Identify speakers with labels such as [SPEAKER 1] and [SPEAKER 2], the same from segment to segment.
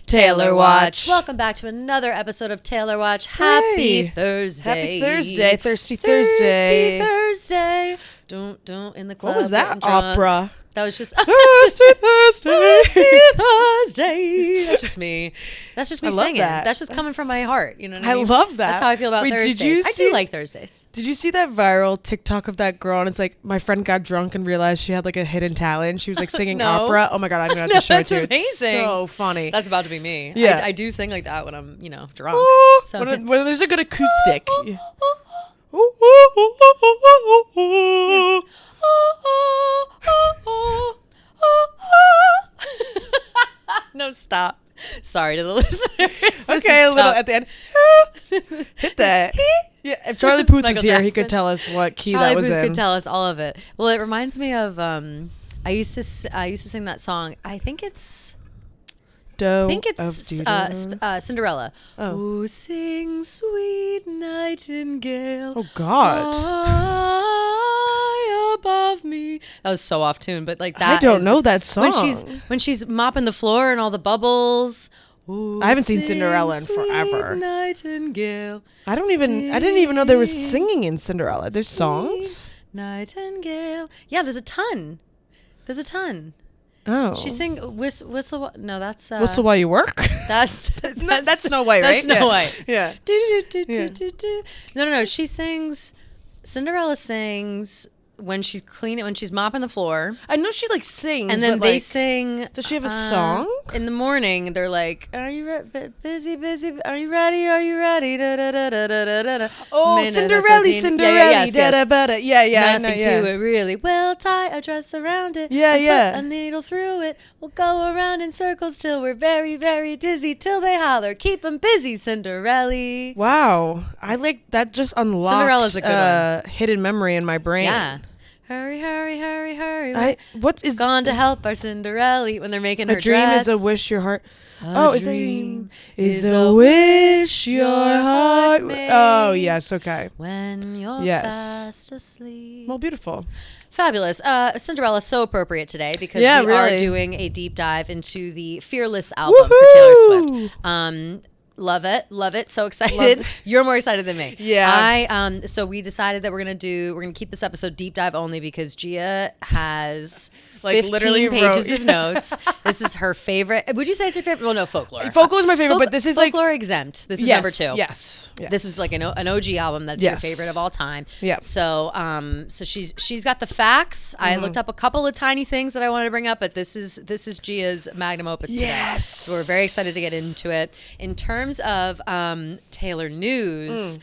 [SPEAKER 1] Taylor Watch. Welcome back to another episode of Taylor Watch. Happy Thursday.
[SPEAKER 2] Happy Thursday. Thirsty Thursday.
[SPEAKER 1] Thursday. Don't in the club.
[SPEAKER 2] What was that opera?
[SPEAKER 1] That was just
[SPEAKER 2] Thirsty Thursday.
[SPEAKER 1] Thursday. That's just me. That's just me singing.
[SPEAKER 2] That.
[SPEAKER 1] That's just coming from my heart. You know what I mean?
[SPEAKER 2] love that.
[SPEAKER 1] That's how I feel about Thursdays. I do like Thursdays.
[SPEAKER 2] Did you see that viral TikTok of that girl? And it's like, my friend got drunk and realized she had like a hidden talent. She was like singing opera. Oh my God, I'm going to have to show it to you.
[SPEAKER 1] Amazing.
[SPEAKER 2] It's so funny.
[SPEAKER 1] That's about to be me.
[SPEAKER 2] Yeah.
[SPEAKER 1] I do sing like that when I'm, drunk. So.
[SPEAKER 2] when there's a good acoustic.
[SPEAKER 1] No, stop. Sorry to the listeners.
[SPEAKER 2] Okay, a little at the end. Hit that. Yeah, if Charlie Puth was here, he could tell us what key that was in.
[SPEAKER 1] Charlie Puth could tell us all of it. Well, it reminds me of I used to sing that song. I think it's Cinderella. Oh, sing sweet nightingale.
[SPEAKER 2] Oh God.
[SPEAKER 1] High above me. That was so off tune, but like that.
[SPEAKER 2] I don't know that song.
[SPEAKER 1] When she's mopping the floor and all the bubbles. Ooh,
[SPEAKER 2] I haven't seen Cinderella in forever.
[SPEAKER 1] Nightingale.
[SPEAKER 2] I didn't even know there was singing in Cinderella. There's songs.
[SPEAKER 1] Nightingale. Yeah, there's a ton.
[SPEAKER 2] Oh.
[SPEAKER 1] She sang whistle. No, that's
[SPEAKER 2] Whistle While You Work.
[SPEAKER 1] That's
[SPEAKER 2] Snow White, right?
[SPEAKER 1] That's Snow White.
[SPEAKER 2] Yeah.
[SPEAKER 1] No. She sings. Cinderella sings when she's cleaning, when she's mopping the floor.
[SPEAKER 2] I know she like sings,
[SPEAKER 1] and then
[SPEAKER 2] but,
[SPEAKER 1] they sing.
[SPEAKER 2] Does she have a song?
[SPEAKER 1] In the morning, they're like, "Are you busy? Are you ready? Are you ready?" Da, da, da, da, da, da, da.
[SPEAKER 2] Oh, Cinderella.
[SPEAKER 1] Yes.
[SPEAKER 2] Yeah.
[SPEAKER 1] Nothing to it really. We'll tie a dress around it.
[SPEAKER 2] Yeah.
[SPEAKER 1] Put a needle through it. We'll go around in circles till we're very, very dizzy. Till they holler, "Keep 'em busy, Cinderella."
[SPEAKER 2] Wow, I like that. Just unlocked
[SPEAKER 1] Cinderella's a good one.
[SPEAKER 2] Hidden memory in my brain.
[SPEAKER 1] Yeah. Hurry.
[SPEAKER 2] What is
[SPEAKER 1] gone to help our Cinderella when they're making her
[SPEAKER 2] dress? A dream
[SPEAKER 1] dress.
[SPEAKER 2] is a wish your heart.
[SPEAKER 1] A dream is a wish your heart makes.
[SPEAKER 2] Oh yes, okay.
[SPEAKER 1] When you're fast asleep.
[SPEAKER 2] Well, beautiful.
[SPEAKER 1] Fabulous. Cinderella, so appropriate today because we are doing a deep dive into the Fearless album for Taylor Swift. Love it. So excited. You're more excited than me.
[SPEAKER 2] Yeah.
[SPEAKER 1] So we decided that we're gonna keep this episode deep dive only because Gia has like 15 pages of notes. This is her favorite. Would you say it's your favorite? Well, no, Folklore.
[SPEAKER 2] Folklore is my favorite, but this is
[SPEAKER 1] Folklore Exempt. This is number 2.
[SPEAKER 2] Yes.
[SPEAKER 1] This is like an OG album that's your favorite of all time.
[SPEAKER 2] Yeah.
[SPEAKER 1] So she's got the facts. I looked up a couple of tiny things that I wanted to bring up, but this is Gia's magnum opus today.
[SPEAKER 2] Yes.
[SPEAKER 1] So we're very excited to get into it. In terms of Taylor news,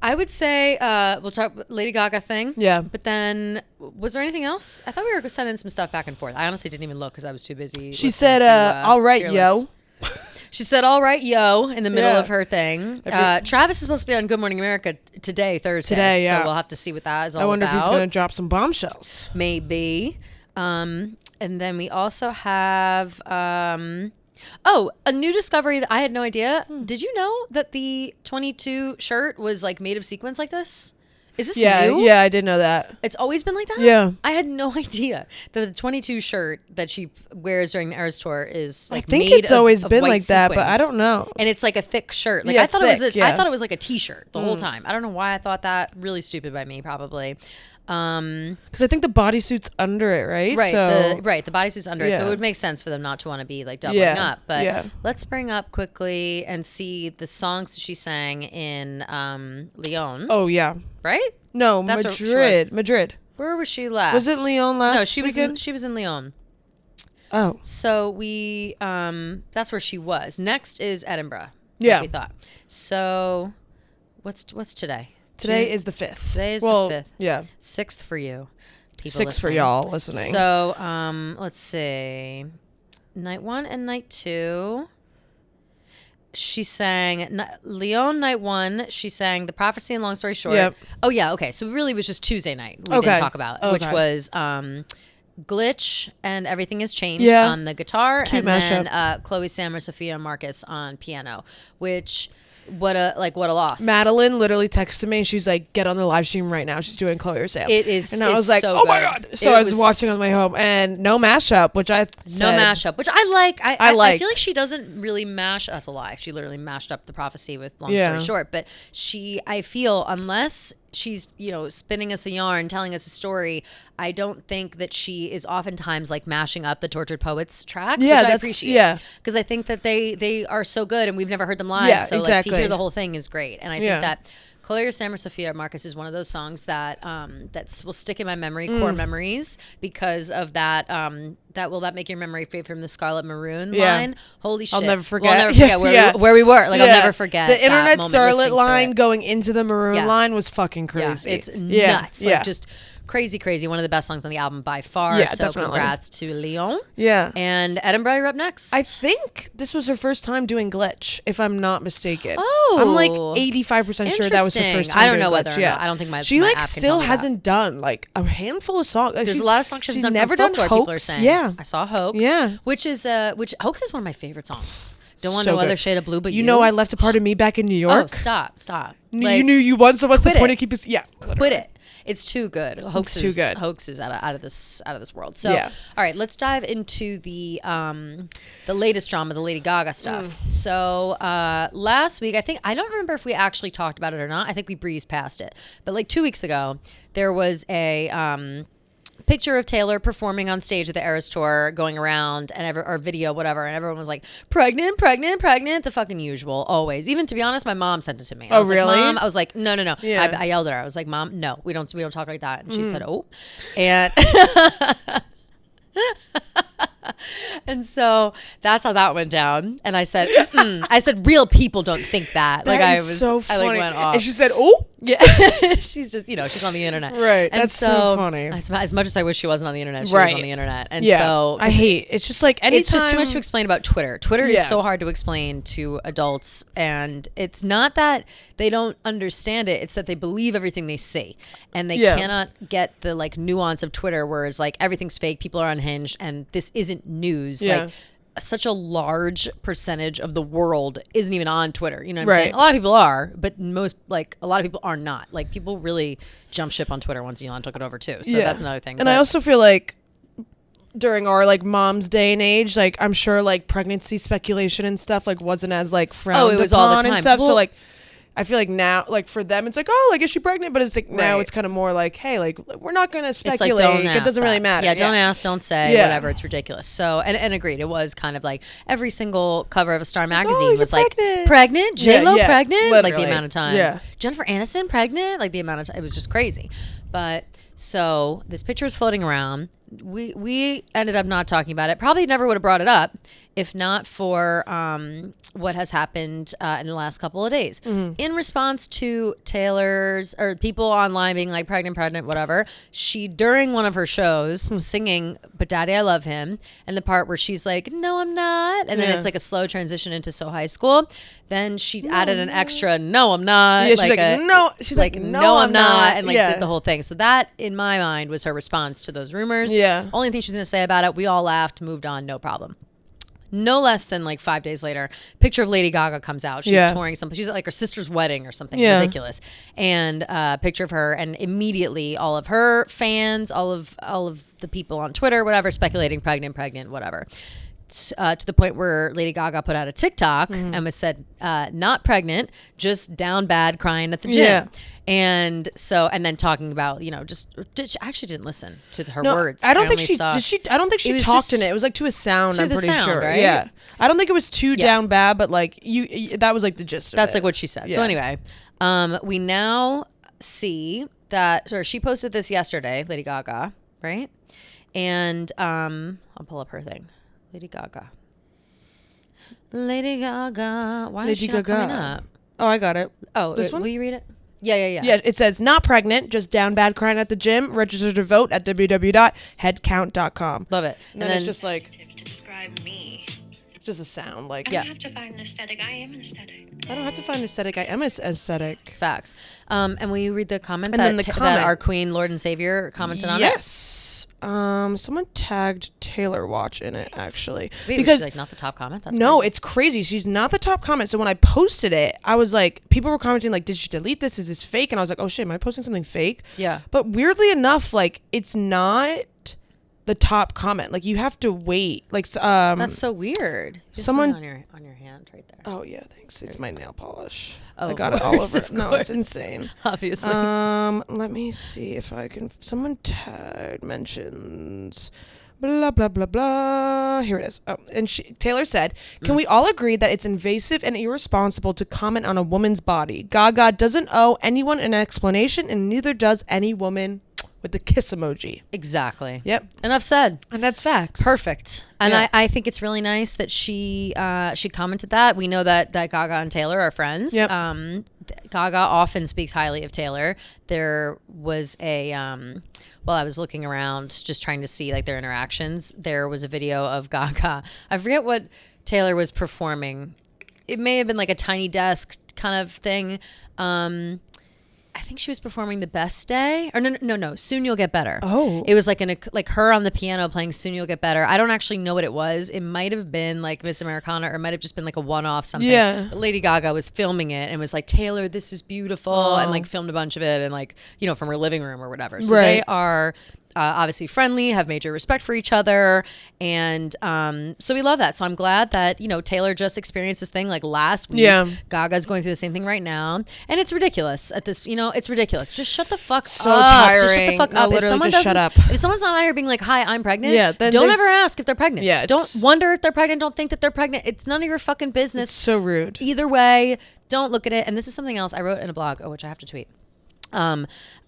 [SPEAKER 1] I would say we'll talk Lady Gaga thing.
[SPEAKER 2] Yeah.
[SPEAKER 1] But then, was there anything else? I thought we were sending some stuff back and forth. I honestly didn't even look because I was too busy.
[SPEAKER 2] She said, "All right,
[SPEAKER 1] Fearless.
[SPEAKER 2] yo."
[SPEAKER 1] She said, "All right, yo," in the middle of her thing. Travis is supposed to be on Good Morning America Thursday.
[SPEAKER 2] Today, yeah.
[SPEAKER 1] So we'll have to see what that is all about.
[SPEAKER 2] I wonder if he's going to drop some bombshells.
[SPEAKER 1] Maybe. And then we also have... a new discovery that I had no idea. Did you know that the 22 shirt was like made of sequins like this? Is this new?
[SPEAKER 2] Yeah, I did know that.
[SPEAKER 1] It's always been like that?
[SPEAKER 2] Yeah.
[SPEAKER 1] I had no idea that the 22 shirt that she wears during the Eras tour is like
[SPEAKER 2] I think
[SPEAKER 1] made
[SPEAKER 2] it's always
[SPEAKER 1] of
[SPEAKER 2] been
[SPEAKER 1] white
[SPEAKER 2] like that, but
[SPEAKER 1] sequins.
[SPEAKER 2] I don't know.
[SPEAKER 1] And it's like a thick shirt. Like
[SPEAKER 2] Yeah,
[SPEAKER 1] I thought
[SPEAKER 2] it's thick,
[SPEAKER 1] I thought it was like a t-shirt the whole time. I don't know why I thought that. Really stupid by me, probably.
[SPEAKER 2] Because I think the bodysuit's under it, right?
[SPEAKER 1] Right,
[SPEAKER 2] So,
[SPEAKER 1] the bodysuit's under it, so it would make sense for them not to want to be like doubling up. But let's bring up quickly and see the songs she sang in Lyon.
[SPEAKER 2] Oh yeah,
[SPEAKER 1] right?
[SPEAKER 2] No,
[SPEAKER 1] That's
[SPEAKER 2] Madrid.
[SPEAKER 1] Where was she last?
[SPEAKER 2] Was it Lyon last?
[SPEAKER 1] No, she
[SPEAKER 2] weekend?
[SPEAKER 1] was in Lyon.
[SPEAKER 2] Oh,
[SPEAKER 1] so we that's where she was. Next is Edinburgh.
[SPEAKER 2] Yeah,
[SPEAKER 1] like we thought. So what's today?
[SPEAKER 2] Today is the 5th.
[SPEAKER 1] Today is the 5th.
[SPEAKER 2] Yeah.
[SPEAKER 1] 6th for you.
[SPEAKER 2] 6th for y'all listening.
[SPEAKER 1] So, let's see. Night 1 and night 2. She sang Lyon night 1. She sang The Prophecy and Long Story Short. Yep. Oh yeah. Okay. So it really was just Tuesday night we didn't talk about, which was Glitch and Everything Has Changed on the guitar,
[SPEAKER 2] Cute
[SPEAKER 1] and
[SPEAKER 2] mashup.
[SPEAKER 1] then Chloe Sam or Sophia Marcus on piano, which What a loss.
[SPEAKER 2] Madeline literally texted me and she's like, get on the live stream right now. She's doing Chloe or Sam.
[SPEAKER 1] It is.
[SPEAKER 2] And I was like,
[SPEAKER 1] so
[SPEAKER 2] oh my
[SPEAKER 1] good.
[SPEAKER 2] God. So I was watching on my way home and no mashup, which I said,
[SPEAKER 1] which I like.
[SPEAKER 2] I like.
[SPEAKER 1] I feel like she doesn't really mash. That's a lie. She literally mashed up the prophecy with Long Story Short. But I feel unless she's, spinning us a yarn, telling us a story, I don't think that she is oftentimes like mashing up the Tortured Poets tracks, which I appreciate.
[SPEAKER 2] Yeah.
[SPEAKER 1] Because I think that they are so good and we've never heard them live.
[SPEAKER 2] Yeah,
[SPEAKER 1] so
[SPEAKER 2] exactly.
[SPEAKER 1] like to hear the whole thing is great. And I think that Chloe or Sam or Sophia or Marcus is one of those songs that will stick in my memory, core memories, because of that. That will that make your memory fade from the Scarlet Maroon line? Holy shit!
[SPEAKER 2] I'll never forget.
[SPEAKER 1] We'll never forget where we were. Like I'll never forget
[SPEAKER 2] the internet
[SPEAKER 1] that
[SPEAKER 2] starlet line going into the Maroon line was fucking
[SPEAKER 1] Yeah,
[SPEAKER 2] crazy.
[SPEAKER 1] it's nuts. Like just crazy. One of the best songs on the album by far.
[SPEAKER 2] Yeah,
[SPEAKER 1] so
[SPEAKER 2] definitely.
[SPEAKER 1] congrats to Leon.
[SPEAKER 2] Yeah.
[SPEAKER 1] And Edinburgh, you're up next.
[SPEAKER 2] I think this was her first time doing Glitch, if I'm not mistaken.
[SPEAKER 1] Oh.
[SPEAKER 2] I'm like 85% sure that was her first time.
[SPEAKER 1] I don't know
[SPEAKER 2] doing
[SPEAKER 1] whether
[SPEAKER 2] Glitch.
[SPEAKER 1] or not. I don't think my
[SPEAKER 2] she
[SPEAKER 1] my
[SPEAKER 2] like
[SPEAKER 1] app can
[SPEAKER 2] still
[SPEAKER 1] tell me
[SPEAKER 2] hasn't done like a handful of songs.
[SPEAKER 1] There's a lot of songs she's done.
[SPEAKER 2] Never
[SPEAKER 1] from
[SPEAKER 2] done
[SPEAKER 1] Folklore,
[SPEAKER 2] Hoax.
[SPEAKER 1] people are saying.
[SPEAKER 2] Yeah.
[SPEAKER 1] I saw Hoax.
[SPEAKER 2] Yeah.
[SPEAKER 1] Which Hoax is one of my favorite songs. Don't want
[SPEAKER 2] So
[SPEAKER 1] no other
[SPEAKER 2] good.
[SPEAKER 1] shade of blue, but
[SPEAKER 2] You know, I left a part of me back in New York.
[SPEAKER 1] Oh, stop.
[SPEAKER 2] You knew you once of us the
[SPEAKER 1] quit
[SPEAKER 2] point
[SPEAKER 1] it.
[SPEAKER 2] to keep us. Yeah.
[SPEAKER 1] Quit it. It's too good. Hoax
[SPEAKER 2] too good.
[SPEAKER 1] Hoax is out of this world. So, all right, let's dive into the latest drama, the Lady Gaga stuff. So, last week, I don't remember if we actually talked about it or not. I think we breezed past it. But like 2 weeks ago, there was a picture of Taylor performing on stage at the Eras Tour, going around or video, whatever, and everyone was like, pregnant, the fucking usual, always. Even to be honest, my mom sent it to me. I was
[SPEAKER 2] really?
[SPEAKER 1] Like, Mom, I was like, no.
[SPEAKER 2] Yeah.
[SPEAKER 1] I yelled at her. I was like, Mom, no, we don't talk like that. And she said, oh, and and so that's how that went down. And I said, I said, real people don't think that. Like I was,
[SPEAKER 2] so funny.
[SPEAKER 1] I like went off.
[SPEAKER 2] And she said, oh.
[SPEAKER 1] Yeah, she's just, she's on the internet.
[SPEAKER 2] Right.
[SPEAKER 1] And
[SPEAKER 2] that's so funny.
[SPEAKER 1] As much as I wish she wasn't on the internet, she was on the internet. And so
[SPEAKER 2] I hate it's just like anytime.
[SPEAKER 1] It's just too much to explain about Twitter. Twitter is so hard to explain to adults, and it's not that they don't understand it, it's that they believe everything they see. And they cannot get the like nuance of Twitter, whereas like everything's fake, people are unhinged, and this isn't news.
[SPEAKER 2] Yeah.
[SPEAKER 1] Like such a large percentage of the world isn't even on Twitter. You know what I'm saying? A lot of people are, but a lot of people are not. Like people really jump ship on Twitter once Elon took it over too. So that's another thing.
[SPEAKER 2] And I also feel like during our like mom's day and age, like I'm sure like pregnancy speculation and stuff like wasn't as like frowned
[SPEAKER 1] it was
[SPEAKER 2] upon
[SPEAKER 1] all the time.
[SPEAKER 2] and stuff.
[SPEAKER 1] Well,
[SPEAKER 2] so like I feel like now, like for them, it's like, oh, like is she pregnant? But it's like now it's kind of more like, hey, like we're not going to speculate.
[SPEAKER 1] It's like, don't
[SPEAKER 2] it doesn't really matter.
[SPEAKER 1] Yeah, don't ask, don't say, whatever. It's ridiculous. So, and agreed. It was kind of like every single cover of a Star magazine was like, pregnant, J-Lo pregnant,
[SPEAKER 2] literally.
[SPEAKER 1] like the amount of times.
[SPEAKER 2] Yeah.
[SPEAKER 1] Jennifer Aniston pregnant, like the amount of time. It was just crazy. But so this picture is floating around. We ended up not talking about it. Probably never would have brought it up if not for what has happened in the last couple of days. Mm-hmm. In response to Taylor's or people online being like pregnant, whatever, she, during one of her shows, was singing But Daddy, I Love Him, and the part where she's like, no, I'm not. And then it's like a slow transition into So High School. Then she added an extra, no, I'm not.
[SPEAKER 2] Yeah, she's like, no. She's like,
[SPEAKER 1] no, I'm not. And like did the whole thing. So that, in my mind, was her response to those rumors.
[SPEAKER 2] Yeah.
[SPEAKER 1] Only thing she was going to say about it, we all laughed, moved on, no problem. No less than like 5 days later, picture of Lady Gaga comes out. She's touring something. She's at like her sister's wedding or something ridiculous. And picture of her, and immediately all of her fans, all of the people on Twitter, whatever, speculating pregnant, whatever. To the point where Lady Gaga put out a TikTok and said, not pregnant, just down bad, crying at the gym. Yeah. And so, and then talking about, I actually didn't listen to her words.
[SPEAKER 2] I don't think she did. I don't think she talked in it. It was like to a sound. I'm pretty sure.
[SPEAKER 1] Right?
[SPEAKER 2] Yeah. I don't think it was too down bad, but like that was like the gist of it.
[SPEAKER 1] That's like what she said. Yeah. So anyway, we now see that, or she posted this yesterday, Lady Gaga, right? And I'll pull up her thing. Lady Gaga. Why is she not coming up?
[SPEAKER 2] Oh, I got it.
[SPEAKER 1] Oh,
[SPEAKER 2] this one?
[SPEAKER 1] Will you read it? Yeah.
[SPEAKER 2] Yeah, it says not pregnant, just down bad crying at the gym. Register to vote at www.headcount.com.
[SPEAKER 1] Love it.
[SPEAKER 2] And then it's just like
[SPEAKER 3] to describe me.
[SPEAKER 2] Just a sound like
[SPEAKER 3] I don't have to find an aesthetic. I am an aesthetic.
[SPEAKER 2] I don't have to find an aesthetic. I am an aesthetic.
[SPEAKER 1] Facts. And will you read the comment
[SPEAKER 2] that
[SPEAKER 1] our Queen, Lord and Savior commented on it?
[SPEAKER 2] Yes. Someone tagged Taylor Watch in it actually.
[SPEAKER 1] Wait,
[SPEAKER 2] because
[SPEAKER 1] was she, like, not the top comment? That's
[SPEAKER 2] no,
[SPEAKER 1] crazy.
[SPEAKER 2] it's crazy. She's not the top comment. So when I posted it, I was like, people were commenting like, did she delete this? Is this fake? And I was like, oh shit, am I posting something fake?
[SPEAKER 1] Yeah.
[SPEAKER 2] But weirdly enough, like it's not the top comment. Like you have to wait. Like
[SPEAKER 1] That's so weird. Just
[SPEAKER 2] someone-
[SPEAKER 1] on your hand right there.
[SPEAKER 2] oh yeah, thanks. It's my nail polish.
[SPEAKER 1] Oh,
[SPEAKER 2] I got
[SPEAKER 1] of
[SPEAKER 2] it all
[SPEAKER 1] course,
[SPEAKER 2] over.
[SPEAKER 1] of
[SPEAKER 2] No, it's
[SPEAKER 1] course.
[SPEAKER 2] insane.
[SPEAKER 1] Obviously.
[SPEAKER 2] Let me see if I can. Someone tagged mentions. Blah blah blah blah. Here it is. Oh, and Taylor said, "Can we all agree that it's invasive and irresponsible to comment on a woman's body? Gaga doesn't owe anyone an explanation, and neither does any woman." With the kiss emoji.
[SPEAKER 1] Exactly.
[SPEAKER 2] Yep.
[SPEAKER 1] Enough said.
[SPEAKER 2] And that's facts.
[SPEAKER 1] Perfect. And
[SPEAKER 2] Yeah.
[SPEAKER 1] I think it's really nice that she commented that. We know that Gaga and Taylor are friends.
[SPEAKER 2] Yep.
[SPEAKER 1] Gaga often speaks highly of Taylor. There was a while I was looking around just trying to see like their interactions, there was a video of Gaga. I forget what Taylor was performing. It may have been like a Tiny Desk kind of thing. I think she was performing The Best Day, or no, Soon You'll Get Better.
[SPEAKER 2] Oh.
[SPEAKER 1] It was like her on the piano playing Soon You'll Get Better. I don't actually know what it was. It might have been like Miss Americana, or it might have just been like a one-off something.
[SPEAKER 2] Yeah.
[SPEAKER 1] But Lady Gaga was filming it and was like, Taylor, this is beautiful, and like filmed a bunch of it and like, you know, from her living room or whatever. So
[SPEAKER 2] Right.
[SPEAKER 1] they are obviously friendly, have major respect for each other, and so we love that. So I'm glad that, you know, Taylor just experienced this thing like last week.
[SPEAKER 2] Yeah.
[SPEAKER 1] Gaga's going through the same thing right now, and it's ridiculous at this. You know, it's ridiculous. Just shut the fuck
[SPEAKER 2] So
[SPEAKER 1] up.
[SPEAKER 2] tiring.
[SPEAKER 1] Just shut the fuck
[SPEAKER 2] No,
[SPEAKER 1] up.
[SPEAKER 2] literally just shut up.
[SPEAKER 1] If someone's not out here being like, "Hi, I'm pregnant,"
[SPEAKER 2] Yeah, then
[SPEAKER 1] don't
[SPEAKER 2] there's-
[SPEAKER 1] ever ask if they're pregnant.
[SPEAKER 2] Yeah,
[SPEAKER 1] don't
[SPEAKER 2] it's-
[SPEAKER 1] wonder if they're pregnant. Don't think that they're pregnant. It's none of your fucking business.
[SPEAKER 2] So rude.
[SPEAKER 1] Either way, don't look at it. And this is something else I wrote in a blog, which I have to tweet.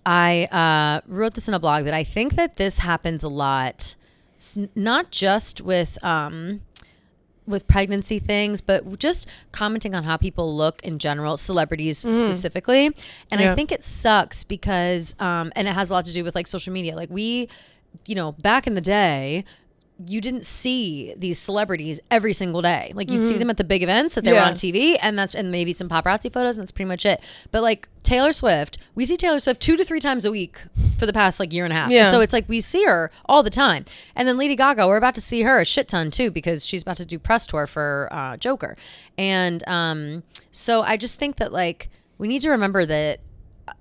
[SPEAKER 1] I wrote this in a blog that I think that this happens a lot, not just with pregnancy things, but just commenting on how people look in general, celebrities specifically. And
[SPEAKER 2] Yeah.
[SPEAKER 1] I think it sucks because, and it has a lot to do with like social media. Like we, you know, back in the day, you didn't see these celebrities every single day. Like you'd see them at the big events that they were
[SPEAKER 2] Yeah.
[SPEAKER 1] on TV, and maybe some paparazzi photos, and that's pretty much it. But like Taylor Swift, we see Taylor Swift 2 to 3 times a week for the past like year and a half.
[SPEAKER 2] Yeah.
[SPEAKER 1] And so it's like we see her all the time. And then Lady Gaga, we're about to see her a shit ton too, because she's about to do press tour for Joker. And so I just think that like we need to remember that,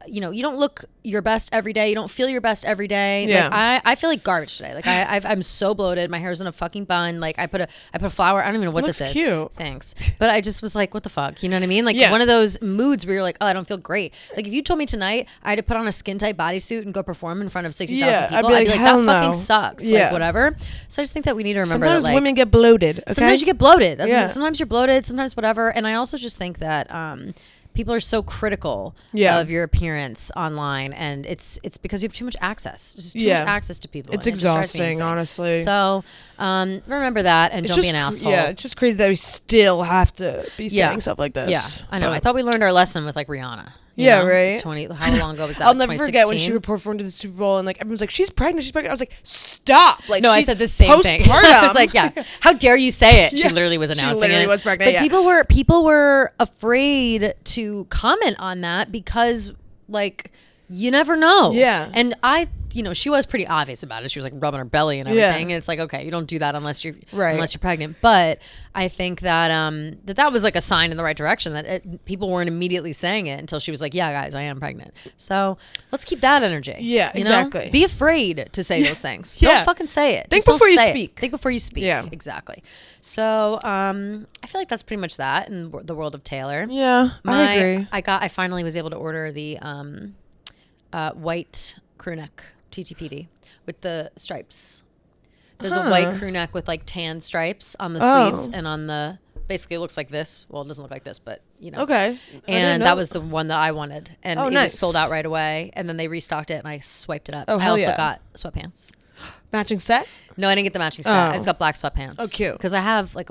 [SPEAKER 1] you know, you don't look your best every day. You don't feel your best every day.
[SPEAKER 2] Yeah.
[SPEAKER 1] Like I feel like garbage today. Like I'm so bloated. My hair's in a fucking bun. Like I put a flower. I don't even know what
[SPEAKER 2] Looks
[SPEAKER 1] this is.
[SPEAKER 2] cute.
[SPEAKER 1] Thanks. But I just was like, what the fuck? You know what I mean? Like
[SPEAKER 2] Yeah.
[SPEAKER 1] one of those moods where you're like, oh, I don't feel great. Like if you told me tonight I had to put on a skin tight bodysuit and go perform in front of 60,000
[SPEAKER 2] Yeah,
[SPEAKER 1] people, I'd be like,
[SPEAKER 2] hell
[SPEAKER 1] that fucking
[SPEAKER 2] no.
[SPEAKER 1] sucks.
[SPEAKER 2] Yeah.
[SPEAKER 1] Like whatever. So I just think that we need to remember
[SPEAKER 2] Sometimes
[SPEAKER 1] that like
[SPEAKER 2] women get bloated. Okay?
[SPEAKER 1] sometimes you get bloated. That's what I'm
[SPEAKER 2] Yeah.
[SPEAKER 1] saying. Sometimes you're bloated, sometimes whatever. And I also just think that people are so critical
[SPEAKER 2] Yeah.
[SPEAKER 1] of your appearance online, and it's because you have too much access. There's too
[SPEAKER 2] Yeah.
[SPEAKER 1] much access to people.
[SPEAKER 2] It's
[SPEAKER 1] and it just drives me
[SPEAKER 2] exhausting,
[SPEAKER 1] insane.
[SPEAKER 2] honestly.
[SPEAKER 1] So remember that, and don't be an asshole.
[SPEAKER 2] Yeah, it's just crazy that we still have to be saying
[SPEAKER 1] Yeah.
[SPEAKER 2] stuff like this.
[SPEAKER 1] Yeah, I know.
[SPEAKER 2] But
[SPEAKER 1] I thought we learned our lesson with like Rihanna. you
[SPEAKER 2] Yeah,
[SPEAKER 1] know?
[SPEAKER 2] right.
[SPEAKER 1] How long ago was that?
[SPEAKER 2] I'll never forget when she
[SPEAKER 1] 2016?
[SPEAKER 2] performed to the Super Bowl and like everyone's like, she's pregnant. I was like, stop. Like,
[SPEAKER 1] No, I
[SPEAKER 2] she's
[SPEAKER 1] said the same thing.
[SPEAKER 2] postpartum.
[SPEAKER 1] I was like, yeah, how dare you say it?
[SPEAKER 2] Yeah.
[SPEAKER 1] She literally was
[SPEAKER 2] She
[SPEAKER 1] announcing
[SPEAKER 2] literally
[SPEAKER 1] it.
[SPEAKER 2] was pregnant,
[SPEAKER 1] But
[SPEAKER 2] yeah.
[SPEAKER 1] people were afraid to comment on that because like you never know.
[SPEAKER 2] Yeah.
[SPEAKER 1] And she was pretty obvious about it. She was like rubbing her belly and
[SPEAKER 2] Yeah.
[SPEAKER 1] everything. And it's like, okay, you don't do that unless you're
[SPEAKER 2] Right.
[SPEAKER 1] pregnant. But I think that that was like a sign in the right direction, that people weren't immediately saying it until she was like, yeah, guys, I am pregnant. So let's keep that energy.
[SPEAKER 2] Yeah,
[SPEAKER 1] you know?
[SPEAKER 2] exactly.
[SPEAKER 1] Be afraid to say those things.
[SPEAKER 2] Yeah.
[SPEAKER 1] Don't fucking say it.
[SPEAKER 2] Think
[SPEAKER 1] Just don't
[SPEAKER 2] before you
[SPEAKER 1] say it.
[SPEAKER 2] speak.
[SPEAKER 1] Think before you speak.
[SPEAKER 2] Yeah.
[SPEAKER 1] Exactly. So I feel like that's pretty much that in the world of Taylor.
[SPEAKER 2] Yeah, I agree.
[SPEAKER 1] I finally was able to order the white crew neck TTPD with the stripes. There's a white crew neck with like tan stripes on the sleeves and on the, basically it looks like this. Well, it doesn't look like this, but you know.
[SPEAKER 2] Okay. I didn't
[SPEAKER 1] And
[SPEAKER 2] know.
[SPEAKER 1] that was the one that I wanted. And
[SPEAKER 2] Oh,
[SPEAKER 1] it
[SPEAKER 2] nice.
[SPEAKER 1] was sold out right away. And then they restocked it and I swiped it up.
[SPEAKER 2] Oh,
[SPEAKER 1] I
[SPEAKER 2] hell
[SPEAKER 1] also
[SPEAKER 2] yeah.
[SPEAKER 1] got sweatpants.
[SPEAKER 2] Matching set.
[SPEAKER 1] No, I didn't get the matching set. I
[SPEAKER 2] Oh.
[SPEAKER 1] just got black sweatpants.
[SPEAKER 2] Oh, cute.
[SPEAKER 1] Because I have a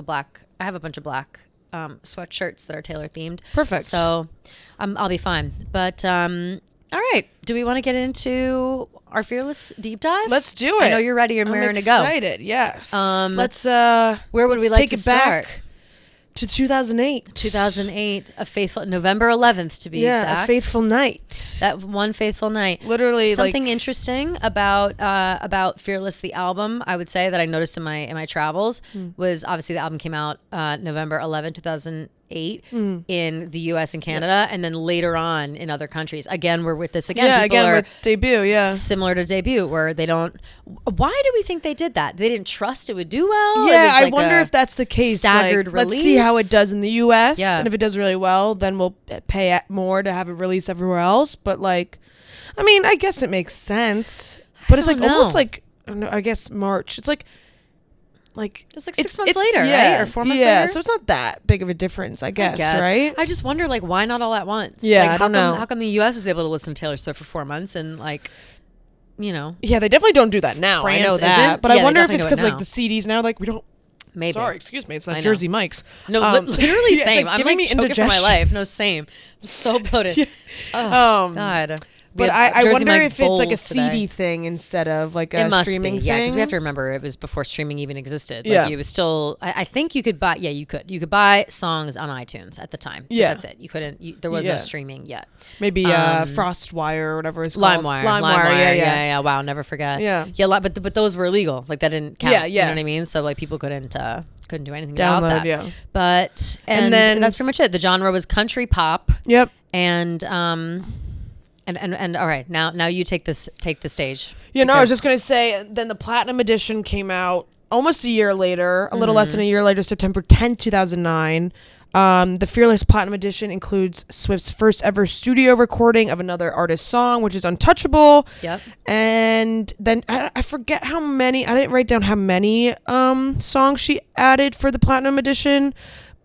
[SPEAKER 1] bunch of black sweatshirts that are Taylor themed.
[SPEAKER 2] Perfect.
[SPEAKER 1] So I'll be fine. But all right, do we want to get into our fearless deep dive?
[SPEAKER 2] Let's do it.
[SPEAKER 1] I know you're ready. You're
[SPEAKER 2] I'm
[SPEAKER 1] raring to go.
[SPEAKER 2] excited. Yes.
[SPEAKER 1] Um,
[SPEAKER 2] let's
[SPEAKER 1] where would we
[SPEAKER 2] let's
[SPEAKER 1] like
[SPEAKER 2] take
[SPEAKER 1] to
[SPEAKER 2] it back
[SPEAKER 1] start?
[SPEAKER 2] to 2008.
[SPEAKER 1] 2008, a faithful November 11th to be
[SPEAKER 2] Yeah,
[SPEAKER 1] exact.
[SPEAKER 2] a faithful night.
[SPEAKER 1] That one faithful night.
[SPEAKER 2] Literally,
[SPEAKER 1] something interesting about Fearless the album, I would say that I noticed in my travels was obviously the album came out November 11, 2008 in the US and Canada, and then later on in other countries. Again, we're with this again.
[SPEAKER 2] Yeah,
[SPEAKER 1] People
[SPEAKER 2] again
[SPEAKER 1] are
[SPEAKER 2] with debut. Yeah.
[SPEAKER 1] similar to debut, where they don't. Why do we think they did that? They didn't trust it would do well.
[SPEAKER 2] Yeah,
[SPEAKER 1] It was
[SPEAKER 2] I
[SPEAKER 1] like
[SPEAKER 2] wonder
[SPEAKER 1] a
[SPEAKER 2] if that's the case.
[SPEAKER 1] staggered
[SPEAKER 2] Let's see how it
[SPEAKER 1] release.
[SPEAKER 2] does in the U.S.
[SPEAKER 1] Yeah.
[SPEAKER 2] And if it does really well, then we'll pay more to have it released everywhere else. But like, I mean, I guess it makes sense. But it's like
[SPEAKER 1] don't
[SPEAKER 2] almost
[SPEAKER 1] know.
[SPEAKER 2] like I guess March. It's like
[SPEAKER 1] It was like 6 months later,
[SPEAKER 2] yeah,
[SPEAKER 1] right? Or 4 months
[SPEAKER 2] yeah,
[SPEAKER 1] later?
[SPEAKER 2] so it's not that big of a difference, I guess, right?
[SPEAKER 1] I just wonder, like, why not all at once?
[SPEAKER 2] Yeah,
[SPEAKER 1] like,
[SPEAKER 2] I don't know.
[SPEAKER 1] How come the U.S. is able to listen to Taylor Swift for 4 months and, like, you know,
[SPEAKER 2] Yeah, they definitely don't do that now. I know
[SPEAKER 1] France
[SPEAKER 2] that,
[SPEAKER 1] isn't?
[SPEAKER 2] but
[SPEAKER 1] Yeah,
[SPEAKER 2] I
[SPEAKER 1] they
[SPEAKER 2] wonder if
[SPEAKER 1] definitely
[SPEAKER 2] it's
[SPEAKER 1] do it
[SPEAKER 2] because like
[SPEAKER 1] now.
[SPEAKER 2] the CDs now, like we don't.
[SPEAKER 1] maybe.
[SPEAKER 2] Sorry, excuse me. It's
[SPEAKER 1] I
[SPEAKER 2] like
[SPEAKER 1] know.
[SPEAKER 2] Jersey Mike's.
[SPEAKER 1] No, literally
[SPEAKER 2] yeah, it's,
[SPEAKER 1] same.
[SPEAKER 2] like,
[SPEAKER 1] I'm
[SPEAKER 2] giving
[SPEAKER 1] like
[SPEAKER 2] me
[SPEAKER 1] choking for my
[SPEAKER 2] indigestion.
[SPEAKER 1] life. No, same. I'm so bloated. Oh, God. We
[SPEAKER 2] But
[SPEAKER 1] had
[SPEAKER 2] I
[SPEAKER 1] Jersey
[SPEAKER 2] wonder
[SPEAKER 1] Mike's
[SPEAKER 2] if it's like a
[SPEAKER 1] bowls
[SPEAKER 2] CD
[SPEAKER 1] today.
[SPEAKER 2] thing instead of like a
[SPEAKER 1] It must
[SPEAKER 2] streaming
[SPEAKER 1] be,
[SPEAKER 2] thing.
[SPEAKER 1] yeah, because we have to remember it was before streaming even existed. Like,
[SPEAKER 2] Yeah.
[SPEAKER 1] it was still. I think you could buy. Yeah, you could buy songs on iTunes at the time. But
[SPEAKER 2] Yeah.
[SPEAKER 1] that's it. You couldn't. There was no
[SPEAKER 2] Yeah.
[SPEAKER 1] streaming yet.
[SPEAKER 2] Maybe FrostWire or whatever it's called.
[SPEAKER 1] LimeWire.
[SPEAKER 2] Yeah.
[SPEAKER 1] Yeah. Wow, never forget.
[SPEAKER 2] Yeah.
[SPEAKER 1] Yeah, but those were illegal. Like that didn't count.
[SPEAKER 2] Yeah,
[SPEAKER 1] You
[SPEAKER 2] yeah.
[SPEAKER 1] know what I mean? So like people couldn't do anything about
[SPEAKER 2] Download,
[SPEAKER 1] that.
[SPEAKER 2] yeah.
[SPEAKER 1] But
[SPEAKER 2] And
[SPEAKER 1] and
[SPEAKER 2] then-
[SPEAKER 1] that's pretty much it. The genre was country pop.
[SPEAKER 2] Yep.
[SPEAKER 1] And all right, now you take the stage.
[SPEAKER 2] Yeah, no, I was
[SPEAKER 1] Because-
[SPEAKER 2] just gonna say. Then the Platinum Edition came out almost a year later, a little less than a year later, September 10th, 2009. The Fearless Platinum Edition includes Swift's first ever studio recording of another artist's song, which is Untouchable.
[SPEAKER 1] Yep.
[SPEAKER 2] And then I forget how many. I didn't write down how many songs she added for the Platinum Edition.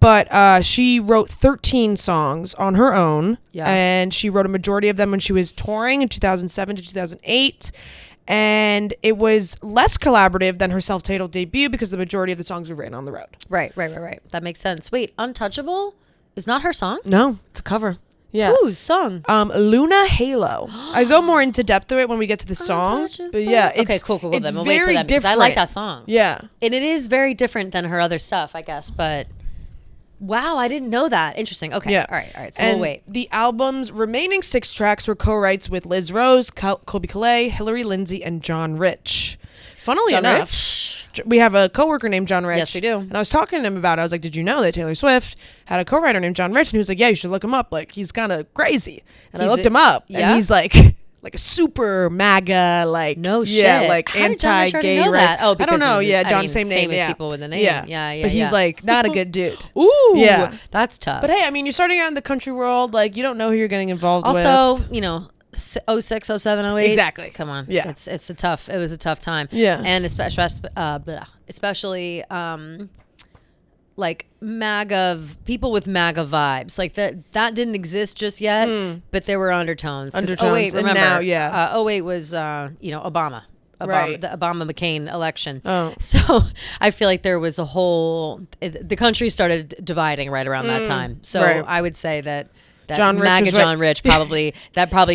[SPEAKER 2] But she wrote 13 songs on her own.
[SPEAKER 1] Yeah.
[SPEAKER 2] And she wrote a majority of them when she was touring in 2007 to 2008. And it was less collaborative than her self-titled debut because the majority of the songs were written on the road.
[SPEAKER 1] Right. That makes sense. Wait, Untouchable is not her song?
[SPEAKER 2] No, it's a cover. Yeah.
[SPEAKER 1] Whose song?
[SPEAKER 2] Luna Halo. I go more into depth of it when we get to the songs. But yeah, it's,
[SPEAKER 1] okay, cool.
[SPEAKER 2] It's
[SPEAKER 1] Then we'll wait till
[SPEAKER 2] very
[SPEAKER 1] then because
[SPEAKER 2] different.
[SPEAKER 1] I like that song.
[SPEAKER 2] Yeah.
[SPEAKER 1] And it is very different than her other stuff, I guess. But wow, I didn't know that. Interesting. Okay.
[SPEAKER 2] Yeah.
[SPEAKER 1] All right. So
[SPEAKER 2] And
[SPEAKER 1] we'll wait.
[SPEAKER 2] the album's remaining 6 tracks were co-writes with Liz Rose, Colby Calais, Hillary Lindsay, and John Rich. Funnily
[SPEAKER 1] John
[SPEAKER 2] enough,
[SPEAKER 1] Rich?
[SPEAKER 2] we have a coworker named John Rich.
[SPEAKER 1] Yes, we do.
[SPEAKER 2] And I was talking to him about it. I was like, did you know that Taylor Swift had a co-writer named John Rich? And he was like, yeah, you should look him up. Like, he's kind of crazy. And I
[SPEAKER 1] He's
[SPEAKER 2] looked
[SPEAKER 1] a-
[SPEAKER 2] him up.
[SPEAKER 1] yeah?
[SPEAKER 2] And he's like a super MAGA, like,
[SPEAKER 1] No
[SPEAKER 2] yeah,
[SPEAKER 1] shit.
[SPEAKER 2] like
[SPEAKER 1] How did John Rich already
[SPEAKER 2] anti-gay
[SPEAKER 1] know
[SPEAKER 2] rights.
[SPEAKER 1] that? Oh,
[SPEAKER 2] I don't
[SPEAKER 1] because
[SPEAKER 2] know.
[SPEAKER 1] he's-
[SPEAKER 2] Yeah,
[SPEAKER 1] I
[SPEAKER 2] John,
[SPEAKER 1] mean,
[SPEAKER 2] same name.
[SPEAKER 1] famous
[SPEAKER 2] Yeah.
[SPEAKER 1] people with the name. Yeah,
[SPEAKER 2] But he's
[SPEAKER 1] yeah.
[SPEAKER 2] like not a good dude.
[SPEAKER 1] Ooh,
[SPEAKER 2] Yeah.
[SPEAKER 1] that's tough.
[SPEAKER 2] But hey, I mean, you're starting out in the country world. Like, you don't know who you're getting involved with.
[SPEAKER 1] also, you know, 06, 07, 08.
[SPEAKER 2] Exactly.
[SPEAKER 1] Come on.
[SPEAKER 2] Yeah.
[SPEAKER 1] It was a tough time.
[SPEAKER 2] Yeah.
[SPEAKER 1] And especially like MAGA people with MAGA vibes. Like that didn't exist just yet, but there were undertones. 'Cause
[SPEAKER 2] Undertones,
[SPEAKER 1] 08,
[SPEAKER 2] and
[SPEAKER 1] remember?
[SPEAKER 2] now, yeah.
[SPEAKER 1] 08 was Obama.
[SPEAKER 2] Right.
[SPEAKER 1] The Obama McCain election.
[SPEAKER 2] Oh.
[SPEAKER 1] So I feel like there was the country started dividing right around that time. So
[SPEAKER 2] right.
[SPEAKER 1] I would say that
[SPEAKER 2] John Rich
[SPEAKER 1] MAGA
[SPEAKER 2] was
[SPEAKER 1] John Rich probably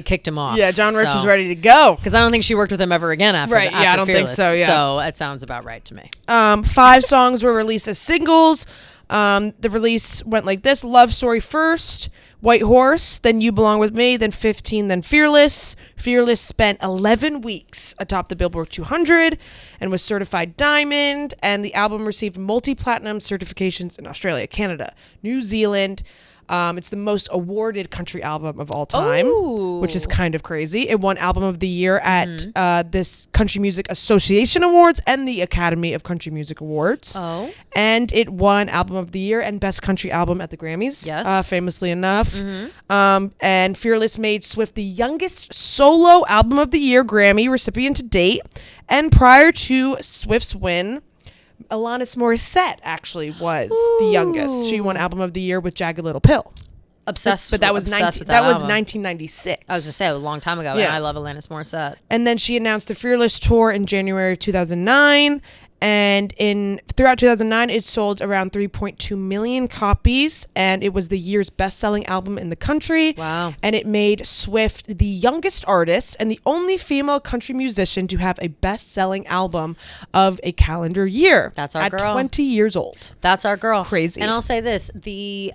[SPEAKER 1] kicked him off.
[SPEAKER 2] Yeah, John Rich was ready to go.
[SPEAKER 1] Because I don't think she worked with him ever again after.
[SPEAKER 2] Right,
[SPEAKER 1] After
[SPEAKER 2] yeah, I don't think
[SPEAKER 1] Fearless.
[SPEAKER 2] so, yeah.
[SPEAKER 1] So that sounds about right to me.
[SPEAKER 2] 5 songs were released as singles. The release went like this: Love Story first, White Horse, then You Belong With Me, then 15, then Fearless. Fearless spent 11 weeks atop the Billboard 200 and was certified diamond, and the album received multi-platinum certifications in Australia, Canada, New Zealand. It's the most awarded country album of all time,
[SPEAKER 1] Ooh.
[SPEAKER 2] which is kind of crazy. It won Album of the Year at this Country Music Association Awards and the Academy of Country Music Awards.
[SPEAKER 1] Oh.
[SPEAKER 2] And it won Album of the Year and Best Country Album at the Grammys.
[SPEAKER 1] Yes.
[SPEAKER 2] Famously enough. And Fearless made Swift the youngest solo Album of the Year Grammy recipient to date. And prior to Swift's win, Alanis Morissette actually was the youngest. She won Album of the Year with Jagged Little Pill.
[SPEAKER 1] Obsessed.
[SPEAKER 2] But that was
[SPEAKER 1] obsessed with
[SPEAKER 2] that was
[SPEAKER 1] album.
[SPEAKER 2] 1996.
[SPEAKER 1] I was gonna say a long time ago.
[SPEAKER 2] Yeah.
[SPEAKER 1] And I love Alanis Morissette.
[SPEAKER 2] And then she announced the Fearless tour in January of 2009. And throughout 2009, it sold around 3.2 million copies, and it was the year's best-selling album in the country.
[SPEAKER 1] Wow.
[SPEAKER 2] And it made Swift the youngest artist and the only female country musician to have a best-selling album of a calendar year.
[SPEAKER 1] That's our
[SPEAKER 2] at
[SPEAKER 1] girl.
[SPEAKER 2] 20 years old.
[SPEAKER 1] That's our girl.
[SPEAKER 2] Crazy.
[SPEAKER 1] And I'll say this: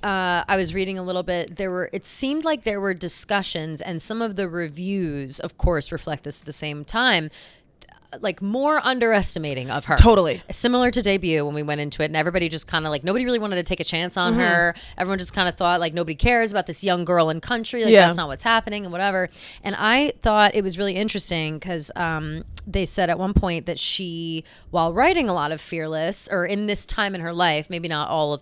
[SPEAKER 1] I was reading a little bit. It seemed like there were discussions, and some of the reviews, of course, reflect this at the same time, like more underestimating of her.
[SPEAKER 2] Totally.
[SPEAKER 1] Similar to Debut when we went into it, and everybody just kind of like, nobody really wanted to take a chance on her. Everyone just kind of thought like nobody cares about this young girl in country. Like that's not what's happening and whatever. And I thought it was really interesting because they said at one point that she, while writing a lot of Fearless, or in this time in her life, maybe not all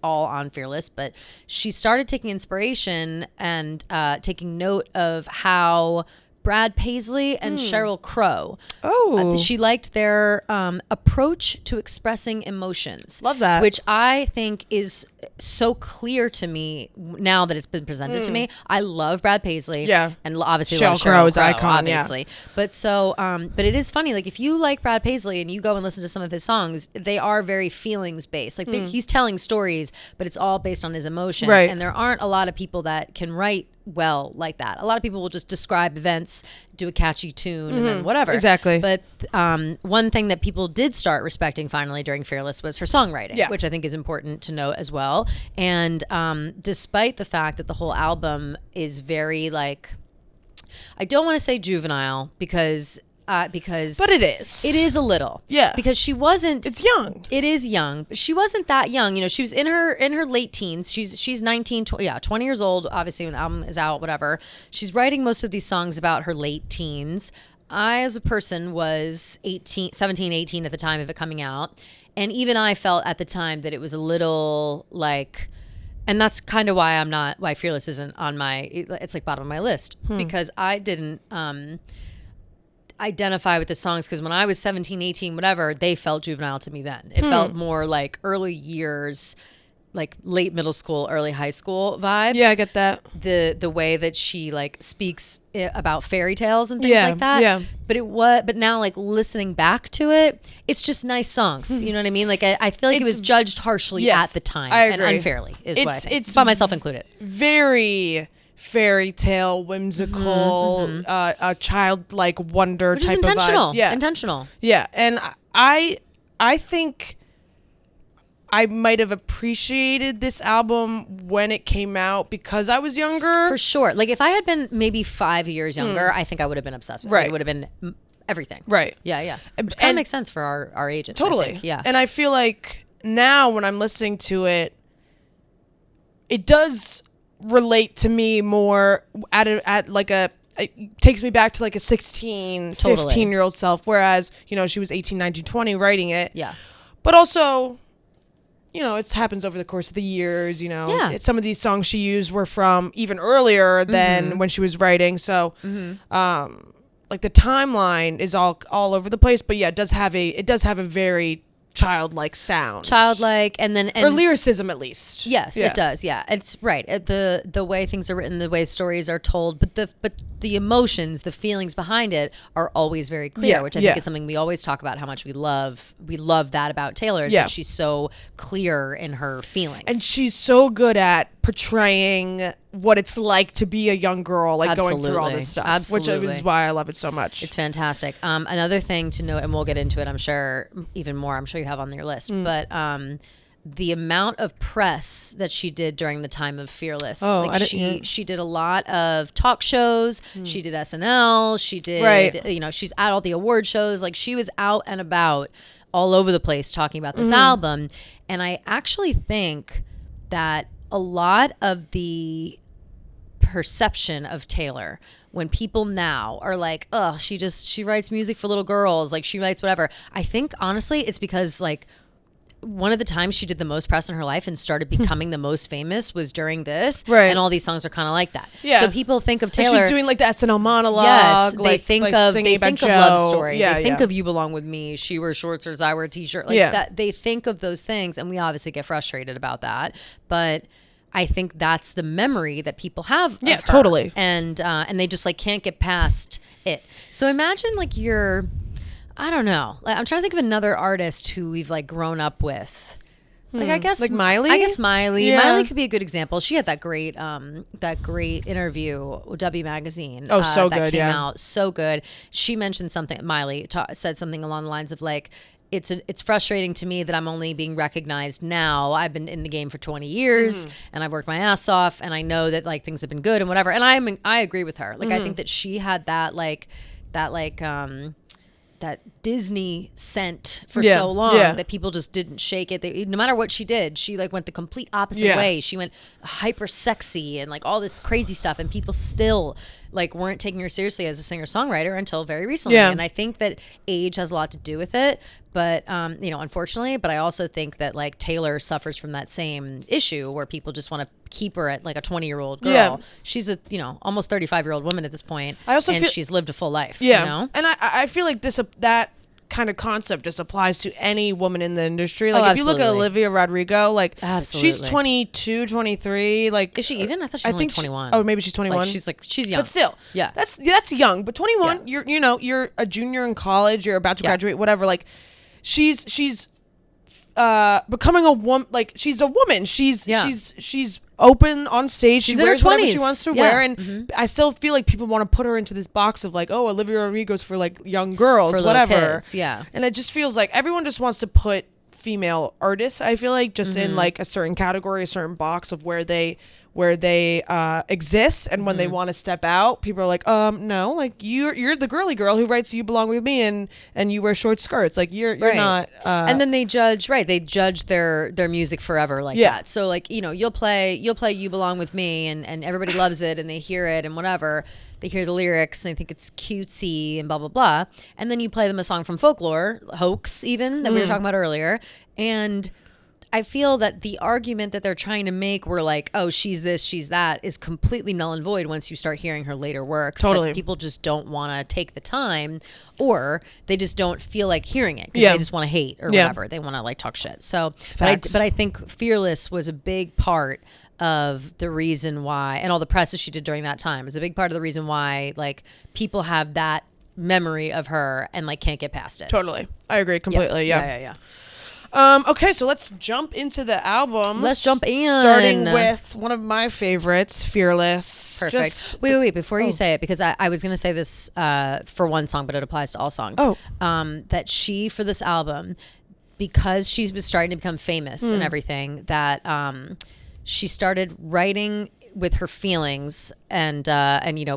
[SPEAKER 1] on Fearless, but she started taking inspiration and taking note of how Brad Paisley and Sheryl Crow. She liked their approach to expressing emotions.
[SPEAKER 2] Love that.
[SPEAKER 1] Which I think is so clear to me now that it's been presented to me. I love Brad Paisley.
[SPEAKER 2] Yeah.
[SPEAKER 1] And obviously
[SPEAKER 2] Sheryl
[SPEAKER 1] love
[SPEAKER 2] Crow
[SPEAKER 1] Sheryl
[SPEAKER 2] is
[SPEAKER 1] Crow,
[SPEAKER 2] icon,
[SPEAKER 1] obviously. But so, but it is funny. Like if you like Brad Paisley and you go and listen to some of his songs, they are very feelings based. Like he's telling stories, but it's all based on his emotions.
[SPEAKER 2] Right.
[SPEAKER 1] And there aren't a lot of people that can write well like that. A lot of people will just describe events, do a catchy tune, and then whatever.
[SPEAKER 2] Exactly.
[SPEAKER 1] But one thing that people did start respecting finally during Fearless was her songwriting, which I think is important to note as well. And despite the fact that the whole album is very like, I don't want to say juvenile because but it is. It is a little.
[SPEAKER 2] Yeah.
[SPEAKER 1] Because she wasn't.
[SPEAKER 2] It's young.
[SPEAKER 1] It is young, but she wasn't that young. You know, she was in her late teens. She's 19, 20 years old, obviously when the album is out, whatever. She's writing most of these songs about her late teens. I, as a person, was 17, 18 at the time of it coming out. And even I felt at the time that it was a little like, and that's kind of why Fearless isn't on it's like bottom of my list, because I didn't, identify with the songs because when I was 17, 18, whatever, they felt juvenile to me then. It felt more like early years, like late middle school, early high school vibes.
[SPEAKER 2] Yeah, I get that.
[SPEAKER 1] The way that she like speaks about fairy tales and things like that.
[SPEAKER 2] Yeah.
[SPEAKER 1] But now like listening back to it, it's just nice songs. You know what I mean? Like I feel like it was judged harshly at the time
[SPEAKER 2] I
[SPEAKER 1] and
[SPEAKER 2] agree.
[SPEAKER 1] unfairly is what I think.
[SPEAKER 2] It's
[SPEAKER 1] by myself included.
[SPEAKER 2] Very fairy tale, whimsical, a childlike wonder
[SPEAKER 1] Which
[SPEAKER 2] type
[SPEAKER 1] is intentional.
[SPEAKER 2] of vibes. Yeah,
[SPEAKER 1] Intentional.
[SPEAKER 2] Yeah, and I think I might have appreciated this album when it came out because I was younger.
[SPEAKER 1] For sure. Like if I had been maybe 5 years younger, I think I would have been obsessed with it.
[SPEAKER 2] Right.
[SPEAKER 1] It would have been everything.
[SPEAKER 2] Right.
[SPEAKER 1] Yeah. Which kind of makes sense for our ages. I
[SPEAKER 2] Totally.
[SPEAKER 1] think. Yeah.
[SPEAKER 2] And I feel like now when I'm listening to it, it does relate to me more at like it takes me back to like a 16, 15-year-old self, whereas, you know, she was 18, 19, 20 writing it.
[SPEAKER 1] Yeah.
[SPEAKER 2] But also, you know, it happens over the course of the years, you know.
[SPEAKER 1] Yeah.
[SPEAKER 2] Some of these songs she used were from even earlier than when she was writing. So, like the timeline is all over the place, but yeah, it does have a very childlike sound.
[SPEAKER 1] or
[SPEAKER 2] lyricism at least.
[SPEAKER 1] Yes, it does. Yeah, it's right. The way things are written, the way stories are told, but the emotions, the feelings behind it are always very clear, which I think is something we always talk about, how much we love that about Taylor, is that she's so clear in her feelings.
[SPEAKER 2] And she's so good at portraying what it's like to be a young girl, like going through all this stuff.
[SPEAKER 1] Absolutely.
[SPEAKER 2] Which is why I love it so much.
[SPEAKER 1] It's fantastic. Another thing to note, and we'll get into it, I'm sure, even more, I'm sure you have on your list, but the amount of press that she did during the time of Fearless. She did a lot of talk shows. She did SNL. She did, you know, she's at all the award shows. Like she was out and about all over the place talking about this album. And I actually think that a lot of the perception of Taylor, when people now are like, oh, she writes music for little girls, like she writes whatever. I think honestly it's because like one of the times she did the most press in her life and started becoming the most famous was during this.
[SPEAKER 2] Right.
[SPEAKER 1] And all these songs are kind of like that.
[SPEAKER 2] Yeah.
[SPEAKER 1] So people think of Taylor.
[SPEAKER 2] And she's doing like the SNL monologue.
[SPEAKER 1] Yes. They
[SPEAKER 2] like,
[SPEAKER 1] think
[SPEAKER 2] like
[SPEAKER 1] of Love Story.
[SPEAKER 2] Yeah,
[SPEAKER 1] they think of You Belong With Me. She Wears Shorts or I Wear a T-shirt. Like that. They think of those things. And we obviously get frustrated about that. But I think that's the memory that people have of her.
[SPEAKER 2] Totally.
[SPEAKER 1] And they just like can't get past it. So imagine like you're I don't know. Like, I'm trying to think of another artist who we've like grown up with. Like I guess
[SPEAKER 2] Like Miley?
[SPEAKER 1] I guess Miley.
[SPEAKER 2] Yeah.
[SPEAKER 1] Miley could be a good example. She had that great interview with W Magazine.
[SPEAKER 2] Oh, so
[SPEAKER 1] that
[SPEAKER 2] good,
[SPEAKER 1] came
[SPEAKER 2] yeah.
[SPEAKER 1] out so good. She mentioned something. Miley said something along the lines of like, it's frustrating to me that I'm only being recognized now. I've been in the game for 20 years and I've worked my ass off, and I know that like things have been good and whatever. And I agree with her. Like I think that she had that Disney scent for
[SPEAKER 2] Yeah,
[SPEAKER 1] so long
[SPEAKER 2] yeah.
[SPEAKER 1] that people just didn't shake it. No matter what she did, she like went the complete opposite
[SPEAKER 2] Yeah.
[SPEAKER 1] way. She went hyper sexy and like all this crazy stuff, and people still like weren't taking her seriously as a singer-songwriter until very recently.
[SPEAKER 2] Yeah.
[SPEAKER 1] And I think that age has a lot to do with it. But, unfortunately, but I also think that like Taylor suffers from that same issue where people just want to keep her at like a 20-year-old girl.
[SPEAKER 2] Yeah.
[SPEAKER 1] She's a, almost 35-year-old woman at this point.
[SPEAKER 2] I also
[SPEAKER 1] and
[SPEAKER 2] feel-
[SPEAKER 1] she's lived a full life.
[SPEAKER 2] Yeah.
[SPEAKER 1] You know?
[SPEAKER 2] And I feel like that kind of concept just applies to any woman in the industry. Like if you look at
[SPEAKER 1] absolutely.
[SPEAKER 2] Olivia Rodrigo, like she's
[SPEAKER 1] Absolutely.
[SPEAKER 2] 22, 23. Like
[SPEAKER 1] Is she even? I thought she was only 21.
[SPEAKER 2] oh, maybe she's 21.
[SPEAKER 1] She's young.
[SPEAKER 2] But still,
[SPEAKER 1] Yeah.
[SPEAKER 2] that's young. But 21,
[SPEAKER 1] Yeah.
[SPEAKER 2] you're a junior in college. You're about to
[SPEAKER 1] Yeah.
[SPEAKER 2] graduate, whatever. Like, she's becoming a woman. Like she's a woman. She's open on stage.
[SPEAKER 1] She's
[SPEAKER 2] she
[SPEAKER 1] in her
[SPEAKER 2] wears whatever she
[SPEAKER 1] 20s.
[SPEAKER 2] wants to
[SPEAKER 1] Yeah.
[SPEAKER 2] wear, and I still feel like people want to put her into this box of like, oh, Olivia Rodrigo's for like young girls,
[SPEAKER 1] For little
[SPEAKER 2] whatever.
[SPEAKER 1] kids, yeah.
[SPEAKER 2] And it just feels like everyone just wants to put female artists, I feel like, just in like a certain category, a certain box of where they exist, and when they want to step out, people are like, no, like you're the girly girl who writes "You Belong with Me" and you wear short skirts, like you're
[SPEAKER 1] Right.
[SPEAKER 2] not.
[SPEAKER 1] And then they judge their music forever like
[SPEAKER 2] Yeah.
[SPEAKER 1] that. So like, you'll play "You Belong with Me" and everybody loves it and they hear it and whatever. They hear the lyrics and they think it's cutesy and blah blah blah. And then you play them a song from Folklore, Hoax even, that we were talking about earlier. And I feel that the argument that they're trying to make, where like, oh, she's this, she's that, is completely null and void once you start hearing her later works.
[SPEAKER 2] Totally.
[SPEAKER 1] But people just don't want to take the time, or they just don't feel like hearing it because
[SPEAKER 2] Yeah.
[SPEAKER 1] they just want to hate or
[SPEAKER 2] Yeah.
[SPEAKER 1] whatever. They want to like talk shit. So,
[SPEAKER 2] Facts.
[SPEAKER 1] but I think Fearless was a big part of the reason why, and all the presses she did during that time is a big part of the reason why like people have that memory of her and like can't get past it.
[SPEAKER 2] Totally, I agree completely. Yeah. Okay, so let's jump into the album.
[SPEAKER 1] Let's jump in.
[SPEAKER 2] Starting with one of my favorites, Fearless.
[SPEAKER 1] Perfect.
[SPEAKER 2] Just-
[SPEAKER 1] Wait. Before you say it, because I was going to say this for one song, but it applies to all songs.
[SPEAKER 2] Oh.
[SPEAKER 1] That she, for this album, because she was starting to become famous and everything, that she started writing with her feelings and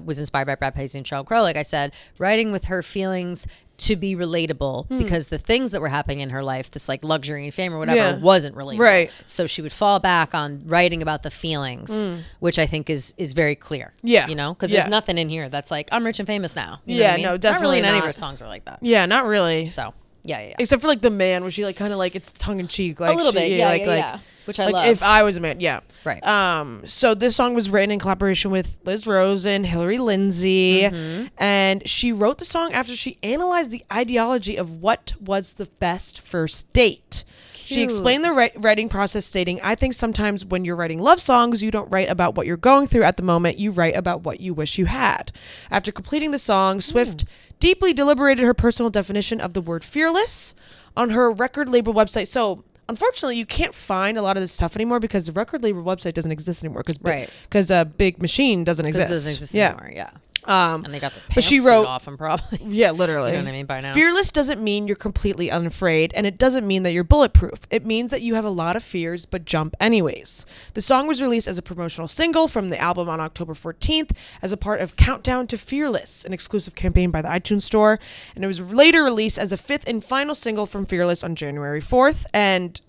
[SPEAKER 1] was inspired by Brad Paisley and Sheryl Crow, like I said, writing with her feelings to be relatable because the things that were happening in her life, this like luxury and fame or whatever,
[SPEAKER 2] Yeah.
[SPEAKER 1] wasn't relatable.
[SPEAKER 2] Right.
[SPEAKER 1] So she would fall back on writing about the feelings, which I think is very clear.
[SPEAKER 2] Yeah.
[SPEAKER 1] Because
[SPEAKER 2] Yeah.
[SPEAKER 1] there's nothing in here that's like, I'm rich and famous now. You know
[SPEAKER 2] Yeah,
[SPEAKER 1] what I mean?
[SPEAKER 2] no,
[SPEAKER 1] Not
[SPEAKER 2] definitely
[SPEAKER 1] really in any of
[SPEAKER 2] not.
[SPEAKER 1] her songs are like that.
[SPEAKER 2] Yeah, not really.
[SPEAKER 1] So, yeah.
[SPEAKER 2] Except for like the man, where she like kind of like it's tongue in cheek, like
[SPEAKER 1] A little
[SPEAKER 2] she-
[SPEAKER 1] bit, yeah,
[SPEAKER 2] like,
[SPEAKER 1] yeah,
[SPEAKER 2] like,
[SPEAKER 1] yeah. Which I
[SPEAKER 2] like
[SPEAKER 1] love.
[SPEAKER 2] if I was a man, yeah.
[SPEAKER 1] Right.
[SPEAKER 2] So this song was written in collaboration with Liz Rosen, Hillary Lindsay,
[SPEAKER 1] Mm-hmm.
[SPEAKER 2] and she wrote the song after she analyzed the ideology of what was the best first date. She
[SPEAKER 1] Cute.
[SPEAKER 2] explained the writing process, stating, "I think sometimes when you're writing love songs, you don't write about what you're going through at the moment. You write about what you wish you had." After completing the song, Swift deeply deliberated her personal definition of the word fearless on her record label website. So, unfortunately, you can't find a lot of this stuff anymore because the record label website doesn't exist anymore.
[SPEAKER 1] Right.
[SPEAKER 2] Because Big Machine doesn't exist.
[SPEAKER 1] This doesn't exist
[SPEAKER 2] yeah.
[SPEAKER 1] anymore, yeah.
[SPEAKER 2] And
[SPEAKER 1] And they got the
[SPEAKER 2] but she
[SPEAKER 1] pantsuit
[SPEAKER 2] wrote-
[SPEAKER 1] off them probably.
[SPEAKER 2] Yeah, literally.
[SPEAKER 1] You know what I mean by now?
[SPEAKER 2] Fearless doesn't mean you're completely unafraid, and it doesn't mean that you're bulletproof. It means that you have a lot of fears, but jump anyways. The song was released as a promotional single from the album on October 14th as a part of Countdown to Fearless, an exclusive campaign by the iTunes Store, and it was later released as a fifth and final single from Fearless on January 4th, and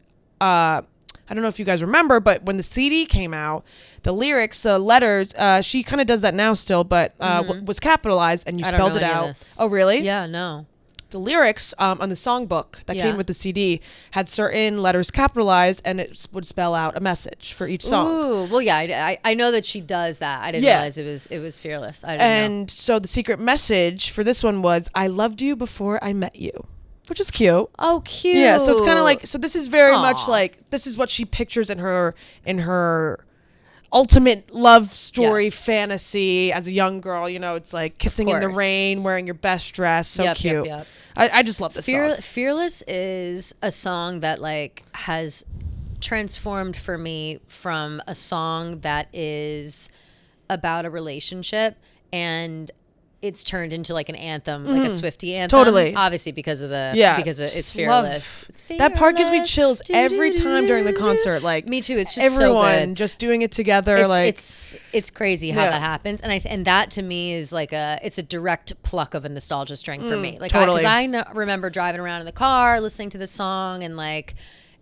[SPEAKER 2] I don't know if you guys remember, but when the CD came out, the lyrics, the letters, she kind of does that now still, but was capitalized and you
[SPEAKER 1] I don't
[SPEAKER 2] spelled
[SPEAKER 1] know
[SPEAKER 2] it
[SPEAKER 1] any of
[SPEAKER 2] out.
[SPEAKER 1] this.
[SPEAKER 2] Oh, really?
[SPEAKER 1] Yeah, no.
[SPEAKER 2] The lyrics on the songbook that
[SPEAKER 1] Yeah.
[SPEAKER 2] came with the CD had certain letters capitalized, and it would spell out a message for each song.
[SPEAKER 1] Ooh, well, yeah, I know that she does that. I didn't
[SPEAKER 2] Yeah.
[SPEAKER 1] realize it was Fearless. I didn't know.
[SPEAKER 2] And so the secret message for this one was, "I loved you before I met you," which is cute.
[SPEAKER 1] Oh, cute.
[SPEAKER 2] Yeah, so it's kind of like, so this is very
[SPEAKER 1] Aw.
[SPEAKER 2] much like, this is what she pictures in her ultimate love story
[SPEAKER 1] Yes.
[SPEAKER 2] fantasy as a young girl. You know, it's like kissing in the
[SPEAKER 1] course.
[SPEAKER 2] rain, wearing your best dress. So
[SPEAKER 1] Yep,
[SPEAKER 2] cute.
[SPEAKER 1] yep.
[SPEAKER 2] I just love this song.
[SPEAKER 1] Fearless is a song that like has transformed for me from a song that is about a relationship and it's turned into like an anthem, like a Swiftie anthem.
[SPEAKER 2] Totally.
[SPEAKER 1] Obviously because of the
[SPEAKER 2] Just
[SPEAKER 1] it's
[SPEAKER 2] love-
[SPEAKER 1] fearless. It's
[SPEAKER 2] That part gives me
[SPEAKER 1] fearless.
[SPEAKER 2] chills every time during the
[SPEAKER 1] Do-do-do-do-do.
[SPEAKER 2] concert. Like
[SPEAKER 1] Me too. It's just
[SPEAKER 2] everyone
[SPEAKER 1] so good.
[SPEAKER 2] just doing it together.
[SPEAKER 1] It's crazy how
[SPEAKER 2] Yeah.
[SPEAKER 1] that happens, and and that to me is like it's a direct pluck of a nostalgia string for me. Like
[SPEAKER 2] totally.
[SPEAKER 1] because I remember driving around in the car listening to this song and like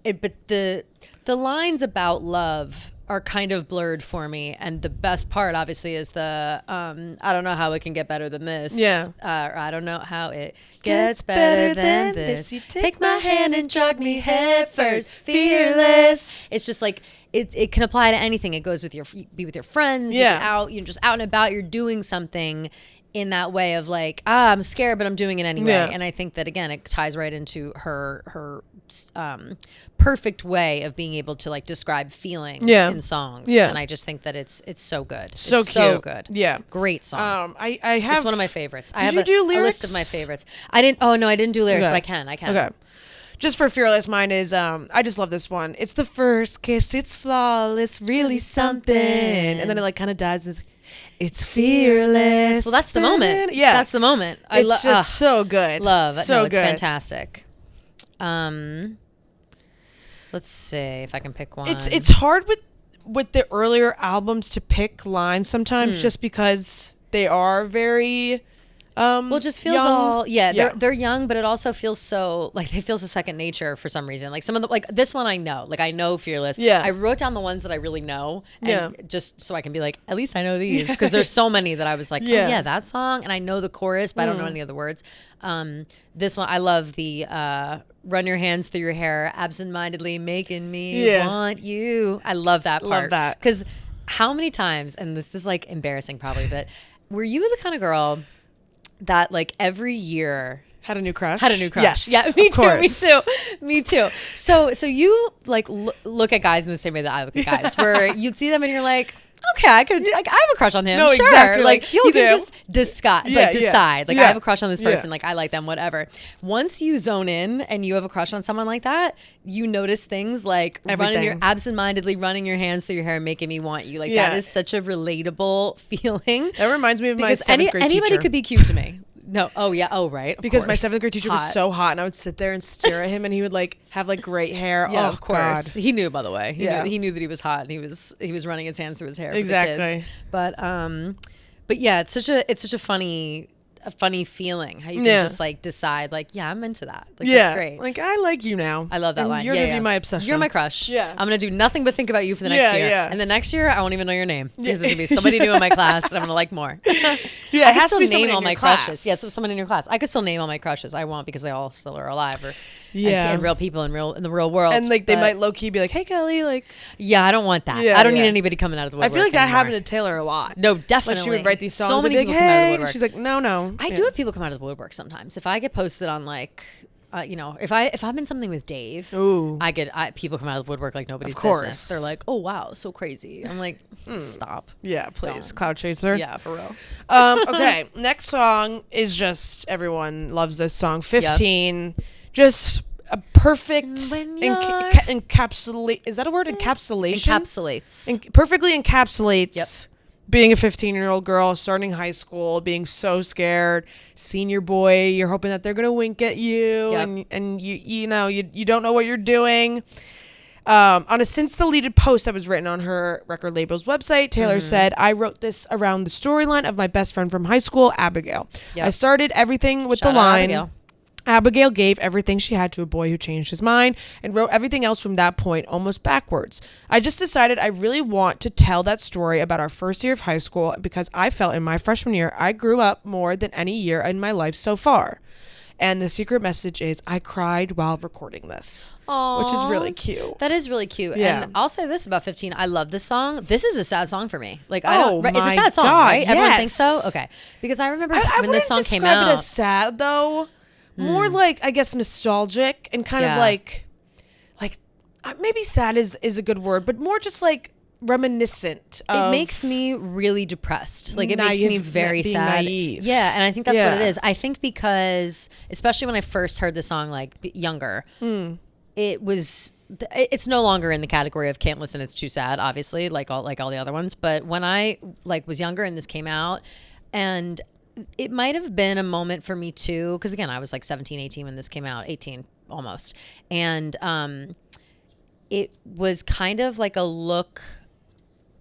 [SPEAKER 1] it, but the lines about love are kind of blurred for me, and the best part obviously is the I don't know how it can get better than this.
[SPEAKER 2] Yeah.
[SPEAKER 1] Or I don't know how it gets better than this.
[SPEAKER 2] You
[SPEAKER 1] Take my hand and drag me head first, fearless. It's just like it can apply to anything. It goes with be with your friends.
[SPEAKER 2] Yeah.
[SPEAKER 1] You're just out and about. You're doing something in that way of like, I'm scared, but I'm doing it anyway.
[SPEAKER 2] Yeah.
[SPEAKER 1] And I think that again, it ties right into her perfect way of being able to like describe feelings in songs.
[SPEAKER 2] Yeah.
[SPEAKER 1] And I just think that it's so good.
[SPEAKER 2] So
[SPEAKER 1] It's so
[SPEAKER 2] cute.
[SPEAKER 1] good.
[SPEAKER 2] Yeah.
[SPEAKER 1] Great song.
[SPEAKER 2] I have
[SPEAKER 1] It's one of my favorites. I
[SPEAKER 2] Did
[SPEAKER 1] have
[SPEAKER 2] you do
[SPEAKER 1] a list of
[SPEAKER 2] lyrics?
[SPEAKER 1] my favorites. I didn't. Oh no, I didn't do lyrics,
[SPEAKER 2] Okay.
[SPEAKER 1] but I can. I can.
[SPEAKER 2] Okay. Just for Fearless, mine is I just love this one. It's the first kiss, it's flawless, really something. And then it like kind of dies. It's fearless.
[SPEAKER 1] Well, that's the moment.
[SPEAKER 2] Yeah,
[SPEAKER 1] that's the moment.
[SPEAKER 2] It's just so good.
[SPEAKER 1] love.
[SPEAKER 2] So
[SPEAKER 1] No, it's
[SPEAKER 2] good.
[SPEAKER 1] fantastic. Let's see if I can pick one.
[SPEAKER 2] It's hard with the earlier albums to pick lines sometimes, just because they are very.
[SPEAKER 1] well, it just feels
[SPEAKER 2] young.
[SPEAKER 1] all they're young, but it also feels so like they feel so second nature for some reason. Like some of the like this one I know, like I know Fearless.
[SPEAKER 2] Yeah.
[SPEAKER 1] I wrote down the ones that I really know, and
[SPEAKER 2] Yeah.
[SPEAKER 1] just so I can be like, at least I know these because there's so many that I was like,
[SPEAKER 2] Yeah.
[SPEAKER 1] oh yeah, that song, and I know the chorus, but I don't know any of the words. This one I love the run your hands through your hair, absentmindedly making me
[SPEAKER 2] Yeah.
[SPEAKER 1] want you. I love that part.
[SPEAKER 2] Love that.
[SPEAKER 1] Because how many times, and this is like embarrassing probably, but were you the kind of girl that like every year
[SPEAKER 2] Had a new crush.
[SPEAKER 1] Yes.
[SPEAKER 2] Yes.
[SPEAKER 1] Yeah, me
[SPEAKER 2] of
[SPEAKER 1] too.
[SPEAKER 2] course.
[SPEAKER 1] Me too. Me too. So you like look at guys in the same way that I look at guys, where you'd see them and you're like, okay, I could like I have a crush on him.
[SPEAKER 2] No,
[SPEAKER 1] sure.
[SPEAKER 2] exactly,
[SPEAKER 1] Like
[SPEAKER 2] like, he'll
[SPEAKER 1] you can
[SPEAKER 2] do.
[SPEAKER 1] just decide.
[SPEAKER 2] Yeah,
[SPEAKER 1] Like decide. Like I
[SPEAKER 2] yeah.
[SPEAKER 1] have a crush on this
[SPEAKER 2] Yeah.
[SPEAKER 1] person. Like I like them. Whatever. Once you zone in and you have a crush on someone like that, you notice things like
[SPEAKER 2] Everything.
[SPEAKER 1] absentmindedly running your hands through your hair and making me want you. Like
[SPEAKER 2] Yeah.
[SPEAKER 1] that is such a relatable feeling.
[SPEAKER 2] That reminds me of my
[SPEAKER 1] Because
[SPEAKER 2] seventh grade
[SPEAKER 1] anybody
[SPEAKER 2] teacher.
[SPEAKER 1] could be cute to me. No. Oh yeah. Oh right. Of
[SPEAKER 2] Because my
[SPEAKER 1] course.
[SPEAKER 2] 7th grade teacher was
[SPEAKER 1] Hot.
[SPEAKER 2] so hot, and I would sit there and stare at him, and he would like have like great hair.
[SPEAKER 1] Yeah,
[SPEAKER 2] oh,
[SPEAKER 1] of course.
[SPEAKER 2] God.
[SPEAKER 1] He knew, by the way.
[SPEAKER 2] Yeah.
[SPEAKER 1] He knew that he was hot and he was running his hands through his hair for the
[SPEAKER 2] Exactly.
[SPEAKER 1] kids. But yeah, it's such a funny feeling how you can
[SPEAKER 2] Yeah.
[SPEAKER 1] just like decide like, yeah, I'm into that. Like
[SPEAKER 2] Yeah,
[SPEAKER 1] that's great.
[SPEAKER 2] like I like you now.
[SPEAKER 1] I love that
[SPEAKER 2] and
[SPEAKER 1] line.
[SPEAKER 2] You're
[SPEAKER 1] Yeah,
[SPEAKER 2] gonna
[SPEAKER 1] yeah.
[SPEAKER 2] be my obsession.
[SPEAKER 1] You're my crush.
[SPEAKER 2] Yeah.
[SPEAKER 1] I'm gonna do nothing but think about you for the next
[SPEAKER 2] Yeah,
[SPEAKER 1] year.
[SPEAKER 2] yeah.
[SPEAKER 1] And the next year I won't even know your name because there's gonna be somebody new in my class that I'm gonna like more.
[SPEAKER 2] Yeah,
[SPEAKER 1] I
[SPEAKER 2] it
[SPEAKER 1] could
[SPEAKER 2] has to
[SPEAKER 1] still
[SPEAKER 2] be someone
[SPEAKER 1] name
[SPEAKER 2] in
[SPEAKER 1] all
[SPEAKER 2] your
[SPEAKER 1] my
[SPEAKER 2] class.
[SPEAKER 1] crushes. Yeah, so someone in your class. I could still name all my crushes. I won't because they all still are alive or
[SPEAKER 2] Yeah.
[SPEAKER 1] and real people in the real world.
[SPEAKER 2] And like they
[SPEAKER 1] But-
[SPEAKER 2] might low key be like, "Hey, Kelly," like
[SPEAKER 1] Yeah, I don't want that.
[SPEAKER 2] Yeah,
[SPEAKER 1] I don't need
[SPEAKER 2] yeah.
[SPEAKER 1] anybody coming out of the
[SPEAKER 2] I
[SPEAKER 1] woodwork.
[SPEAKER 2] feel like that
[SPEAKER 1] anymore.
[SPEAKER 2] happened to Taylor a lot.
[SPEAKER 1] No, definitely.
[SPEAKER 2] Like she would write these songs.
[SPEAKER 1] So
[SPEAKER 2] and
[SPEAKER 1] many
[SPEAKER 2] be like,
[SPEAKER 1] people come out of the
[SPEAKER 2] "Hey,"
[SPEAKER 1] woodwork.
[SPEAKER 2] and she's like, "No."
[SPEAKER 1] I do have people come out of the woodwork sometimes. If I get posted on like, if I'm in something with Dave,
[SPEAKER 2] Ooh.
[SPEAKER 1] people come out of the woodwork like nobody's
[SPEAKER 2] Of course.
[SPEAKER 1] business. They're like, oh wow, so crazy. I'm like, stop.
[SPEAKER 2] Yeah, please,
[SPEAKER 1] Don't.
[SPEAKER 2] Cloud Chaser.
[SPEAKER 1] Yeah, for real.
[SPEAKER 2] Okay, next song is just everyone loves this song. 15, just a perfect
[SPEAKER 1] When you're-
[SPEAKER 2] encapsulate. Is that a word? Encapsulation.
[SPEAKER 1] Encapsulates.
[SPEAKER 2] Perfectly encapsulates
[SPEAKER 1] Yep.
[SPEAKER 2] being a 15-year-old girl starting high school, being so scared. Senior boy, you're hoping that they're gonna wink at you,
[SPEAKER 1] Yep.
[SPEAKER 2] and you know you don't know what you're doing. On a since deleted post that was written on her record label's website, Taylor said, "I wrote this around the storyline of my best friend from high school, Abigail.
[SPEAKER 1] Yep.
[SPEAKER 2] I started everything with
[SPEAKER 1] Shout
[SPEAKER 2] the
[SPEAKER 1] out
[SPEAKER 2] line."
[SPEAKER 1] Abigail.
[SPEAKER 2] Abigail gave everything she had to a boy who changed his mind and wrote everything else from that point almost backwards. I just decided I really want to tell that story about our first year of high school because I felt in my freshman year I grew up more than any year in my life so far. And the secret message is I cried while recording this, which is really cute.
[SPEAKER 1] That is really cute.
[SPEAKER 2] Yeah.
[SPEAKER 1] And I'll say this about 15. I love this song. This is a sad song for me. Like,
[SPEAKER 2] Oh
[SPEAKER 1] it's a
[SPEAKER 2] my
[SPEAKER 1] sad song,
[SPEAKER 2] God,
[SPEAKER 1] right? Everyone thinks so?
[SPEAKER 2] yes.
[SPEAKER 1] Okay. Because I remember
[SPEAKER 2] I
[SPEAKER 1] when
[SPEAKER 2] wouldn't
[SPEAKER 1] this song came
[SPEAKER 2] describe
[SPEAKER 1] out.
[SPEAKER 2] it as sad though. More like I guess nostalgic and kind of
[SPEAKER 1] Yeah.
[SPEAKER 2] like maybe sad is a good word, but more just like reminiscent
[SPEAKER 1] It
[SPEAKER 2] of
[SPEAKER 1] makes me really depressed. Like, it makes me
[SPEAKER 2] naive-
[SPEAKER 1] very
[SPEAKER 2] being
[SPEAKER 1] sad.
[SPEAKER 2] naive.
[SPEAKER 1] Yeah, and I think that's what it
[SPEAKER 2] Yeah.
[SPEAKER 1] is. I think because, especially when I first heard the song, like, younger, it was. It's no longer in the category of can't listen. It's too sad, obviously, like all the other ones. But when I was younger and this came out, and it might have been a moment for me too, because again, I was like 17, 18 when this came out, 18 almost, and it was kind of like a look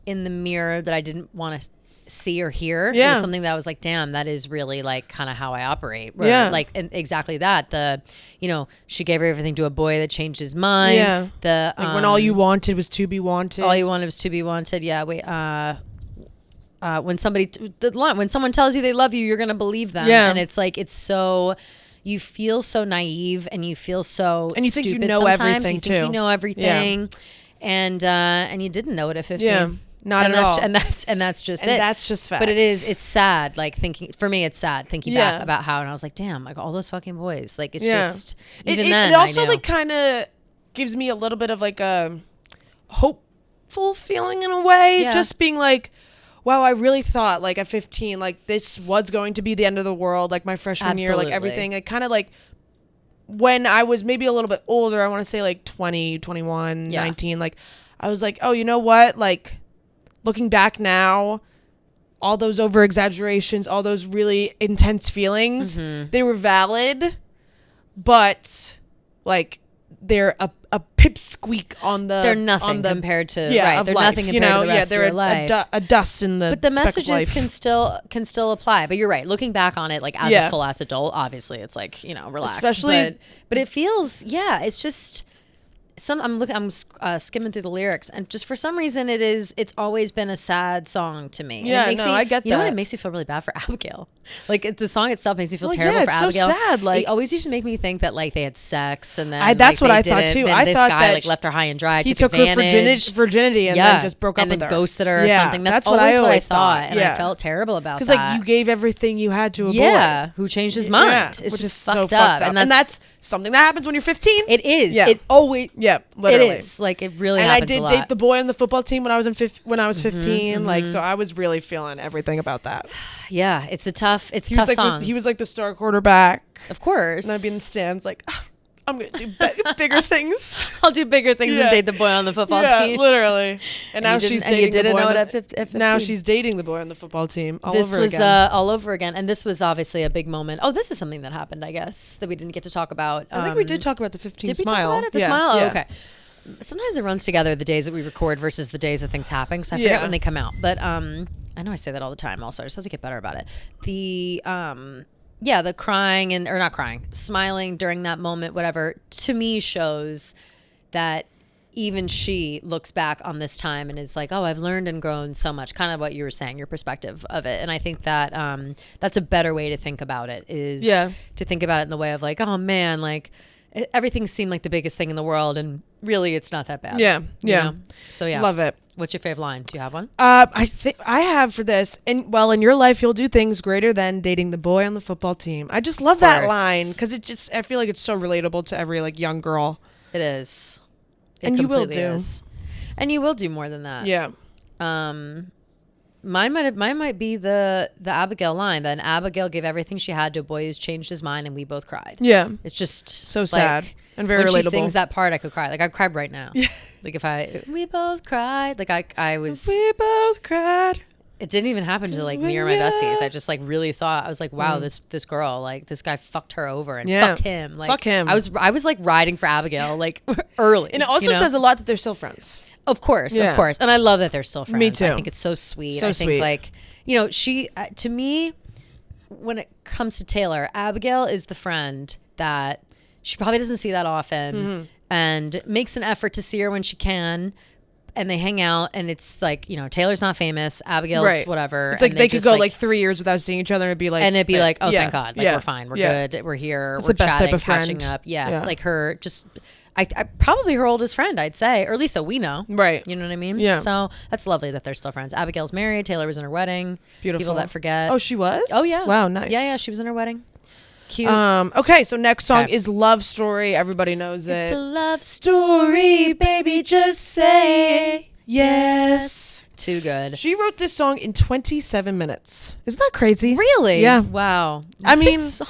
[SPEAKER 1] in the mirror that I didn't want to see or hear. It
[SPEAKER 2] Yeah.
[SPEAKER 1] was something that I was like, damn, that is really like kind of how I operate. Where,
[SPEAKER 2] Yeah.
[SPEAKER 1] like, and exactly that. She gave everything to a boy that changed his mind.
[SPEAKER 2] Yeah. Like when all you wanted was to be wanted.
[SPEAKER 1] all you wanted was to be wanted. Yeah. Wait. When when someone tells you they love you, you're gonna believe them.
[SPEAKER 2] Yeah.
[SPEAKER 1] And it's like, it's so. You feel so naive and you feel so
[SPEAKER 2] And you think you
[SPEAKER 1] stupid
[SPEAKER 2] know
[SPEAKER 1] sometimes.
[SPEAKER 2] everything,
[SPEAKER 1] you think
[SPEAKER 2] too.
[SPEAKER 1] you know everything. And you didn't know it at 15.
[SPEAKER 2] Yeah. Not
[SPEAKER 1] and
[SPEAKER 2] at
[SPEAKER 1] that's,
[SPEAKER 2] all.
[SPEAKER 1] And that's just
[SPEAKER 2] And
[SPEAKER 1] it.
[SPEAKER 2] that's just facts.
[SPEAKER 1] But it's sad. Like thinking, for me, it's sad thinking
[SPEAKER 2] Yeah.
[SPEAKER 1] back about how, and I was like, damn, like all those fucking boys. Like, it's
[SPEAKER 2] Yeah.
[SPEAKER 1] just,
[SPEAKER 2] It,
[SPEAKER 1] even
[SPEAKER 2] it,
[SPEAKER 1] then.
[SPEAKER 2] it also
[SPEAKER 1] I knew.
[SPEAKER 2] like kind of gives me a little bit of like a hopeful feeling in a way.
[SPEAKER 1] Yeah.
[SPEAKER 2] Just being like, wow, I really thought like at 15, like this was going to be the end of the world. Like my freshman year, like
[SPEAKER 1] Absolutely.
[SPEAKER 2] everything. Like kind of like when I was maybe a little bit older, I want to say like 20, 21,
[SPEAKER 1] Yeah.
[SPEAKER 2] 19, like I was like, oh, you know what? Like looking back now, all those over exaggerations, all those really intense feelings, they were valid, but like they're a pipsqueak on the
[SPEAKER 1] they're nothing
[SPEAKER 2] on the,
[SPEAKER 1] compared to
[SPEAKER 2] yeah,
[SPEAKER 1] right.
[SPEAKER 2] of
[SPEAKER 1] They're
[SPEAKER 2] life,
[SPEAKER 1] nothing
[SPEAKER 2] you
[SPEAKER 1] compared
[SPEAKER 2] know?
[SPEAKER 1] to the rest
[SPEAKER 2] they're
[SPEAKER 1] of your life.
[SPEAKER 2] a dust in the
[SPEAKER 1] But the
[SPEAKER 2] speck of
[SPEAKER 1] messages
[SPEAKER 2] life.
[SPEAKER 1] can still apply. But you're right. Looking back on it, like as
[SPEAKER 2] Yeah.
[SPEAKER 1] a full ass adult, obviously it's like, relax.
[SPEAKER 2] Especially-
[SPEAKER 1] but it feels, it's just I'm skimming through the lyrics, and just for some reason it's always been a sad song to me. And
[SPEAKER 2] Yeah,
[SPEAKER 1] it makes
[SPEAKER 2] no,
[SPEAKER 1] me,
[SPEAKER 2] I get
[SPEAKER 1] You know what?
[SPEAKER 2] that.
[SPEAKER 1] It makes me feel really bad for Abigail. Like the song itself makes me feel
[SPEAKER 2] Well,
[SPEAKER 1] terrible
[SPEAKER 2] yeah,
[SPEAKER 1] for
[SPEAKER 2] it's so
[SPEAKER 1] Abigail.
[SPEAKER 2] sad, like-
[SPEAKER 1] it always used to make me think that like they had sex, and then
[SPEAKER 2] That's
[SPEAKER 1] like,
[SPEAKER 2] what
[SPEAKER 1] they
[SPEAKER 2] I thought,
[SPEAKER 1] didn't.
[SPEAKER 2] too.
[SPEAKER 1] Then
[SPEAKER 2] I
[SPEAKER 1] this
[SPEAKER 2] thought
[SPEAKER 1] guy
[SPEAKER 2] that
[SPEAKER 1] like left her high and dry.
[SPEAKER 2] He took her
[SPEAKER 1] advantage.
[SPEAKER 2] virginity and then just broke up
[SPEAKER 1] and
[SPEAKER 2] with
[SPEAKER 1] then
[SPEAKER 2] her.
[SPEAKER 1] ghosted her or
[SPEAKER 2] Yeah,
[SPEAKER 1] something. That's
[SPEAKER 2] what
[SPEAKER 1] always what I
[SPEAKER 2] always
[SPEAKER 1] thought, and
[SPEAKER 2] Yeah.
[SPEAKER 1] I felt terrible about that.
[SPEAKER 2] Because like you gave everything you had to a boy.
[SPEAKER 1] Yeah, who changed his mind?
[SPEAKER 2] Yeah,
[SPEAKER 1] It's
[SPEAKER 2] which
[SPEAKER 1] just
[SPEAKER 2] is so
[SPEAKER 1] fucked
[SPEAKER 2] fucked
[SPEAKER 1] up.
[SPEAKER 2] up. And that's something that happens when you're 15.
[SPEAKER 1] it is.
[SPEAKER 2] Yeah.
[SPEAKER 1] It always.
[SPEAKER 2] Yeah, literally.
[SPEAKER 1] It is. Like it really.
[SPEAKER 2] And I
[SPEAKER 1] happens a
[SPEAKER 2] did
[SPEAKER 1] lot.
[SPEAKER 2] date the boy on the football team when I was 15. Like, so I was really feeling everything about that.
[SPEAKER 1] Yeah, it's a tough. It's
[SPEAKER 2] He
[SPEAKER 1] tough
[SPEAKER 2] was like
[SPEAKER 1] song.
[SPEAKER 2] he was like the star quarterback,
[SPEAKER 1] of course.
[SPEAKER 2] and I'd be in the stands like, "Ah, I'm gonna do bigger things.
[SPEAKER 1] I'll do bigger things
[SPEAKER 2] Yeah.
[SPEAKER 1] than date the boy on the football
[SPEAKER 2] Yeah,
[SPEAKER 1] team.
[SPEAKER 2] literally. And now
[SPEAKER 1] you
[SPEAKER 2] she's
[SPEAKER 1] didn't- and you
[SPEAKER 2] dating the
[SPEAKER 1] didn't
[SPEAKER 2] boy
[SPEAKER 1] know
[SPEAKER 2] on
[SPEAKER 1] it
[SPEAKER 2] the-
[SPEAKER 1] at 15.
[SPEAKER 2] Now she's dating the boy on the football team. All
[SPEAKER 1] This
[SPEAKER 2] over
[SPEAKER 1] was
[SPEAKER 2] again.
[SPEAKER 1] all over again, and this was obviously a big moment. Oh, this is something that happened, I guess, that we didn't get to talk about.
[SPEAKER 2] I think we did talk about the 15
[SPEAKER 1] Did we
[SPEAKER 2] smile.
[SPEAKER 1] talk about it? The
[SPEAKER 2] Yeah,
[SPEAKER 1] smile? Oh,
[SPEAKER 2] yeah.
[SPEAKER 1] okay. Sometimes it runs together, the days that we record versus the days that things happen, because I forget
[SPEAKER 2] Yeah.
[SPEAKER 1] when they come out. But I know I say that all the time also. I just have to get better about it. The the crying or not crying, smiling during that moment, whatever, to me shows that even she looks back on this time and is like, oh, I've learned and grown so much, kind of what you were saying, your perspective of it. And I think that that's a better way to think about it, is to think about it in the way of like, oh man, like everything seemed like the biggest thing in the world, and really it's not that bad.
[SPEAKER 2] Yeah,
[SPEAKER 1] you
[SPEAKER 2] yeah.
[SPEAKER 1] know? So yeah.
[SPEAKER 2] Love it.
[SPEAKER 1] What's your favorite line? Do you have one?
[SPEAKER 2] I think I have for this. In your life, you'll do things greater than dating the boy on the football team. I just love that
[SPEAKER 1] course.
[SPEAKER 2] line because I feel like it's so relatable to every like young girl.
[SPEAKER 1] It is. It
[SPEAKER 2] And you will
[SPEAKER 1] completely
[SPEAKER 2] do.
[SPEAKER 1] is. And you will do more than that.
[SPEAKER 2] Yeah.
[SPEAKER 1] Mine might be the Abigail line. Then Abigail gave everything she had to a boy who's changed his mind, and we both cried.
[SPEAKER 2] Yeah.
[SPEAKER 1] It's just
[SPEAKER 2] So sad and very
[SPEAKER 1] when
[SPEAKER 2] relatable.
[SPEAKER 1] she sings that part, I could cry. Like I cried right now. Yeah. Like we both cried. Like I was.
[SPEAKER 2] We both cried.
[SPEAKER 1] It didn't even happen to like me or my besties. I just like really thought, I was like, wow, this girl, like this guy fucked her over, and
[SPEAKER 2] Yeah.
[SPEAKER 1] fuck him. Like
[SPEAKER 2] Fuck him.
[SPEAKER 1] I was like riding for Abigail like early.
[SPEAKER 2] And it also
[SPEAKER 1] you know?
[SPEAKER 2] says a lot that they're still friends.
[SPEAKER 1] Of course.
[SPEAKER 2] Yeah.
[SPEAKER 1] And I love that they're still friends.
[SPEAKER 2] Me too.
[SPEAKER 1] I think it's so sweet.
[SPEAKER 2] So
[SPEAKER 1] I think
[SPEAKER 2] sweet.
[SPEAKER 1] like, she, to me, when it comes to Taylor, Abigail is the friend that she probably doesn't see that often,
[SPEAKER 2] Mm-hmm.
[SPEAKER 1] and makes an effort to see her when she can. And they hang out, and it's like, Taylor's not famous, Abigail's
[SPEAKER 2] Right.
[SPEAKER 1] whatever.
[SPEAKER 2] It's like
[SPEAKER 1] and
[SPEAKER 2] they could
[SPEAKER 1] just,
[SPEAKER 2] go like 3 years without seeing each other and it'd be like,
[SPEAKER 1] and it'd be like, oh,
[SPEAKER 2] yeah,
[SPEAKER 1] thank God, like
[SPEAKER 2] yeah,
[SPEAKER 1] we're fine, we're
[SPEAKER 2] yeah.
[SPEAKER 1] good, we're here,
[SPEAKER 2] That's
[SPEAKER 1] we're
[SPEAKER 2] the best type
[SPEAKER 1] chatting,
[SPEAKER 2] of friend.
[SPEAKER 1] catching up,
[SPEAKER 2] Yeah.
[SPEAKER 1] like her, just, I probably her oldest friend, I'd say, or at least that we know,
[SPEAKER 2] Right.
[SPEAKER 1] You know what I mean?
[SPEAKER 2] Yeah.
[SPEAKER 1] So that's lovely that they're still friends. Abigail's married. Taylor was in her wedding.
[SPEAKER 2] Beautiful.
[SPEAKER 1] People that forget.
[SPEAKER 2] Oh, she was?
[SPEAKER 1] Oh yeah.
[SPEAKER 2] Wow, nice.
[SPEAKER 1] Yeah, she was in her wedding. Cute.
[SPEAKER 2] Okay, so next song
[SPEAKER 1] Okay.
[SPEAKER 2] is Love Story. Everybody knows
[SPEAKER 1] it's
[SPEAKER 2] it.
[SPEAKER 1] a love story, baby. Just say
[SPEAKER 2] Yes.
[SPEAKER 1] Too good.
[SPEAKER 2] She wrote this song in 27 minutes. Isn't that crazy?
[SPEAKER 1] Really?
[SPEAKER 2] Yeah.
[SPEAKER 1] Wow.
[SPEAKER 2] I mean,
[SPEAKER 1] This song-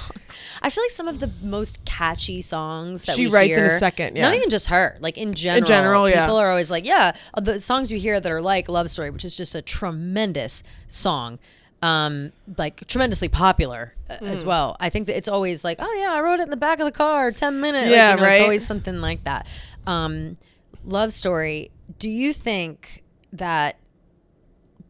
[SPEAKER 1] I feel like some of the most catchy songs that
[SPEAKER 2] she
[SPEAKER 1] we
[SPEAKER 2] writes
[SPEAKER 1] hear,
[SPEAKER 2] in a second. Yeah.
[SPEAKER 1] not even just her, like in general.
[SPEAKER 2] general, yeah.
[SPEAKER 1] People are always like, yeah, the songs you hear that are like Love Story, which is just a tremendous song, like tremendously popular as well. I think that it's always like, oh yeah, I wrote it in the back of the car, 10 minutes.
[SPEAKER 2] Yeah,
[SPEAKER 1] like, you know,
[SPEAKER 2] right.
[SPEAKER 1] It's always something like that. Love Story. Do you think that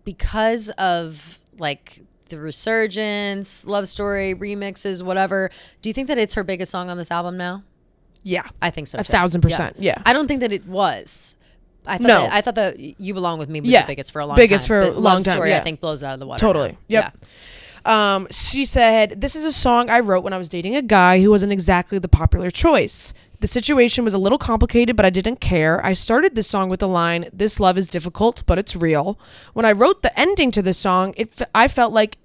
[SPEAKER 1] because of like the resurgence, Love Story, remixes, whatever, do you think that it's her biggest song on this album now?
[SPEAKER 2] Yeah.
[SPEAKER 1] I think so.
[SPEAKER 2] 1,000%. Yeah.
[SPEAKER 1] I don't think that it was.
[SPEAKER 2] No.
[SPEAKER 1] I thought that You Belong With Me was
[SPEAKER 2] Yeah.
[SPEAKER 1] the biggest for a long
[SPEAKER 2] Biggest
[SPEAKER 1] time.
[SPEAKER 2] for a
[SPEAKER 1] But
[SPEAKER 2] long
[SPEAKER 1] Love
[SPEAKER 2] time,
[SPEAKER 1] Story,
[SPEAKER 2] yeah.
[SPEAKER 1] I think, blows it out of the water.
[SPEAKER 2] Totally.
[SPEAKER 1] now.
[SPEAKER 2] Yep. She said, "This is a song I wrote when I was dating a guy who wasn't exactly the popular choice. The situation was a little complicated, but I didn't care. I started this song with the line, 'This love is difficult, but it's real.' When I wrote the ending to this song, I felt like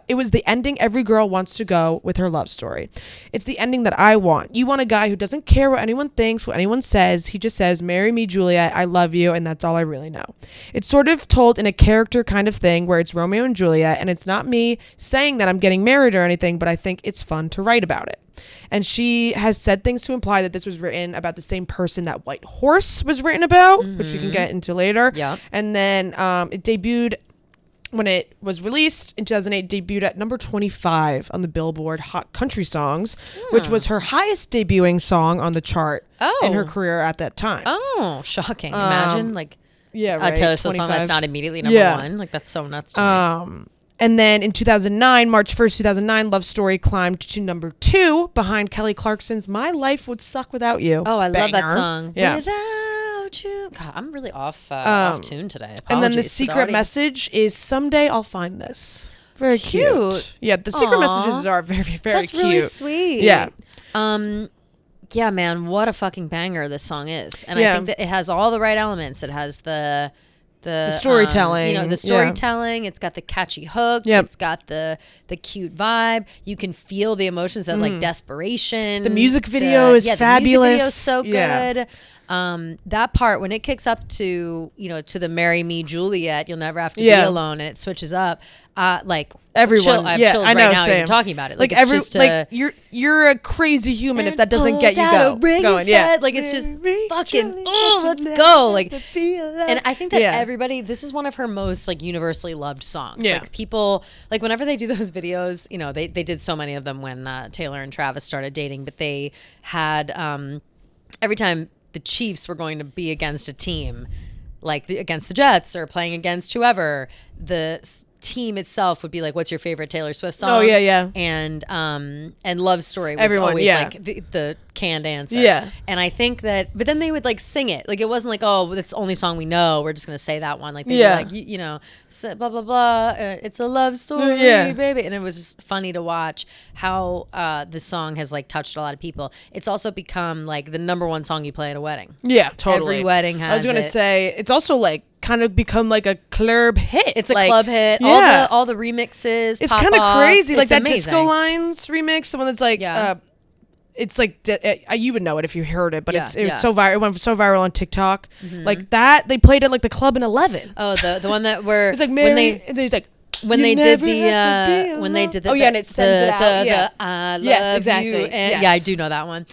[SPEAKER 2] it was the ending every girl wants to go with her love story. It's the ending that I want. You want a guy who doesn't care what anyone thinks, what anyone says. He just says, 'Marry me, Juliet. I love you,' and that's all I really know." It's sort of told in a character kind of thing where it's Romeo and Juliet, and it's not me saying that I'm getting married or anything, but I think it's fun to write about it. And she has said things to imply that this was written about the same person that White Horse was written about, which we can get into later.
[SPEAKER 1] Yeah.
[SPEAKER 2] And then it debuted, when it was released in 2008, debuted at number 25 on the Billboard Hot Country Songs, which was her highest debuting song on the chart in her career at that time.
[SPEAKER 1] Oh, shocking. Imagine like
[SPEAKER 2] Yeah,
[SPEAKER 1] a
[SPEAKER 2] right.
[SPEAKER 1] Taylor Swift song
[SPEAKER 2] 25.
[SPEAKER 1] that's not immediately number
[SPEAKER 2] Yeah.
[SPEAKER 1] one. Like, that's so nuts to me.
[SPEAKER 2] And then in 2009, March 1st, 2009, Love Story climbed to number 2 behind Kelly Clarkson's My Life Would Suck Without You.
[SPEAKER 1] Oh, I love that
[SPEAKER 2] Banger.
[SPEAKER 1] song.
[SPEAKER 2] Yeah.
[SPEAKER 1] Without you. God, I'm really off tune today.
[SPEAKER 2] And then the
[SPEAKER 1] Apologies to
[SPEAKER 2] secret
[SPEAKER 1] audience.
[SPEAKER 2] message is, "Someday I'll find this." Very cute.
[SPEAKER 1] Cute.
[SPEAKER 2] Yeah, the secret
[SPEAKER 1] Aw.
[SPEAKER 2] messages are very, very
[SPEAKER 1] That's
[SPEAKER 2] cute.
[SPEAKER 1] really sweet.
[SPEAKER 2] Yeah.
[SPEAKER 1] Yeah, man, what a fucking banger this song is. And I
[SPEAKER 2] Yeah.
[SPEAKER 1] think that it has all the right elements. It has the
[SPEAKER 2] storytelling,
[SPEAKER 1] the
[SPEAKER 2] yeah.
[SPEAKER 1] storytelling. It's got the catchy hook.
[SPEAKER 2] Yep.
[SPEAKER 1] It's got the cute vibe. You can feel the emotions, that like desperation.
[SPEAKER 2] The music video is
[SPEAKER 1] The music
[SPEAKER 2] fabulous.
[SPEAKER 1] video is so
[SPEAKER 2] Yeah.
[SPEAKER 1] good. That part when it kicks up to to the "Marry Me, Juliet," you'll never have to be
[SPEAKER 2] Yeah.
[SPEAKER 1] alone, and it switches up. Like
[SPEAKER 2] Everyone,
[SPEAKER 1] I have
[SPEAKER 2] yeah,
[SPEAKER 1] chills
[SPEAKER 2] I know,
[SPEAKER 1] right now
[SPEAKER 2] same.
[SPEAKER 1] even talking about it.
[SPEAKER 2] Like
[SPEAKER 1] it's
[SPEAKER 2] every,
[SPEAKER 1] just
[SPEAKER 2] like you're a crazy human if that doesn't get you going.
[SPEAKER 1] Yeah, like it's just fucking let's go. Like, and I think that everybody, this is one of her most like universally loved songs.
[SPEAKER 2] Yeah.
[SPEAKER 1] Like people, like whenever they do those videos, they did so many of them when Taylor and Travis started dating, but they had every time the Chiefs were going to be against a team, like against the Jets or playing against whoever, the team itself would be like, "What's your favorite Taylor Swift song?"
[SPEAKER 2] Oh, yeah.
[SPEAKER 1] And Love Story was
[SPEAKER 2] Everyone,
[SPEAKER 1] always
[SPEAKER 2] yeah.
[SPEAKER 1] like the canned answer.
[SPEAKER 2] Yeah.
[SPEAKER 1] And I think that, but then they would like sing it. Like it wasn't like, "Oh, that's the only song we know. We're just gonna say that one." Like they
[SPEAKER 2] Yeah.
[SPEAKER 1] were like, blah blah blah. It's a love story,
[SPEAKER 2] Yeah.
[SPEAKER 1] baby. And it was just funny to watch how this song has like touched a lot of people. It's also become like the number one song you play at a wedding.
[SPEAKER 2] Yeah, totally.
[SPEAKER 1] Every wedding
[SPEAKER 2] I was
[SPEAKER 1] has
[SPEAKER 2] gonna
[SPEAKER 1] it.
[SPEAKER 2] say it's also like kind of become like a club hit.
[SPEAKER 1] It's a
[SPEAKER 2] like,
[SPEAKER 1] club hit.
[SPEAKER 2] Yeah.
[SPEAKER 1] All the remixes.
[SPEAKER 2] It's
[SPEAKER 1] pop
[SPEAKER 2] kind of
[SPEAKER 1] off.
[SPEAKER 2] crazy. Like
[SPEAKER 1] It's
[SPEAKER 2] that
[SPEAKER 1] amazing.
[SPEAKER 2] Disco Lines remix, the one that's like,
[SPEAKER 1] Yeah.
[SPEAKER 2] it's like you would know it if you heard it, but
[SPEAKER 1] Yeah,
[SPEAKER 2] it's
[SPEAKER 1] yeah.
[SPEAKER 2] so viral. It went so viral on TikTok. Like that, they played it like the club in 11.
[SPEAKER 1] Oh, the one that where
[SPEAKER 2] It's like
[SPEAKER 1] when
[SPEAKER 2] Mary,
[SPEAKER 1] they
[SPEAKER 2] and then he's like,
[SPEAKER 1] when
[SPEAKER 2] "You
[SPEAKER 1] they did
[SPEAKER 2] never
[SPEAKER 1] the
[SPEAKER 2] have to be
[SPEAKER 1] when they
[SPEAKER 2] alone."
[SPEAKER 1] did the
[SPEAKER 2] oh yeah, and it sends it out. Yeah.
[SPEAKER 1] I love
[SPEAKER 2] Yes, exactly.
[SPEAKER 1] you. And
[SPEAKER 2] Yes.
[SPEAKER 1] Yeah, I do know that one.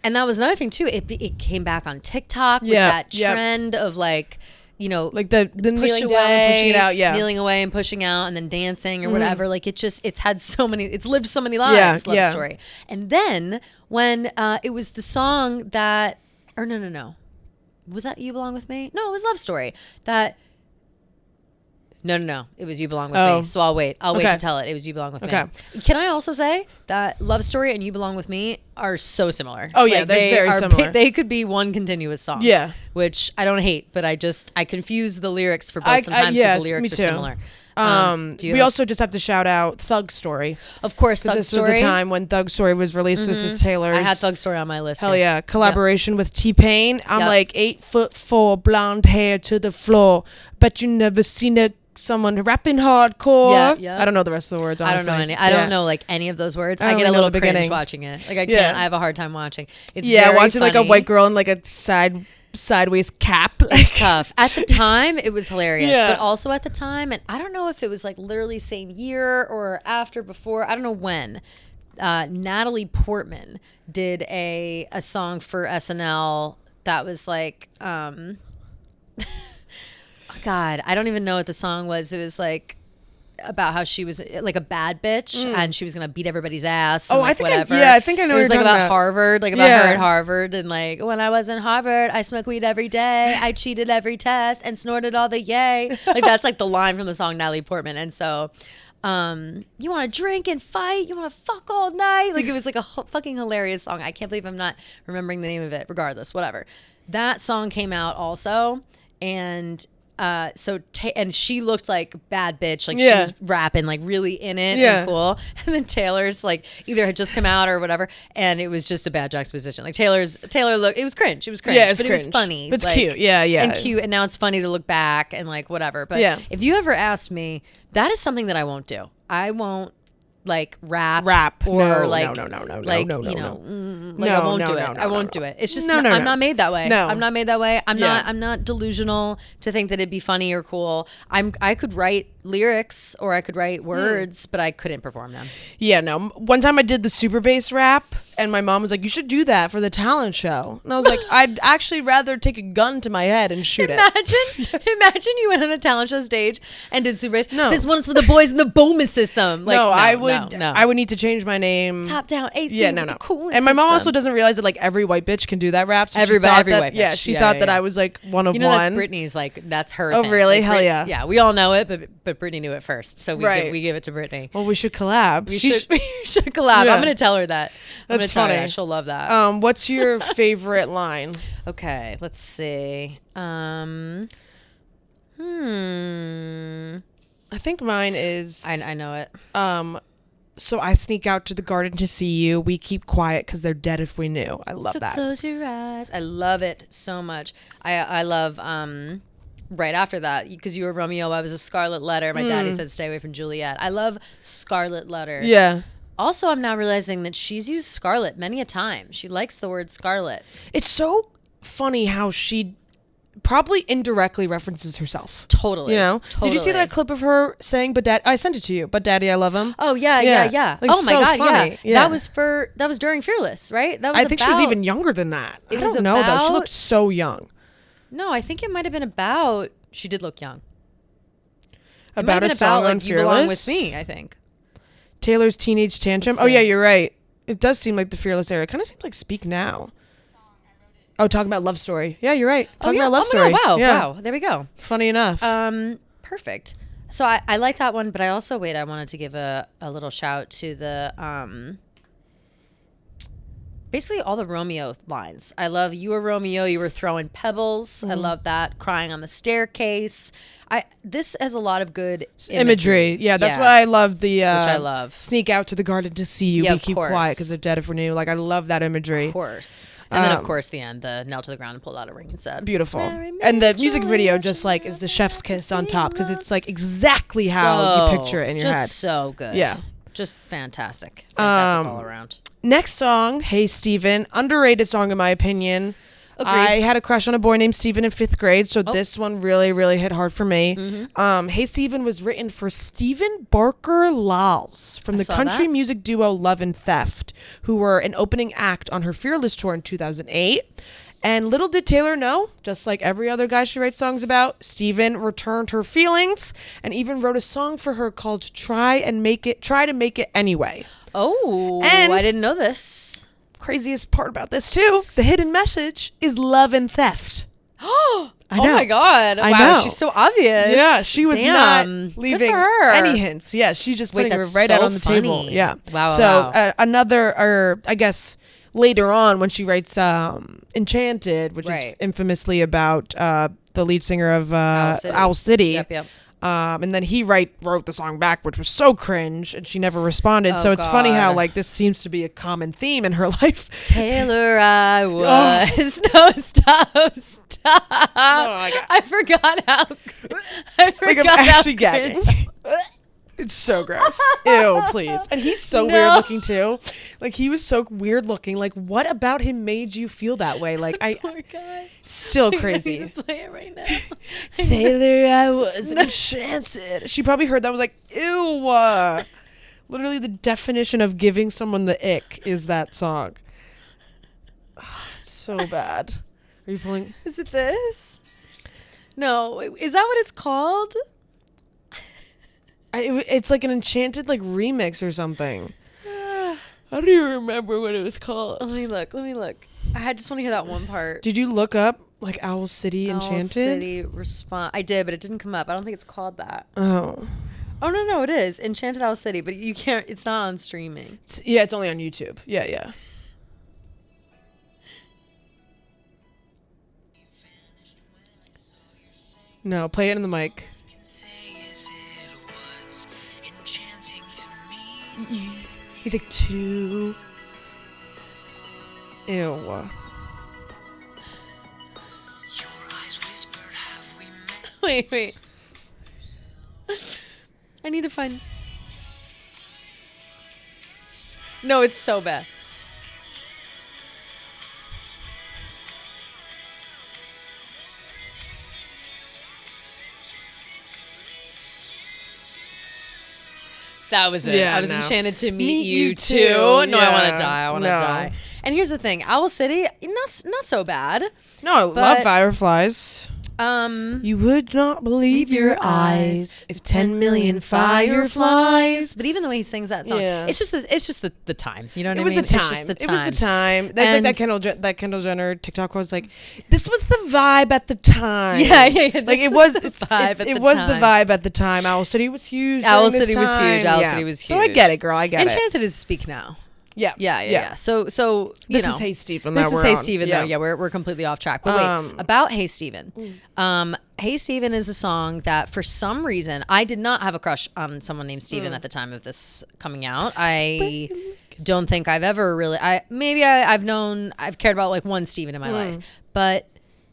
[SPEAKER 1] And that was another thing too. It came back on TikTok with
[SPEAKER 2] Yeah,
[SPEAKER 1] that
[SPEAKER 2] yep.
[SPEAKER 1] trend of like
[SPEAKER 2] like the
[SPEAKER 1] push
[SPEAKER 2] kneeling
[SPEAKER 1] away,
[SPEAKER 2] down and pushing it out. Yeah.
[SPEAKER 1] kneeling away and pushing out, and then dancing or whatever. Like it's had so many. It's lived so many lives. Love
[SPEAKER 2] yeah.
[SPEAKER 1] Story. And then when it was the song that, or no, was that You Belong With Me? No, it was Love Story. That. No. It was You Belong With
[SPEAKER 2] Oh.
[SPEAKER 1] Me. So I'll wait. I'll wait
[SPEAKER 2] Okay.
[SPEAKER 1] to tell it. It was You Belong With
[SPEAKER 2] Okay.
[SPEAKER 1] Me. Can I also say that Love Story and You Belong With Me are so similar?
[SPEAKER 2] Oh, yeah, they're
[SPEAKER 1] they
[SPEAKER 2] very
[SPEAKER 1] are
[SPEAKER 2] similar.
[SPEAKER 1] They could be one continuous song.
[SPEAKER 2] Yeah.
[SPEAKER 1] Which I don't hate, but I confuse the lyrics for both sometimes because
[SPEAKER 2] yes,
[SPEAKER 1] the lyrics
[SPEAKER 2] me
[SPEAKER 1] are
[SPEAKER 2] too.
[SPEAKER 1] similar. Do you
[SPEAKER 2] We
[SPEAKER 1] have-
[SPEAKER 2] also just have to shout out Thug Story.
[SPEAKER 1] of course,
[SPEAKER 2] Because
[SPEAKER 1] Thug
[SPEAKER 2] this
[SPEAKER 1] Story.
[SPEAKER 2] was a time when Thug Story was released. This was Taylor's.
[SPEAKER 1] I had Thug Story on my list.
[SPEAKER 2] Hell
[SPEAKER 1] here.
[SPEAKER 2] yeah. Collaboration with T-Pain. I'm
[SPEAKER 1] Yep.
[SPEAKER 2] like 8'4", blonde hair to the floor. Bet you never seen someone rapping hardcore.
[SPEAKER 1] Yeah, yeah.
[SPEAKER 2] I don't know the rest of the words,
[SPEAKER 1] I
[SPEAKER 2] honestly.
[SPEAKER 1] don't know any. I don't know like any of those words.
[SPEAKER 2] I
[SPEAKER 1] I,
[SPEAKER 2] only
[SPEAKER 1] get a
[SPEAKER 2] know
[SPEAKER 1] little
[SPEAKER 2] the
[SPEAKER 1] cringe
[SPEAKER 2] beginning.
[SPEAKER 1] watching it. Like I can't.
[SPEAKER 2] Yeah.
[SPEAKER 1] I have a hard time watching. It's
[SPEAKER 2] Yeah,
[SPEAKER 1] very
[SPEAKER 2] watching like a
[SPEAKER 1] funny.
[SPEAKER 2] white girl in like a side sideways cap.
[SPEAKER 1] It's tough. At the time, it was hilarious,
[SPEAKER 2] Yeah.
[SPEAKER 1] but also at the time, and I don't know if it was like literally same year or after, before, I don't know when. Natalie Portman did a song for SNL that was like, God, I don't even know what the song was. It was like about how she was like a bad bitch and she was gonna beat everybody's ass. And,
[SPEAKER 2] Oh,
[SPEAKER 1] like,
[SPEAKER 2] I think
[SPEAKER 1] whatever.
[SPEAKER 2] I think I know
[SPEAKER 1] It
[SPEAKER 2] what
[SPEAKER 1] was
[SPEAKER 2] you're
[SPEAKER 1] like
[SPEAKER 2] talking
[SPEAKER 1] about Harvard, like about
[SPEAKER 2] Yeah.
[SPEAKER 1] her at Harvard, and like when I was in Harvard, I smoked weed every day, I cheated every test, and snorted all the yay. Like that's like the line from the song Natalie Portman, and so. You want to drink and fight? You want to fuck all night? Like it was like a fucking hilarious song. I can't believe I'm not remembering the name of it. Regardless, whatever. That song came out also, and and she looked like bad bitch, like she
[SPEAKER 2] Yeah.
[SPEAKER 1] was rapping, like really in it
[SPEAKER 2] Yeah.
[SPEAKER 1] and cool. And then Taylor's like either had just come out or whatever, and it was just a bad juxtaposition. Like Taylor look, it was cringe. It was cringe,
[SPEAKER 2] Yeah, it's
[SPEAKER 1] but it was
[SPEAKER 2] cringe.
[SPEAKER 1] funny.
[SPEAKER 2] It's
[SPEAKER 1] like,
[SPEAKER 2] cute. Yeah, yeah.
[SPEAKER 1] and cute. And now it's funny to look back and like whatever. But
[SPEAKER 2] Yeah.
[SPEAKER 1] if you ever ask me, that is something that I won't do. I won't like rap
[SPEAKER 2] No,
[SPEAKER 1] or
[SPEAKER 2] no,
[SPEAKER 1] like
[SPEAKER 2] no,
[SPEAKER 1] like
[SPEAKER 2] no,
[SPEAKER 1] you
[SPEAKER 2] no.
[SPEAKER 1] know like
[SPEAKER 2] No,
[SPEAKER 1] I won't
[SPEAKER 2] no,
[SPEAKER 1] do
[SPEAKER 2] no,
[SPEAKER 1] it.
[SPEAKER 2] no,
[SPEAKER 1] I won't
[SPEAKER 2] no,
[SPEAKER 1] do it. It's just
[SPEAKER 2] No, no,
[SPEAKER 1] I'm
[SPEAKER 2] no.
[SPEAKER 1] not made that way.
[SPEAKER 2] No.
[SPEAKER 1] I'm not made that way.
[SPEAKER 2] Yeah.
[SPEAKER 1] I'm not delusional to think that it'd be funny or cool. I could write lyrics or I could write words, but I couldn't perform them.
[SPEAKER 2] Yeah, no. One time I did the super bass rap, and my mom was like, "You should do that for the talent show." And I was like, "I'd actually rather take a gun to my head and shoot it."
[SPEAKER 1] Imagine you went on a talent show stage and did super bass.
[SPEAKER 2] No.
[SPEAKER 1] This one's for the boys in the Bowman system. Like,
[SPEAKER 2] no, I
[SPEAKER 1] no.
[SPEAKER 2] would need to change my name.
[SPEAKER 1] Top down AC.
[SPEAKER 2] Yeah,
[SPEAKER 1] with
[SPEAKER 2] no,
[SPEAKER 1] the
[SPEAKER 2] no.
[SPEAKER 1] coolest
[SPEAKER 2] And my mom also
[SPEAKER 1] system.
[SPEAKER 2] doesn't realize that like every white bitch can do that rap. So
[SPEAKER 1] Every
[SPEAKER 2] she thought
[SPEAKER 1] white
[SPEAKER 2] that,
[SPEAKER 1] bitch.
[SPEAKER 2] yeah, she
[SPEAKER 1] Yeah,
[SPEAKER 2] thought
[SPEAKER 1] yeah,
[SPEAKER 2] that
[SPEAKER 1] yeah.
[SPEAKER 2] I was like one of
[SPEAKER 1] You know,
[SPEAKER 2] one.
[SPEAKER 1] that's Britney's like that's her.
[SPEAKER 2] Oh,
[SPEAKER 1] thing.
[SPEAKER 2] really?
[SPEAKER 1] Like,
[SPEAKER 2] Hell yeah.
[SPEAKER 1] Yeah, we all know it, but Britney knew it first, so
[SPEAKER 2] Right.
[SPEAKER 1] we give it to Britney.
[SPEAKER 2] Well, we should collab.
[SPEAKER 1] We should collab.
[SPEAKER 2] Yeah.
[SPEAKER 1] I'm gonna tell her that. I'm
[SPEAKER 2] That's
[SPEAKER 1] gonna tell her
[SPEAKER 2] funny.
[SPEAKER 1] that. She'll love that.
[SPEAKER 2] What's your favorite line?
[SPEAKER 1] Okay, let's see.
[SPEAKER 2] I think mine is
[SPEAKER 1] I know it.
[SPEAKER 2] so I sneak out to the garden to see you. We keep quiet because they're dead if we knew. I love
[SPEAKER 1] So
[SPEAKER 2] that.
[SPEAKER 1] close your eyes. I love it so much. I love right after that, because you were Romeo, I was a Scarlet Letter. My daddy said stay away from Juliet. I love Scarlet Letter.
[SPEAKER 2] Yeah.
[SPEAKER 1] Also, I'm now realizing that she's used scarlet many a time. She likes the word scarlet.
[SPEAKER 2] It's so funny how she probably indirectly references herself.
[SPEAKER 1] Totally.
[SPEAKER 2] You know?
[SPEAKER 1] Totally.
[SPEAKER 2] Did you see that clip of her saying, "But Dad," I sent it to you, "But Daddy, I love him"?
[SPEAKER 1] Oh yeah.
[SPEAKER 2] Like,
[SPEAKER 1] Oh my
[SPEAKER 2] so
[SPEAKER 1] god,
[SPEAKER 2] funny.
[SPEAKER 1] yeah. That was during Fearless, right? That was
[SPEAKER 2] I think she was
[SPEAKER 1] about-
[SPEAKER 2] even younger than that. I
[SPEAKER 1] It was
[SPEAKER 2] don't know though. She
[SPEAKER 1] about-
[SPEAKER 2] looked so young.
[SPEAKER 1] No, I think it might have been about. She did look young. It might
[SPEAKER 2] About
[SPEAKER 1] have
[SPEAKER 2] a
[SPEAKER 1] been
[SPEAKER 2] song on
[SPEAKER 1] like You Belong
[SPEAKER 2] Fearless.
[SPEAKER 1] With Me, I think.
[SPEAKER 2] Taylor's Teenage Tantrum.
[SPEAKER 1] Let's
[SPEAKER 2] Oh yeah,
[SPEAKER 1] see.
[SPEAKER 2] you're right. It does seem like the Fearless era. It kind of seems like Speak Now. Oh, talking about Love Story. Yeah, you're right. Talking about Love
[SPEAKER 1] oh my
[SPEAKER 2] Story.
[SPEAKER 1] God, wow,
[SPEAKER 2] Yeah.
[SPEAKER 1] wow. There we go.
[SPEAKER 2] Funny enough.
[SPEAKER 1] Perfect. So I like that one, but I also I wanted to give a little shout to the basically all the Romeo lines. I love You Were Romeo, you were throwing pebbles. I love that. Crying on the staircase. This has a lot of good
[SPEAKER 2] Imagery. Yeah, that's why I love the. Which
[SPEAKER 1] I love.
[SPEAKER 2] Sneak out to the garden to see you.
[SPEAKER 1] Yeah,
[SPEAKER 2] We
[SPEAKER 1] of
[SPEAKER 2] keep
[SPEAKER 1] course.
[SPEAKER 2] quiet because they're dead if we're new. Like I love that imagery.
[SPEAKER 1] Of course. And then of course the end, the knelt to the ground and pulled out a ring and said,
[SPEAKER 2] Beautiful.
[SPEAKER 1] Mary,
[SPEAKER 2] And the
[SPEAKER 1] Mary,
[SPEAKER 2] music
[SPEAKER 1] Juliet,
[SPEAKER 2] video just like is the chef's kiss on top because it's like exactly how you picture it in your
[SPEAKER 1] just
[SPEAKER 2] head.
[SPEAKER 1] so good.
[SPEAKER 2] Yeah.
[SPEAKER 1] Just fantastic. Fantastic all around.
[SPEAKER 2] Next song, Hey Steven, underrated song in my opinion.
[SPEAKER 1] Agreed.
[SPEAKER 2] I had a crush on a boy named Steven in 5th grade, so this one really, really hit hard for me.
[SPEAKER 1] Mm-hmm.
[SPEAKER 2] Hey Steven was written for Stephen Barker Lals from the
[SPEAKER 1] saw
[SPEAKER 2] country
[SPEAKER 1] that.
[SPEAKER 2] music duo Love and Theft, who were an opening act on her Fearless tour in 2008. And little did Taylor know, just like every other guy she writes songs about, Steven returned her feelings and even wrote a song for her called Try to Make It Anyway.
[SPEAKER 1] Oh,
[SPEAKER 2] And-
[SPEAKER 1] I didn't know this.
[SPEAKER 2] Craziest part about this too, the hidden message is love and theft. I know.
[SPEAKER 1] Oh my god!
[SPEAKER 2] I
[SPEAKER 1] wow,
[SPEAKER 2] know.
[SPEAKER 1] she's so obvious.
[SPEAKER 2] Yeah, she was
[SPEAKER 1] Damn.
[SPEAKER 2] not
[SPEAKER 1] Good
[SPEAKER 2] leaving
[SPEAKER 1] for her.
[SPEAKER 2] any hints. Yeah, she just
[SPEAKER 1] Wait,
[SPEAKER 2] putting her
[SPEAKER 1] that's
[SPEAKER 2] right out
[SPEAKER 1] so
[SPEAKER 2] on the table.
[SPEAKER 1] funny.
[SPEAKER 2] Yeah.
[SPEAKER 1] Wow,
[SPEAKER 2] So
[SPEAKER 1] wow.
[SPEAKER 2] another, or I guess later on when she writes Enchanted, which
[SPEAKER 1] Right.
[SPEAKER 2] is infamously about the lead singer of
[SPEAKER 1] City.
[SPEAKER 2] Owl City.
[SPEAKER 1] Yep.
[SPEAKER 2] And then he wrote the song back, which was so cringe, and she never responded.
[SPEAKER 1] Oh,
[SPEAKER 2] so it's funny how
[SPEAKER 1] God.
[SPEAKER 2] like this seems to be a common theme in her life.
[SPEAKER 1] Taylor, I
[SPEAKER 2] Oh.
[SPEAKER 1] was no stop.
[SPEAKER 2] my God.
[SPEAKER 1] I forgot how. I
[SPEAKER 2] Like
[SPEAKER 1] forgot
[SPEAKER 2] I'm
[SPEAKER 1] how
[SPEAKER 2] actually gagging.
[SPEAKER 1] cringe-
[SPEAKER 2] It's so gross. Ew, please. And he's so
[SPEAKER 1] No.
[SPEAKER 2] weird looking too. Like he was so weird looking. Like what about him made you feel that way? Like I
[SPEAKER 1] Poor guy.
[SPEAKER 2] still
[SPEAKER 1] I need
[SPEAKER 2] crazy.
[SPEAKER 1] to play it right now.
[SPEAKER 2] Taylor, I was enchanted. She probably heard that and was like, ew. Literally the definition of giving someone the ick is that song. It's so bad. Are you pulling?
[SPEAKER 1] Is it this? No. Is that what it's called?
[SPEAKER 2] It's like an enchanted like remix or something. I don't even remember what it was called.
[SPEAKER 1] Let me look. I just want to hear that one part.
[SPEAKER 2] Did you look up like Owl City Enchanted?
[SPEAKER 1] Owl City Response. I did, but it didn't come up. I don't think it's called that.
[SPEAKER 2] Oh.
[SPEAKER 1] Oh no, it is Enchanted Owl City, but you can't. It's not on streaming.
[SPEAKER 2] It's only on YouTube. Yeah. No, play it in the mic. He's like 2. Ew.
[SPEAKER 1] Wait. I need to find. No, it's so bad. That was it.
[SPEAKER 2] Yeah,
[SPEAKER 1] I was
[SPEAKER 2] no.
[SPEAKER 1] enchanted to meet
[SPEAKER 2] Meet
[SPEAKER 1] you
[SPEAKER 2] you
[SPEAKER 1] too.
[SPEAKER 2] too.
[SPEAKER 1] No, I want to
[SPEAKER 2] Yeah.
[SPEAKER 1] die. I want to
[SPEAKER 2] No.
[SPEAKER 1] die. And here's the thing, Owl City, not so bad.
[SPEAKER 2] No, I love
[SPEAKER 1] But-
[SPEAKER 2] Fireflies. You would not believe your eyes if 10 million fireflies.
[SPEAKER 1] But even the way he sings that song,
[SPEAKER 2] Yeah.
[SPEAKER 1] it's just the time. You know what
[SPEAKER 2] It
[SPEAKER 1] I
[SPEAKER 2] was
[SPEAKER 1] mean?
[SPEAKER 2] the time.
[SPEAKER 1] It's just the
[SPEAKER 2] It
[SPEAKER 1] time.
[SPEAKER 2] was the time. There's
[SPEAKER 1] And-
[SPEAKER 2] like that Kendall Jenner TikTok was like, "This was the vibe at the time."
[SPEAKER 1] Yeah.
[SPEAKER 2] Like
[SPEAKER 1] This
[SPEAKER 2] it was.
[SPEAKER 1] the
[SPEAKER 2] It's,
[SPEAKER 1] vibe
[SPEAKER 2] it's,
[SPEAKER 1] at
[SPEAKER 2] it
[SPEAKER 1] the
[SPEAKER 2] was
[SPEAKER 1] time.
[SPEAKER 2] the vibe at the time. Owl City was huge.
[SPEAKER 1] Owl
[SPEAKER 2] during this
[SPEAKER 1] City was huge.
[SPEAKER 2] time.
[SPEAKER 1] Owl
[SPEAKER 2] Yeah.
[SPEAKER 1] City was
[SPEAKER 2] So I
[SPEAKER 1] huge.
[SPEAKER 2] get it, girl. I get it.
[SPEAKER 1] Enchanted is Speak Now.
[SPEAKER 2] Yeah.
[SPEAKER 1] Yeah. So you
[SPEAKER 2] This
[SPEAKER 1] know.
[SPEAKER 2] is Hey Stephen.
[SPEAKER 1] This
[SPEAKER 2] that
[SPEAKER 1] is
[SPEAKER 2] we're
[SPEAKER 1] Hey
[SPEAKER 2] on.
[SPEAKER 1] Stephen, though. Yeah, we're completely off track. But wait, about Hey Stephen. Hey Stephen is a song that, for some reason, I did not have a crush on someone named Stephen at the time of this coming out. I don't think I've ever really. I've cared about like one Stephen in my life, but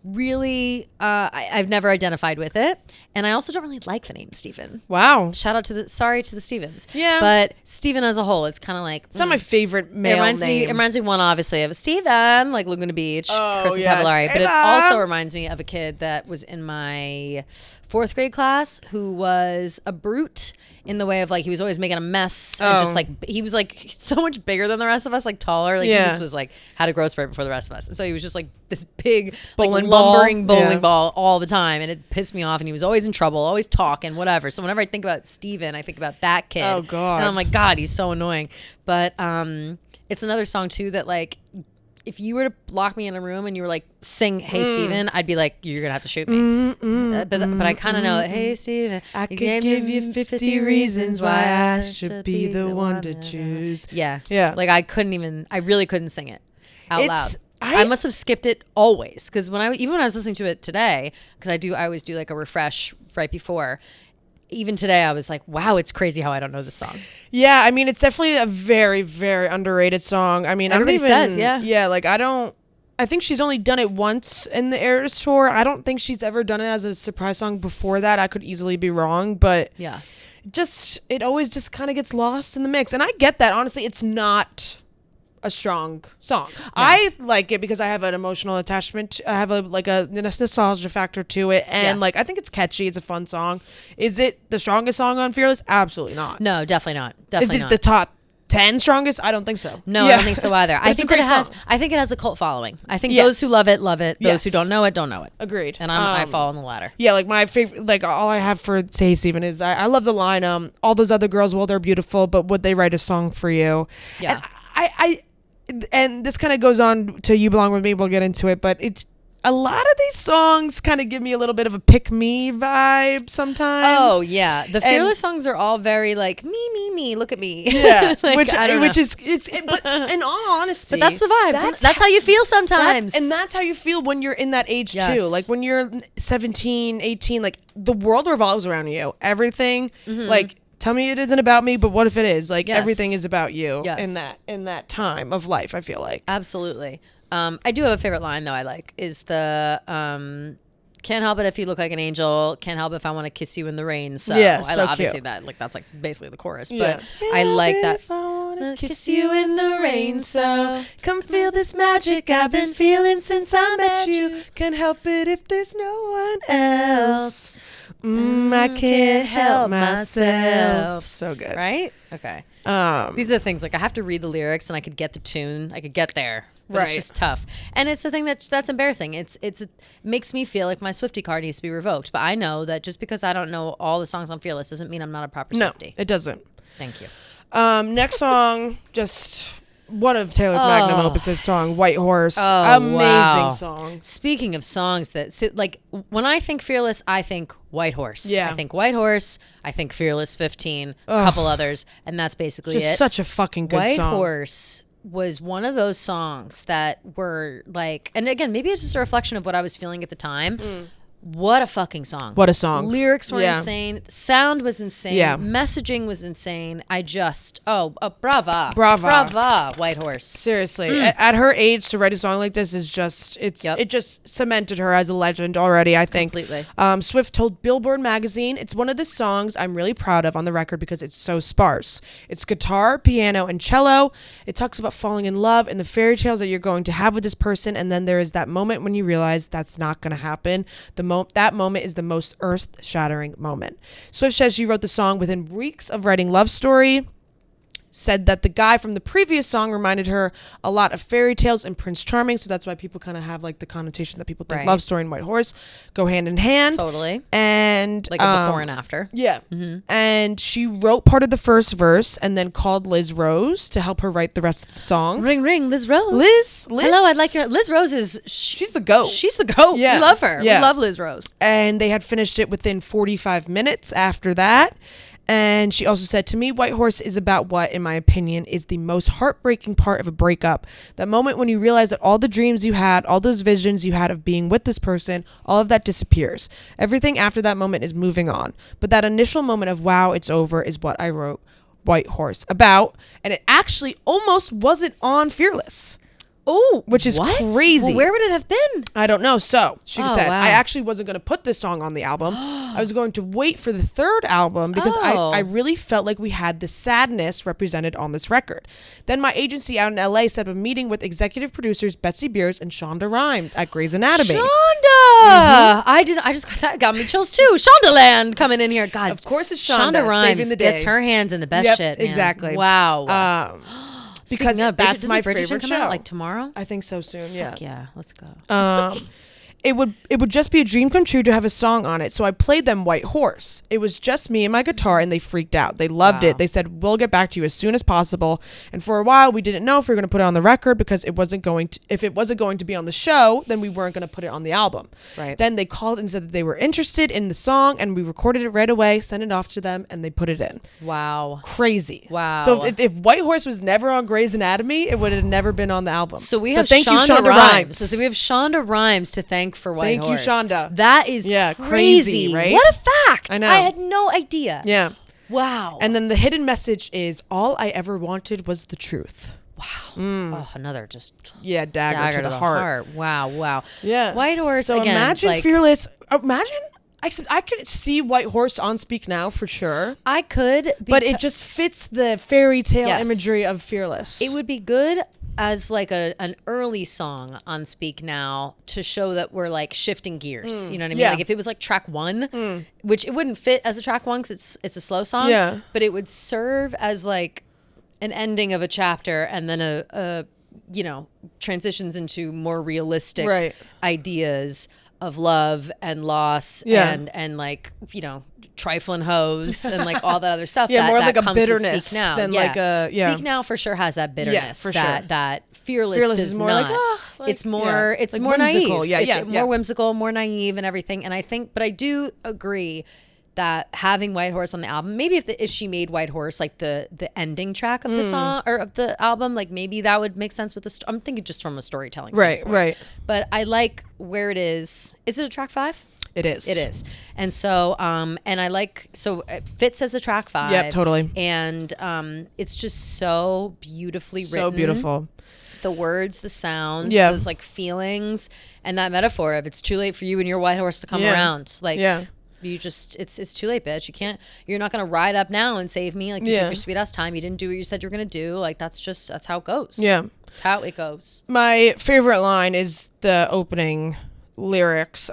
[SPEAKER 1] really, I've never identified with it. And I also don't really like the name Stephen.
[SPEAKER 2] Wow.
[SPEAKER 1] Shout out to the Stevens.
[SPEAKER 2] Yeah.
[SPEAKER 1] But Stephen as a whole, it's kind of like
[SPEAKER 2] It's not my favorite male
[SPEAKER 1] it
[SPEAKER 2] name.
[SPEAKER 1] reminds me one obviously of Steven, like Laguna Beach,
[SPEAKER 2] Oh,
[SPEAKER 1] Kristen
[SPEAKER 2] yes.
[SPEAKER 1] Cavallari. But it
[SPEAKER 2] Steven!
[SPEAKER 1] also reminds me of a kid that was in my 4th grade class who was a brute in the way of like he was always making a mess and just
[SPEAKER 2] Oh.
[SPEAKER 1] like he was like so much bigger than the rest of us, like taller. Like he
[SPEAKER 2] Yeah.
[SPEAKER 1] just was like had a growth spurt before the rest of us. And so he was just like this big
[SPEAKER 2] Bowling
[SPEAKER 1] like
[SPEAKER 2] ball.
[SPEAKER 1] lumbering bowling
[SPEAKER 2] Yeah.
[SPEAKER 1] ball all the time, and it pissed me off. And he was always in trouble, always talking, whatever. So whenever I think about Steven, I think about that kid.
[SPEAKER 2] Oh, God.
[SPEAKER 1] And I'm like, God, he's so annoying. But it's another song too that like if you were to lock me in a room and you were like sing Hey Steven, I'd be like, you're gonna have to shoot me. But I kind of know that Hey Steven,
[SPEAKER 2] I could give you 50 reasons why I should be the one to choose.
[SPEAKER 1] Yeah.
[SPEAKER 2] Yeah.
[SPEAKER 1] Like I really couldn't sing it out
[SPEAKER 2] It's-
[SPEAKER 1] loud. I must have skipped it always because when I was listening to it today, because I always do like a refresh right before. Even today, I was like, wow, it's crazy how I don't know this song.
[SPEAKER 2] Yeah, I mean, it's definitely a very, very underrated song. I mean,
[SPEAKER 1] Everybody
[SPEAKER 2] I don't even,
[SPEAKER 1] says, yeah.
[SPEAKER 2] Yeah, like I think she's only done it once in the Eras tour. I don't think she's ever done it as a surprise song before that. I could easily be wrong, but
[SPEAKER 1] Yeah.
[SPEAKER 2] it always just kind of gets lost in the mix. And I get that. Honestly, it's not a strong song. I like it because I have an emotional attachment. I have a nostalgia factor to it, and
[SPEAKER 1] Yeah.
[SPEAKER 2] like I think it's catchy. It's a fun song. Is it the strongest song on Fearless? Absolutely not.
[SPEAKER 1] No, definitely not.
[SPEAKER 2] Is
[SPEAKER 1] Definitely
[SPEAKER 2] it
[SPEAKER 1] not.
[SPEAKER 2] the top 10 strongest? I don't think so.
[SPEAKER 1] No,
[SPEAKER 2] Yeah.
[SPEAKER 1] I don't think so either.
[SPEAKER 2] But
[SPEAKER 1] I
[SPEAKER 2] it's a
[SPEAKER 1] think that
[SPEAKER 2] great
[SPEAKER 1] it has.
[SPEAKER 2] song.
[SPEAKER 1] I think it has a cult following. I think
[SPEAKER 2] Yes.
[SPEAKER 1] those who love it love it. Those who
[SPEAKER 2] Yes.
[SPEAKER 1] don't know it don't know it.
[SPEAKER 2] Agreed.
[SPEAKER 1] And I fall on the latter.
[SPEAKER 2] Yeah, like my favorite, like all I have for Say Steven is I love the line, all those other girls, well, they're beautiful, but would they write a song for you?
[SPEAKER 1] Yeah.
[SPEAKER 2] And this kind of goes on to You Belong With Me. We'll get into it, but a lot of these songs kind of give me a little bit of a pick me vibe sometimes.
[SPEAKER 1] Oh yeah, the Fearless songs are all very like me. Look at me.
[SPEAKER 2] Yeah,
[SPEAKER 1] Like,
[SPEAKER 2] which
[SPEAKER 1] I don't know.
[SPEAKER 2] is but in all honesty,
[SPEAKER 1] But that's the vibe. That's how you feel sometimes.
[SPEAKER 2] That's how you feel when you're in that age too.
[SPEAKER 1] Yes.
[SPEAKER 2] Like when you're 17, 18, like the world revolves around you. Everything, like tell me it isn't about me, but what if it is? Like
[SPEAKER 1] Yes.
[SPEAKER 2] everything is about you
[SPEAKER 1] Yes.
[SPEAKER 2] in that time of life, I feel like.
[SPEAKER 1] Absolutely. I do have a favorite line though. I like is the Can't help it if you look like an angel. Can't help if I want to kiss you in the rain. So,
[SPEAKER 2] Yeah,
[SPEAKER 1] I,
[SPEAKER 2] so
[SPEAKER 1] obviously
[SPEAKER 2] cute.
[SPEAKER 1] that's like basically the chorus.
[SPEAKER 2] Yeah.
[SPEAKER 1] But I like that.
[SPEAKER 2] If I wanna kiss you in the rain, so come feel this magic I've been feeling since I met you. Can't help it if there's no one else. I can't help myself. So good.
[SPEAKER 1] Right? Okay. These are things like I have to read the lyrics and I could get the tune. I could get there. But
[SPEAKER 2] Right.
[SPEAKER 1] it's just tough. And it's the thing that's embarrassing. It makes me feel like my Swiftie card needs to be revoked. But I know that just because I don't know all the songs on Fearless doesn't mean I'm not a proper
[SPEAKER 2] No,
[SPEAKER 1] Swiftie.
[SPEAKER 2] it doesn't.
[SPEAKER 1] Thank you.
[SPEAKER 2] Next song, just one of Taylor's magnum opuses song, White Horse.
[SPEAKER 1] Oh,
[SPEAKER 2] Amazing
[SPEAKER 1] wow.
[SPEAKER 2] song.
[SPEAKER 1] Speaking of songs like when I think Fearless, I think White Horse.
[SPEAKER 2] Yeah.
[SPEAKER 1] I think White Horse. I think Fearless 15, a couple others, and that's basically
[SPEAKER 2] Just
[SPEAKER 1] it.
[SPEAKER 2] such a fucking good
[SPEAKER 1] White
[SPEAKER 2] song.
[SPEAKER 1] Horse was one of those songs that were like, and again, maybe it's just a reflection of what I was feeling at the time. What a fucking song.
[SPEAKER 2] What a song.
[SPEAKER 1] Lyrics were
[SPEAKER 2] Yeah.
[SPEAKER 1] insane. Sound was insane.
[SPEAKER 2] Yeah.
[SPEAKER 1] Messaging was insane. Brava.
[SPEAKER 2] Brava.
[SPEAKER 1] White Horse.
[SPEAKER 2] Seriously, at her age to write a song like this is just it just cemented her as a legend already, I think.
[SPEAKER 1] Completely.
[SPEAKER 2] Swift told Billboard magazine, "It's one of the songs I'm really proud of on the record because it's so sparse. It's guitar, piano, and cello. It talks about falling in love and the fairy tales that you're going to have with this person, and then there is that moment when you realize that's not going to happen. That moment is the most earth-shattering moment." Swift says she wrote the song within weeks of writing Love Story. Said that the guy from the previous song reminded her a lot of fairy tales and Prince Charming, so that's why people kind of have like the connotation that people think
[SPEAKER 1] Right.
[SPEAKER 2] Love Story and White Horse go hand in hand.
[SPEAKER 1] Totally.
[SPEAKER 2] And
[SPEAKER 1] Like a before and after.
[SPEAKER 2] yeah. And she wrote part of the first verse and then called Liz Rose to help her write the rest of the song.
[SPEAKER 1] Ring, ring, Liz Rose.
[SPEAKER 2] Liz.
[SPEAKER 1] Hello, I'd like your... Liz Rose is...
[SPEAKER 2] She's the GOAT.
[SPEAKER 1] She's the GOAT.
[SPEAKER 2] Yeah.
[SPEAKER 1] We love her.
[SPEAKER 2] Yeah.
[SPEAKER 1] We love Liz Rose.
[SPEAKER 2] And they had finished it within 45 minutes after that. And she also said, "To me, White Horse is about what, in my opinion, is the most heartbreaking part of a breakup. That moment when you realize that all the dreams you had, all those visions you had of being with this person, all of that disappears. Everything after that moment is moving on. But that initial moment of, wow, it's over, is what I wrote White Horse about." And it actually almost wasn't on Fearless.
[SPEAKER 1] Oh,
[SPEAKER 2] Which is
[SPEAKER 1] what?
[SPEAKER 2] crazy.
[SPEAKER 1] Well, where would it have been?
[SPEAKER 2] I don't know. So she
[SPEAKER 1] Oh,
[SPEAKER 2] said,
[SPEAKER 1] wow.
[SPEAKER 2] "I actually wasn't going to put this song on the album. I was going to wait for the third album because
[SPEAKER 1] Oh.
[SPEAKER 2] I really felt like we had the sadness represented on this record. Then my agency out in LA set up a meeting with executive producers Betsy Beers and Shonda Rhimes at Grey's Anatomy.
[SPEAKER 1] Shonda. I just got that got me chills too. Shondaland coming in here. God,
[SPEAKER 2] Of course it's Shonda,
[SPEAKER 1] Rhimes
[SPEAKER 2] saving the
[SPEAKER 1] gets
[SPEAKER 2] day.
[SPEAKER 1] her hands in the best
[SPEAKER 2] Yep,
[SPEAKER 1] shit. Man.
[SPEAKER 2] exactly.
[SPEAKER 1] Wow.
[SPEAKER 2] Because
[SPEAKER 1] Speaking of,
[SPEAKER 2] that's
[SPEAKER 1] doesn't
[SPEAKER 2] my
[SPEAKER 1] Bridgerton
[SPEAKER 2] favorite
[SPEAKER 1] come
[SPEAKER 2] show.
[SPEAKER 1] out like tomorrow?
[SPEAKER 2] I think so soon. Yeah.
[SPEAKER 1] Fuck yeah, let's go.
[SPEAKER 2] It would just be a dream come true to have a song on it. So I played them White Horse. It was just me and my guitar, and they freaked out. They loved
[SPEAKER 1] Wow.
[SPEAKER 2] it. They said, "We'll get back to you as soon as possible." And for a while, we didn't know if we were going to put it on the record because it wasn't going to. If it wasn't going to be on the show, then we weren't going to put it on the album.
[SPEAKER 1] Right.
[SPEAKER 2] Then they called and said that they were interested in the song, and we recorded it right away, sent it off to them, and they put it in.
[SPEAKER 1] Wow.
[SPEAKER 2] Crazy.
[SPEAKER 1] Wow.
[SPEAKER 2] So if White Horse was never on Grey's Anatomy, it would have never been on the album.
[SPEAKER 1] So we have
[SPEAKER 2] thank you,
[SPEAKER 1] Shonda
[SPEAKER 2] Rhimes.
[SPEAKER 1] Rhimes. So we have Shonda Rhimes to thank for White
[SPEAKER 2] Thank you,
[SPEAKER 1] Horse.
[SPEAKER 2] Shonda.
[SPEAKER 1] That is
[SPEAKER 2] Yeah,
[SPEAKER 1] crazy,
[SPEAKER 2] crazy, right?
[SPEAKER 1] What a fact.
[SPEAKER 2] I know.
[SPEAKER 1] I had no idea.
[SPEAKER 2] Yeah.
[SPEAKER 1] Wow.
[SPEAKER 2] And then the hidden message is, "All I ever wanted was the truth."
[SPEAKER 1] oh, another just
[SPEAKER 2] Yeah, dagger, to the heart.
[SPEAKER 1] Wow, wow.
[SPEAKER 2] Yeah.
[SPEAKER 1] White Horse
[SPEAKER 2] So
[SPEAKER 1] again.
[SPEAKER 2] imagine
[SPEAKER 1] like,
[SPEAKER 2] Fearless. Imagine. I could see White Horse on Speak Now for sure.
[SPEAKER 1] I could,
[SPEAKER 2] But it just fits the fairy tale
[SPEAKER 1] Yes.
[SPEAKER 2] imagery of Fearless.
[SPEAKER 1] it would be good as like an early song on Speak Now to show that we're like shifting gears. You know what I mean?
[SPEAKER 2] Yeah.
[SPEAKER 1] Like if it was like track one, which it wouldn't fit as a track one because it's a slow song.
[SPEAKER 2] Yeah.
[SPEAKER 1] But it would serve as like an ending of a chapter and then a transitions into more realistic
[SPEAKER 2] Right.
[SPEAKER 1] ideas of love and loss
[SPEAKER 2] Yeah.
[SPEAKER 1] and like, trifling hoes and like all that other stuff.
[SPEAKER 2] Yeah,
[SPEAKER 1] that,
[SPEAKER 2] more
[SPEAKER 1] that
[SPEAKER 2] like a
[SPEAKER 1] comes with
[SPEAKER 2] bitterness
[SPEAKER 1] Speak Now.
[SPEAKER 2] than like a- yeah.
[SPEAKER 1] Speak Now for sure has that bitterness
[SPEAKER 2] for
[SPEAKER 1] that
[SPEAKER 2] sure.
[SPEAKER 1] that Fearless
[SPEAKER 2] Fearless
[SPEAKER 1] does
[SPEAKER 2] is more
[SPEAKER 1] not.
[SPEAKER 2] like,
[SPEAKER 1] It's more
[SPEAKER 2] yeah,
[SPEAKER 1] it's
[SPEAKER 2] like
[SPEAKER 1] more
[SPEAKER 2] whimsical.
[SPEAKER 1] naive.
[SPEAKER 2] Yeah,
[SPEAKER 1] It's
[SPEAKER 2] yeah,
[SPEAKER 1] more
[SPEAKER 2] yeah.
[SPEAKER 1] whimsical, more naive and everything. And I do agree that having White Horse on the album, maybe if she made White Horse like the ending track of the song or of the album, like maybe that would make sense with the I'm thinking just from a storytelling standpoint.
[SPEAKER 2] Right.
[SPEAKER 1] But I like where it is. Is it a track 5?
[SPEAKER 2] It is.
[SPEAKER 1] It is. And so and I like it fits as a track 5.
[SPEAKER 2] Yep, totally.
[SPEAKER 1] And it's just so beautifully written.
[SPEAKER 2] So beautiful.
[SPEAKER 1] the words, the sound,
[SPEAKER 2] Yeah.
[SPEAKER 1] those like feelings, and that metaphor of it's too late for you and your white horse to come around. Like, you just, it's too late, bitch. You're not going to ride up now and save me. Like, you took your sweet ass time. You didn't do what you said you were going to do. Like, that's how it goes.
[SPEAKER 2] Yeah.
[SPEAKER 1] That's how it goes.
[SPEAKER 2] My favorite line is the opening lyrics.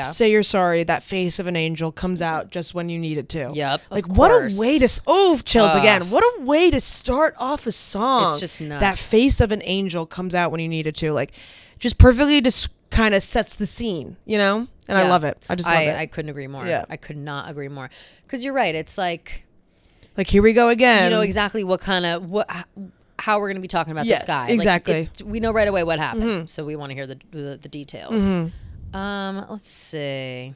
[SPEAKER 2] Say you're sorry, that face of an angel comes out just when you need it to.
[SPEAKER 1] Yep.
[SPEAKER 2] Like, what a way to, chills again. What a way to start off a song.
[SPEAKER 1] It's just nuts.
[SPEAKER 2] That face of an angel comes out when you need it to. Like, just perfectly kind of sets the scene, you know? And I love it. I just love it.
[SPEAKER 1] I couldn't agree more.
[SPEAKER 2] Yeah.
[SPEAKER 1] I could not agree more. Because you're right. It's like,
[SPEAKER 2] here we go again.
[SPEAKER 1] you know exactly how we're going to be talking about this guy.
[SPEAKER 2] Exactly.
[SPEAKER 1] Like, we know right away what happened. So we want to hear the details. Let's see.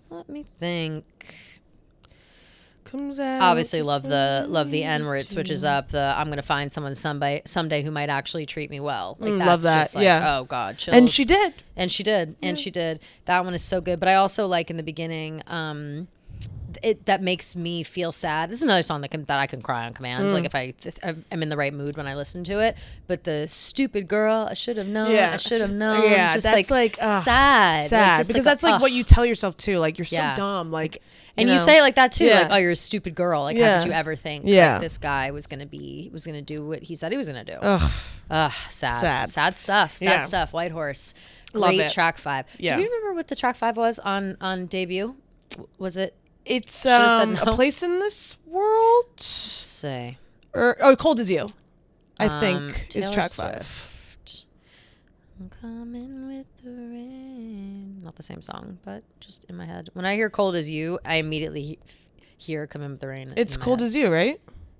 [SPEAKER 1] Let me think.
[SPEAKER 2] Comes out.
[SPEAKER 1] Obviously love the N where it switches up the I'm gonna find someone someday who might actually treat me well. Like that's
[SPEAKER 2] love that.
[SPEAKER 1] just like, oh God, chills.
[SPEAKER 2] And she did.
[SPEAKER 1] And she did. That one is so good. But I also like in the beginning, that makes me feel sad. This is another song that I can cry on command. Like if I'm in the right mood when I listen to it. But the stupid girl, I should have known. I should have known.
[SPEAKER 2] Yeah,
[SPEAKER 1] just
[SPEAKER 2] that's
[SPEAKER 1] like
[SPEAKER 2] sad
[SPEAKER 1] sad. Like, just
[SPEAKER 2] because
[SPEAKER 1] like,
[SPEAKER 2] that's like what you tell yourself too. Like you're so dumb. Like.
[SPEAKER 1] And you say it like that too, like, oh, you're a stupid girl. Like, how could you ever think like, this guy was gonna do what he said he was gonna do? Ugh, sad stuff. Sad stuff. White Horse, great track 5.
[SPEAKER 2] Yeah.
[SPEAKER 1] Do you remember what the track 5 was on debut? Was it?
[SPEAKER 2] It's
[SPEAKER 1] no.
[SPEAKER 2] A Place in This World.
[SPEAKER 1] Let's say.
[SPEAKER 2] Or Cold as You, I think is track 5.
[SPEAKER 1] I'm coming with the rain. Not the same song, but just in my head. When I hear Cold as You, I immediately hear Coming with the Rain.
[SPEAKER 2] It's Cold as You, right?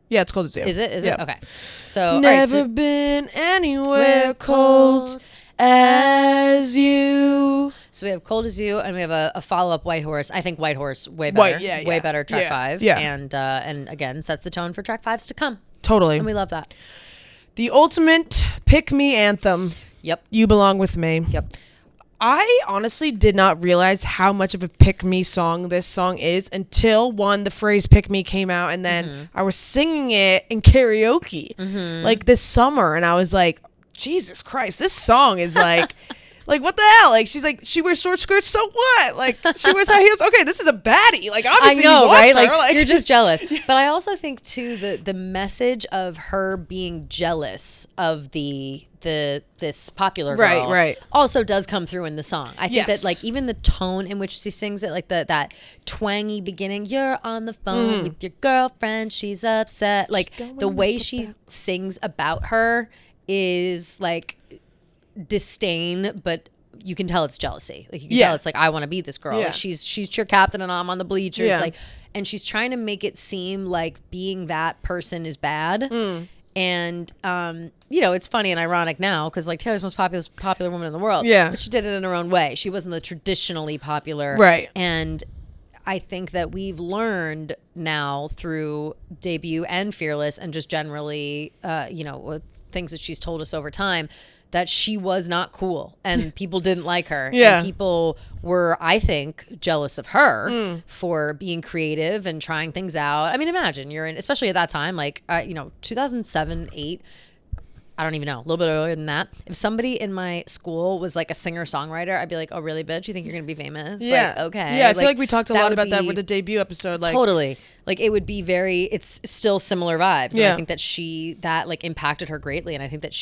[SPEAKER 2] Yeah, it's Cold as You.
[SPEAKER 1] Is it? Is it? Okay. So
[SPEAKER 2] never been anywhere cold as you.
[SPEAKER 1] So we have Cold as You, and we have a follow-up White Horse. I think White Horse way better. Way better track 5.
[SPEAKER 2] Yeah.
[SPEAKER 1] And again sets the tone for track 5s to come.
[SPEAKER 2] Totally.
[SPEAKER 1] And we love that.
[SPEAKER 2] The ultimate pick me anthem.
[SPEAKER 1] Yep.
[SPEAKER 2] You Belong With Me.
[SPEAKER 1] Yep.
[SPEAKER 2] I honestly did not realize how much of a pick me song this song is until the phrase pick me came out, and then I was singing it in karaoke like this summer, and I was like, Jesus Christ, this song is like like what the hell? Like she's like, she wears short skirts, so what? Like she wears high heels. Okay, this is a baddie. Like obviously
[SPEAKER 1] I know,
[SPEAKER 2] he wants
[SPEAKER 1] right?
[SPEAKER 2] her. Like
[SPEAKER 1] you're just jealous. But I also think too the message of her being jealous of this popular girl
[SPEAKER 2] right
[SPEAKER 1] also does come through in the song. I think
[SPEAKER 2] Yes.
[SPEAKER 1] that like even the tone in which she sings it, like that twangy beginning, you're on the phone with your girlfriend, she's upset, like the way she sings about her is like disdain, but you can tell it's jealousy. Like you can tell it's like, I want to be this girl. Like she's cheer captain and I'm on the bleachers. Like, and she's trying to make it seem like being that person is bad. And you know, it's funny and ironic now because like Taylor's most popular woman in the world. But she did it in her own way. She wasn't the traditionally popular.
[SPEAKER 2] Right.
[SPEAKER 1] And I think that we've learned now through debut and Fearless and just generally, you know, with things that she's told us over time, that she was not cool and people didn't like her. And people were, I think, jealous of her for being creative and trying things out. I mean, imagine you're in, especially at that time, like, you know, 2007, 8, I don't even know, a little bit earlier than that. If somebody in my school was like a singer-songwriter, I'd be like, oh, really, bitch? You think you're going to be famous?
[SPEAKER 2] Yeah.
[SPEAKER 1] Like, okay.
[SPEAKER 2] Yeah, I feel like we talked a lot about that with the debut episode. Like
[SPEAKER 1] Totally. Like it would be it's still similar vibes.
[SPEAKER 2] Yeah.
[SPEAKER 1] And I think that like impacted her greatly. And I think that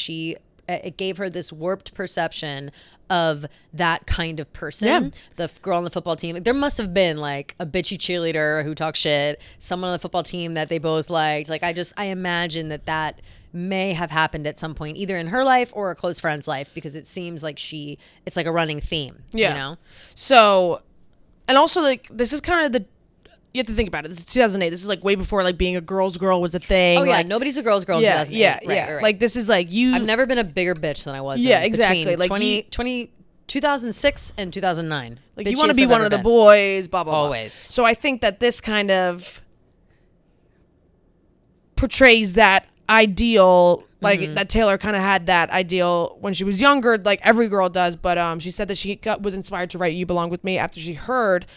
[SPEAKER 1] it gave her this warped perception of that kind of person, the girl on the football team. Like, there must have been like a bitchy cheerleader who talked shit, someone on the football team that they both liked. Like I imagine that may have happened at some point, either in her life or a close friend's life, because it seems like it's like a running theme. You know?
[SPEAKER 2] So, and also like this is kind of you have to think about it. This is 2008. This is like way before like being a girl's girl was a thing.
[SPEAKER 1] Oh yeah,
[SPEAKER 2] like,
[SPEAKER 1] nobody's a girl's girl in 2008. Right.
[SPEAKER 2] Like this is like
[SPEAKER 1] I've never been a bigger bitch than I was.
[SPEAKER 2] Exactly.
[SPEAKER 1] Between
[SPEAKER 2] Like
[SPEAKER 1] 2006 and 2009.
[SPEAKER 2] Like you want to be one of the boys, blah blah blah.
[SPEAKER 1] Always.
[SPEAKER 2] So I think that this kind of portrays that ideal, like that Taylor kind of had that ideal when she was younger, like every girl does. But she said that she was inspired to write "You Belong With Me" after she heard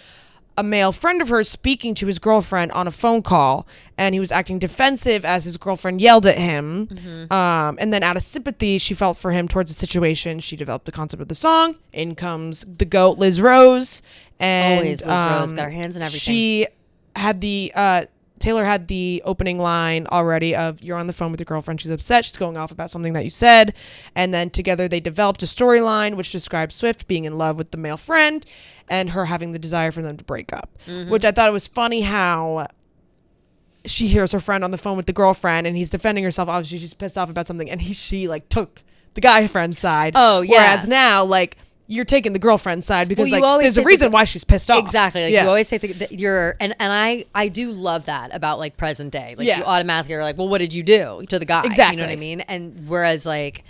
[SPEAKER 2] a male friend of hers speaking to his girlfriend on a phone call, and he was acting defensive as his girlfriend yelled at him. And then out of sympathy she felt for him towards the situation, she developed the concept of the song. In comes the GOAT, Liz Rose. And
[SPEAKER 1] Always Liz Rose, got her hands in everything.
[SPEAKER 2] She had the Taylor had the opening line already of, you're on the phone with your girlfriend, she's upset, she's going off about something that you said. And then together they developed a storyline which described Swift being in love with the male friend and her having the desire for them to break up. Which I thought it was funny how she hears her friend on the phone with the girlfriend and he's defending herself. Obviously she's pissed off about something, and she like took the guy friend's side.
[SPEAKER 1] Oh, yeah.
[SPEAKER 2] Whereas now, like, you're taking the girlfriend's side because
[SPEAKER 1] Well, you
[SPEAKER 2] like
[SPEAKER 1] always
[SPEAKER 2] there's a
[SPEAKER 1] take
[SPEAKER 2] reason why she's pissed off.
[SPEAKER 1] Exactly. Like
[SPEAKER 2] Yeah.
[SPEAKER 1] you always say you're, and I do love that about like present day. Like
[SPEAKER 2] Yeah.
[SPEAKER 1] you automatically are like, well, what did you do to the guy?
[SPEAKER 2] Exactly.
[SPEAKER 1] You know what I mean? And whereas like,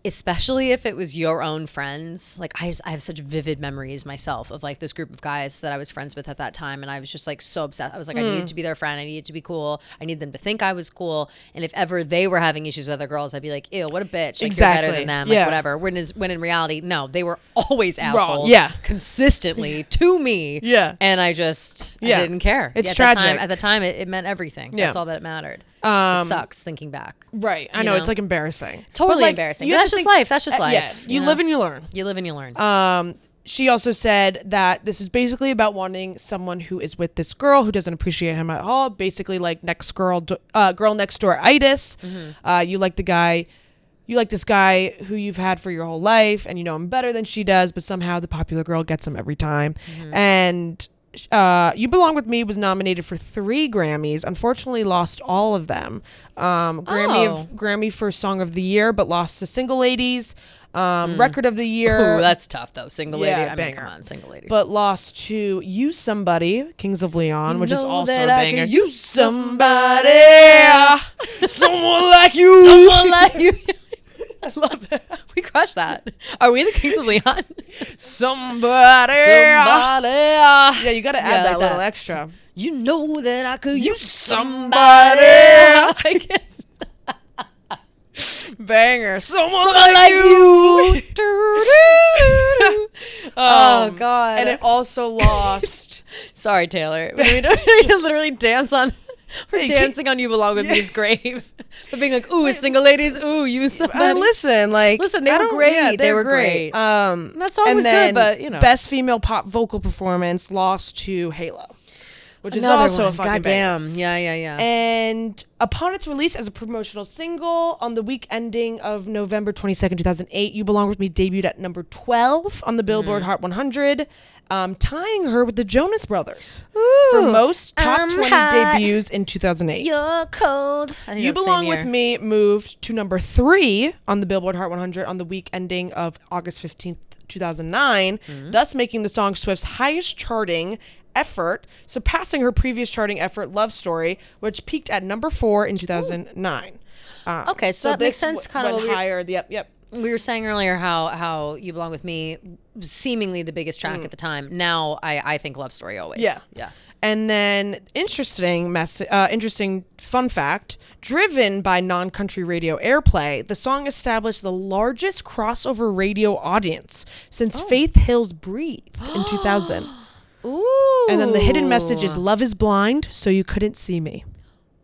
[SPEAKER 1] especially if it was your own friends, like I have such vivid memories myself of like this group of guys that I was friends with at that time, and I was just like so obsessed. I was like, I needed to be their friend, I needed to be cool, I need them to think I was cool, and if ever they were having issues with other girls, I'd be like, ew, what a bitch, like
[SPEAKER 2] Exactly.
[SPEAKER 1] you're better than them, like
[SPEAKER 2] Yeah.
[SPEAKER 1] whatever. When in reality, no, they were always assholes,
[SPEAKER 2] Yeah.
[SPEAKER 1] consistently to me,
[SPEAKER 2] Yeah.
[SPEAKER 1] and I just
[SPEAKER 2] Yeah.
[SPEAKER 1] I didn't care.
[SPEAKER 2] It's
[SPEAKER 1] At
[SPEAKER 2] tragic.
[SPEAKER 1] the time it meant everything.
[SPEAKER 2] Yeah.
[SPEAKER 1] That's all that mattered. It sucks thinking back.
[SPEAKER 2] Right. I
[SPEAKER 1] You
[SPEAKER 2] know,
[SPEAKER 1] know?
[SPEAKER 2] it's like embarrassing.
[SPEAKER 1] Totally
[SPEAKER 2] But, like,
[SPEAKER 1] embarrassing.
[SPEAKER 2] you
[SPEAKER 1] But
[SPEAKER 2] have
[SPEAKER 1] that's
[SPEAKER 2] to
[SPEAKER 1] just
[SPEAKER 2] think-
[SPEAKER 1] life. That's just life.
[SPEAKER 2] Yeah. You
[SPEAKER 1] know?
[SPEAKER 2] live and you learn.
[SPEAKER 1] You live and you learn.
[SPEAKER 2] She also said that this is basically about wanting someone who is with this girl who doesn't appreciate him at all. Basically, like girl next door itis. You like this guy who you've had for your whole life, and you know him better than she does, but somehow the popular girl gets him every time. And You Belong With Me was nominated for 3 Grammys. Unfortunately, lost all of them. Grammy for Song of the Year, but lost to Single Ladies. Record of the Year.
[SPEAKER 1] Ooh, that's tough though. Single lady.
[SPEAKER 2] Yeah,
[SPEAKER 1] I mean,
[SPEAKER 2] banger.
[SPEAKER 1] come on, single ladies.
[SPEAKER 2] But lost to You Somebody, Kings of Leon, which is
[SPEAKER 1] know
[SPEAKER 2] also a
[SPEAKER 1] that I
[SPEAKER 2] banger.
[SPEAKER 1] could
[SPEAKER 2] You
[SPEAKER 1] use
[SPEAKER 2] somebody, someone like you.
[SPEAKER 1] Someone like you.
[SPEAKER 2] I love that.
[SPEAKER 1] We crushed that. Are we the Kings of Leon?
[SPEAKER 2] Somebody.
[SPEAKER 1] Somebody.
[SPEAKER 2] Yeah, you got to add
[SPEAKER 1] Yeah,
[SPEAKER 2] that
[SPEAKER 1] like
[SPEAKER 2] little
[SPEAKER 1] that.
[SPEAKER 2] extra.
[SPEAKER 1] You know that I could use
[SPEAKER 2] somebody.
[SPEAKER 1] I guess.
[SPEAKER 2] Banger. Someone
[SPEAKER 1] Someone
[SPEAKER 2] like you.
[SPEAKER 1] Oh God.
[SPEAKER 2] And it also lost.
[SPEAKER 1] Sorry, Taylor. We literally dance on. We're
[SPEAKER 2] Hey,
[SPEAKER 1] dancing on You Belong With Me's grave. But being like, ooh, single ladies, ooh, you somebody.
[SPEAKER 2] Listen, like,
[SPEAKER 1] Listen, they
[SPEAKER 2] I
[SPEAKER 1] were
[SPEAKER 2] don't-
[SPEAKER 1] great.
[SPEAKER 2] yeah,
[SPEAKER 1] They
[SPEAKER 2] they're
[SPEAKER 1] were great. That song
[SPEAKER 2] and
[SPEAKER 1] was
[SPEAKER 2] then
[SPEAKER 1] good, but you know.
[SPEAKER 2] best female pop vocal performance lost to Halo, which
[SPEAKER 1] Another
[SPEAKER 2] is also
[SPEAKER 1] one.
[SPEAKER 2] a fucking banger.
[SPEAKER 1] Goddamn. Yeah.
[SPEAKER 2] And upon its release as a promotional single on the week ending of November 22nd, 2008, You Belong With Me debuted at number 12 on the Billboard Hot 100, tying her with the Jonas Brothers for most top
[SPEAKER 1] I'm
[SPEAKER 2] 20
[SPEAKER 1] hot.
[SPEAKER 2] debuts in 2008.
[SPEAKER 1] You're cold. I think
[SPEAKER 2] You
[SPEAKER 1] that's the
[SPEAKER 2] Belong
[SPEAKER 1] same
[SPEAKER 2] With
[SPEAKER 1] year.
[SPEAKER 2] Me moved to number 3 on the Billboard Hot 100 on the week ending of August 15th, 2009, thus making the song Swift's highest charting effort, surpassing her previous charting effort, Love Story, which peaked at number 4 in 2009.
[SPEAKER 1] Okay, so that makes
[SPEAKER 2] this
[SPEAKER 1] sense, kind of
[SPEAKER 2] went
[SPEAKER 1] what we-
[SPEAKER 2] higher. Yep.
[SPEAKER 1] We were saying earlier how You Belong With Me was seemingly the biggest track at the time. Now I think Love Story always. Yeah.
[SPEAKER 2] And then interesting fun fact, driven by non-country radio airplay, the song established the largest crossover radio audience since Faith Hill's Breathe in 2000.
[SPEAKER 1] Ooh.
[SPEAKER 2] And then the hidden message is love is blind, so you couldn't see me.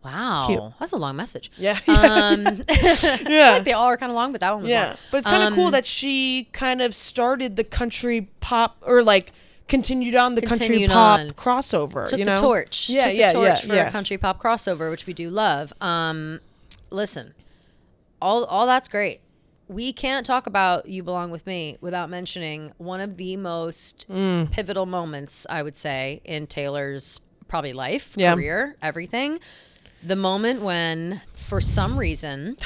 [SPEAKER 1] Wow.
[SPEAKER 2] Cute.
[SPEAKER 1] That's a long message.
[SPEAKER 2] Yeah.
[SPEAKER 1] Yeah. They all are kind of long, but that one was long.
[SPEAKER 2] But it's kind of cool that she kind of started the country pop, or like continued on the country
[SPEAKER 1] Continued
[SPEAKER 2] pop
[SPEAKER 1] on.
[SPEAKER 2] crossover.
[SPEAKER 1] Took
[SPEAKER 2] you
[SPEAKER 1] the
[SPEAKER 2] know?
[SPEAKER 1] torch.
[SPEAKER 2] Yeah,
[SPEAKER 1] Took
[SPEAKER 2] yeah,
[SPEAKER 1] the torch
[SPEAKER 2] yeah,
[SPEAKER 1] for
[SPEAKER 2] yeah.
[SPEAKER 1] a country pop crossover, which we do love. Listen, all that's great. We can't talk about You Belong With Me without mentioning one of the most pivotal moments, I would say, in Taylor's probably life,
[SPEAKER 2] Yeah.
[SPEAKER 1] career, everything. The moment when, for some reason,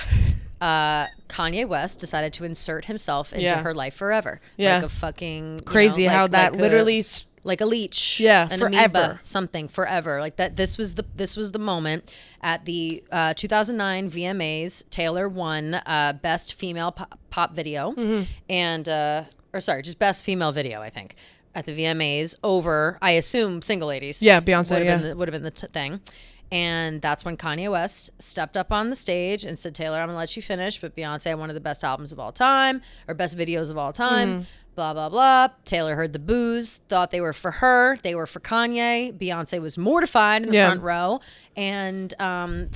[SPEAKER 1] Kanye West decided to insert himself into
[SPEAKER 2] Yeah.
[SPEAKER 1] her life forever.
[SPEAKER 2] Yeah.
[SPEAKER 1] Like a fucking
[SPEAKER 2] Crazy how that literally
[SPEAKER 1] like a leech,
[SPEAKER 2] Yeah,
[SPEAKER 1] an
[SPEAKER 2] forever.
[SPEAKER 1] amoeba, something forever. Like that. This was the moment at the 2009 VMAs. Taylor won best female pop video,
[SPEAKER 2] Mm-hmm.
[SPEAKER 1] and just best female video, I think, at the VMAs over, I assume, Single Ladies.
[SPEAKER 2] Yeah, Beyonce,
[SPEAKER 1] would have been the thing. And that's when Kanye West stepped up on the stage and said, Taylor, I'm going to let you finish, but Beyonce had one of the best albums of all time, or best videos of all time. blah, blah, blah. Taylor heard the boos, thought they were for her. They were for Kanye. Beyonce was mortified in the front row. And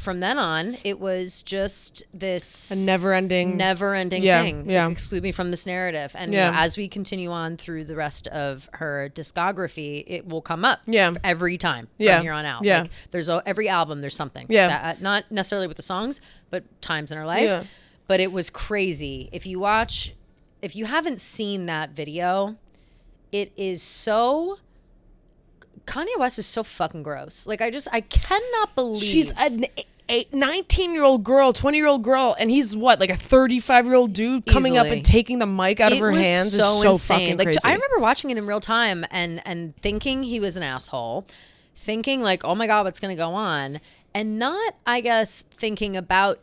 [SPEAKER 1] from then on, it was just this
[SPEAKER 2] a never-ending
[SPEAKER 1] thing.
[SPEAKER 2] Yeah.
[SPEAKER 1] Exclude me from this narrative. And you know, as we continue on through the rest of her discography, it will come up every time from here on out.
[SPEAKER 2] Yeah.
[SPEAKER 1] Like, there's every album, there's something.
[SPEAKER 2] Yeah.
[SPEAKER 1] That, not necessarily with the songs, but times in her life.
[SPEAKER 2] Yeah.
[SPEAKER 1] But it was crazy. If you haven't seen that video, it is so... Kanye West is so fucking gross. Like, I cannot believe...
[SPEAKER 2] She's a 19-year-old girl, 20-year-old girl, and he's what, like a 35-year-old dude coming up
[SPEAKER 1] Easily.
[SPEAKER 2] and taking the mic out of her hands.
[SPEAKER 1] So
[SPEAKER 2] is so
[SPEAKER 1] insane.
[SPEAKER 2] fucking
[SPEAKER 1] Like,
[SPEAKER 2] crazy.
[SPEAKER 1] I remember watching it in real time and thinking he was an asshole, thinking like, oh my God, what's going to go on? And not, I guess, thinking about